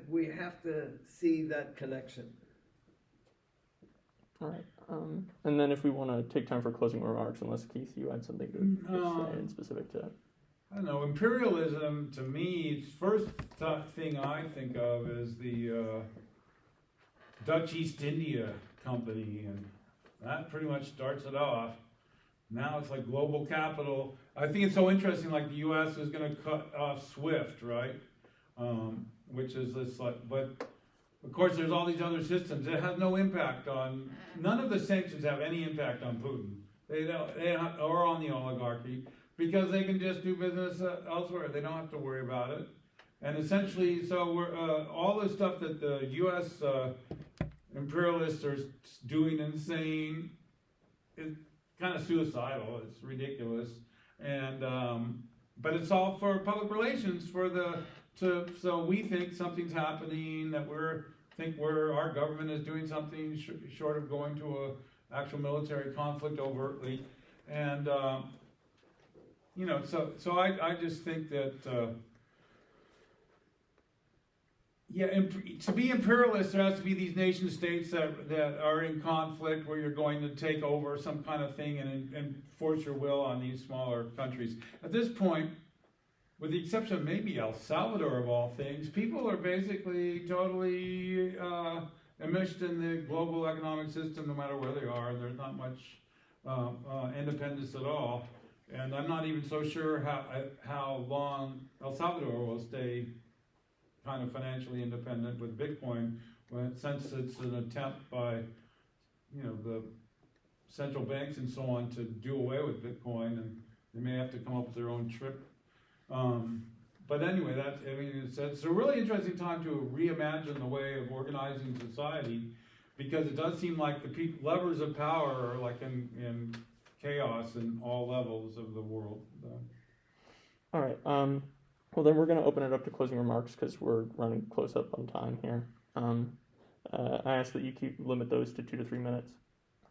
we have to see that connection. All right. And then if we want to take time for closing remarks, unless Keith, you had something to say in specific to that. I don't know. Imperialism, to me, first thing I think of is the Dutch East India Company, and that pretty much starts it off. Now it's like global capital. I think it's so interesting, like the U.S. is going to cut off SWIFT, right? Which is this, like, but of course there's all these other systems. It has no impact on, none of the sanctions have any impact on Putin. They don't, or on the oligarchy, because they can just do business elsewhere. They don't have to worry about it. And essentially, so we're, all the stuff that the U.S. Imperialists are doing and saying is kind of suicidal. It's ridiculous. And but it's all for public relations, for the so we think something's happening, that our government is doing something short of going to a actual military conflict overtly, and so I just think that, to be imperialist, there has to be these nation states that are in conflict, where you're going to take over some kind of thing and force your will on these smaller countries. At this point, with the exception of maybe El Salvador of all things, people are basically totally enmeshed in the global economic system, no matter where they are. There's not much independence at all. And I'm not even so sure how long El Salvador will stay kind of financially independent with Bitcoin, since it's an attempt by, the central banks and so on to do away with Bitcoin, and they may have to come up with their own trip. But anyway, it's a really interesting time to reimagine the way of organizing society, because it does seem like the levers of power are like in chaos in all levels of the world. All right. Well, then we're going to open it up to closing remarks, because we're running close up on time here. I ask that you limit those to 2 to 3 minutes.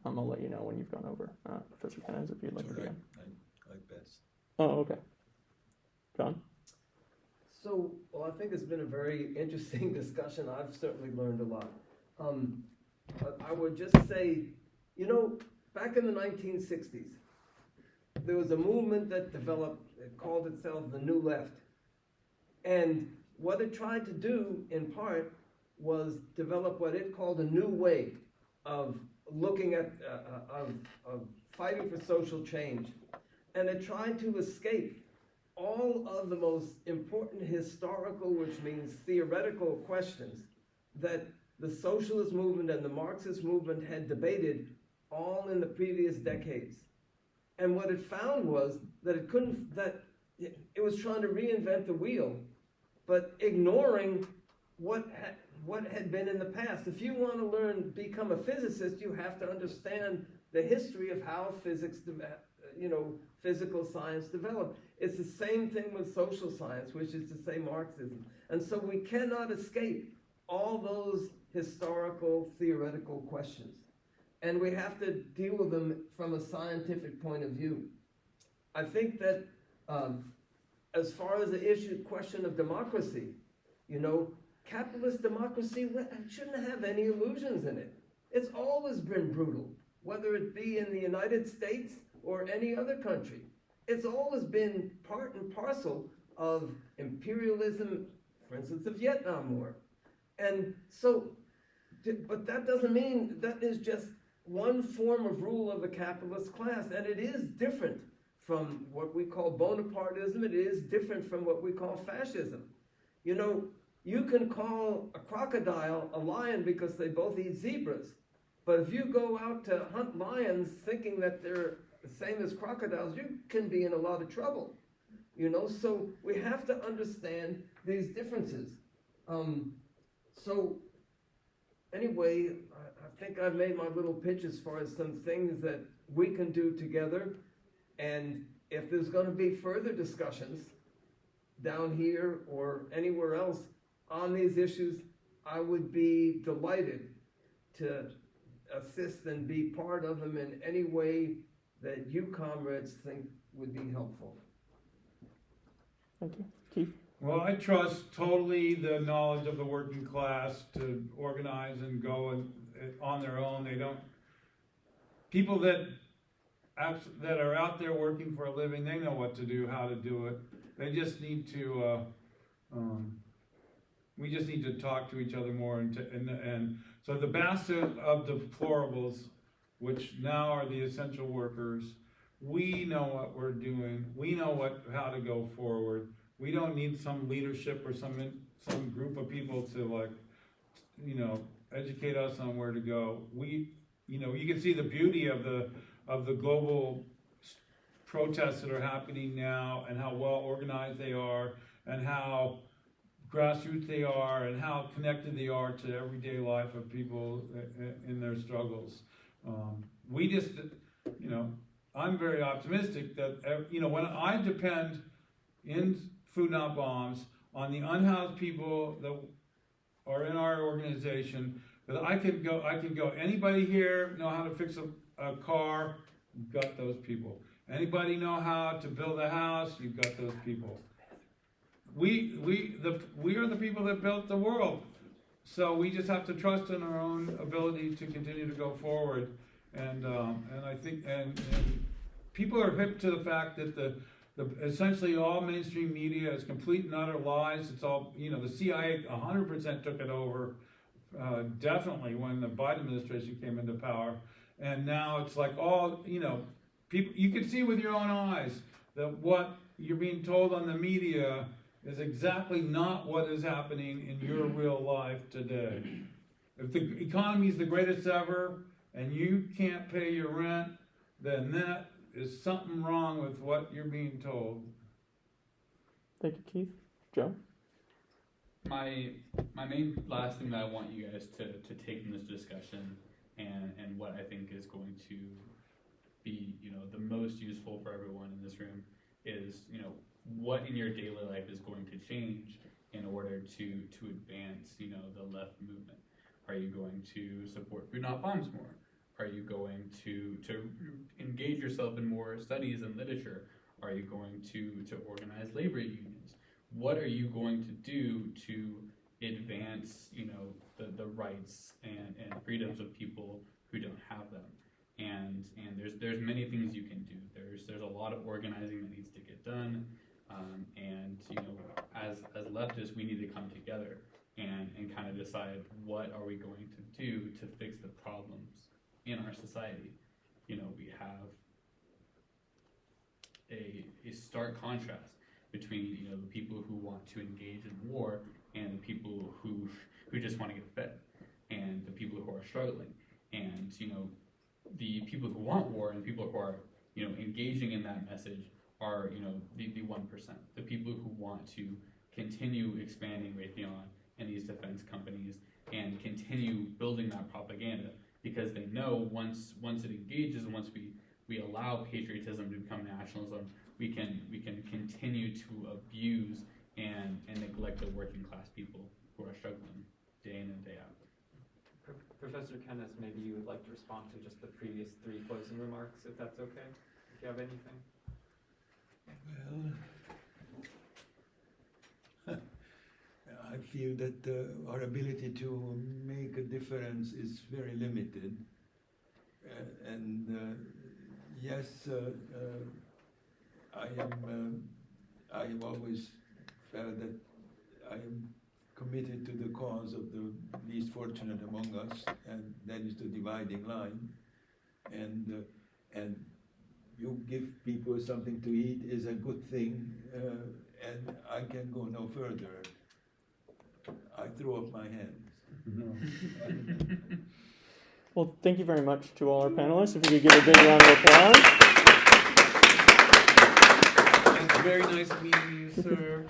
I'll let you know when you've gone over. Professor Kenez, if you'd like to begin. I pass. Oh, okay. John? So, well, I think it's been a very interesting discussion. I've certainly learned a lot. But I would just say, back in the 1960s, there was a movement that developed. It called itself the New Left. And what it tried to do, in part, was develop what it called a new way of looking at, of fighting for social change. And it tried to escape all of the most important historical, which means theoretical, questions that the socialist movement and the Marxist movement had debated all in the previous decades. And what it found was that it was trying to reinvent the wheel, but ignoring what had been in the past. If you want to become a physicist, you have to understand the history of how physical science developed. It's the same thing with social science, which is to say Marxism. And so we cannot escape all those historical, theoretical questions. And we have to deal with them from a scientific point of view. I think that as far as the question of democracy, capitalist democracy shouldn't have any illusions in it. It's always been brutal, whether it be in the United States or any other country. It's always been part and parcel of imperialism, for instance, the Vietnam War. And so, but that doesn't mean that is just one form of rule of the capitalist class, and it is different from what we call Bonapartism. It is different from what we call fascism. You can call a crocodile a lion because they both eat zebras, but if you go out to hunt lions thinking that they're the same as crocodiles, you can be in a lot of trouble. So we have to understand these differences. So anyway, I think I've made my little pitch as far as some things that we can do together. And if there's going to be further discussions down here or anywhere else on these issues, I would be delighted to assist and be part of them in any way that you comrades think would be helpful. Thank you. Keith? Well, I trust totally the knowledge of the working class to organize and go on their own. People that are out there working for a living, they know what to do, how to do it. They just need to, we just need to talk to each other more. And so the bastion of deplorables, which now are the essential workers, we know what we're doing. We know how to go forward. We don't need some leadership or some group of people to educate us on where to go. You can see the beauty of the global protests that are happening now, and how well organized they are, and how grassroots they are, and how connected they are to everyday life of people in their struggles. I'm very optimistic that, when I depend in Food Not Bombs on the unhoused people that are in our organization, that I can go, anybody here know how to fix a car? Got those people. Anybody know how to build a house? You've got those people. We are the people that built the world. So we just have to trust in our own ability to continue to go forward. And I think and people are hip to the fact that the essentially all mainstream media is complete and utter lies. It's all, the CIA 100% took it over, definitely when the Biden administration came into power. And now it's like all, people, you can see with your own eyes that what you're being told on the media is exactly not what is happening in your real life today. If the economy is the greatest ever and you can't pay your rent, then that is something wrong with what you're being told. Thank you, Keith. Joe? My main last thing that I want you guys to take from this discussion and what I think is going to be, the most useful for everyone in this room is, what in your daily life is going to change in order to advance, the left movement. Are you going to support Food Not Bombs more? Are you going to engage yourself in more studies and literature? Are you going to organize labor unions? What are you going to do to advance, the rights and freedoms of people who don't have them? And there's many things you can do. There's a lot of organizing that needs to get done. And as leftists, we need to come together and kind of decide what are we going to do to fix the problems in our society. We have a stark contrast between the people who want to engage in war and the people who just want to get fed, and the people who are struggling. And the people who want war and the people who are engaging in that message are the 1%, the people who want to continue expanding Raytheon and these defense companies and continue building that propaganda, because they know once it engages and once we allow patriotism to become nationalism, we can continue to abuse and neglect the working class people who are struggling day in and day out. Professor Kenez, maybe you would like to respond to just the previous 3 closing remarks, if that's okay, if you have anything. Well, I feel that our ability to make a difference is very limited. Yes, I have always felt that I am committed to the cause of the least fortunate among us, and that is the dividing line. And you give people something to eat is a good thing, and I can go no further. I throw up my hands. No. Well, thank you very much to all our panelists. If you could give a big round of applause. It's very nice meeting you, sir.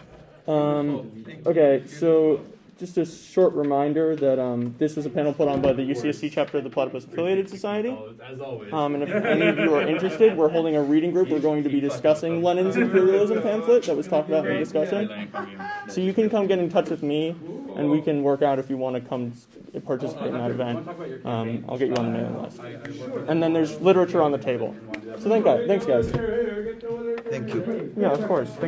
Okay, so just a short reminder that this was a panel put on by the UCSC chapter of the Platypus Affiliated Society. As always. And if any of you are interested, we're holding a reading group. We're going to be discussing Lenin's imperialism pamphlet that was talked about in the discussion. So you can come get in touch with me, and we can work out if you want to come participate in that event. I'll get you on the mailing list. And then there's literature on the table. So thanks, guys. Thank you. Yeah, of course. Thank you.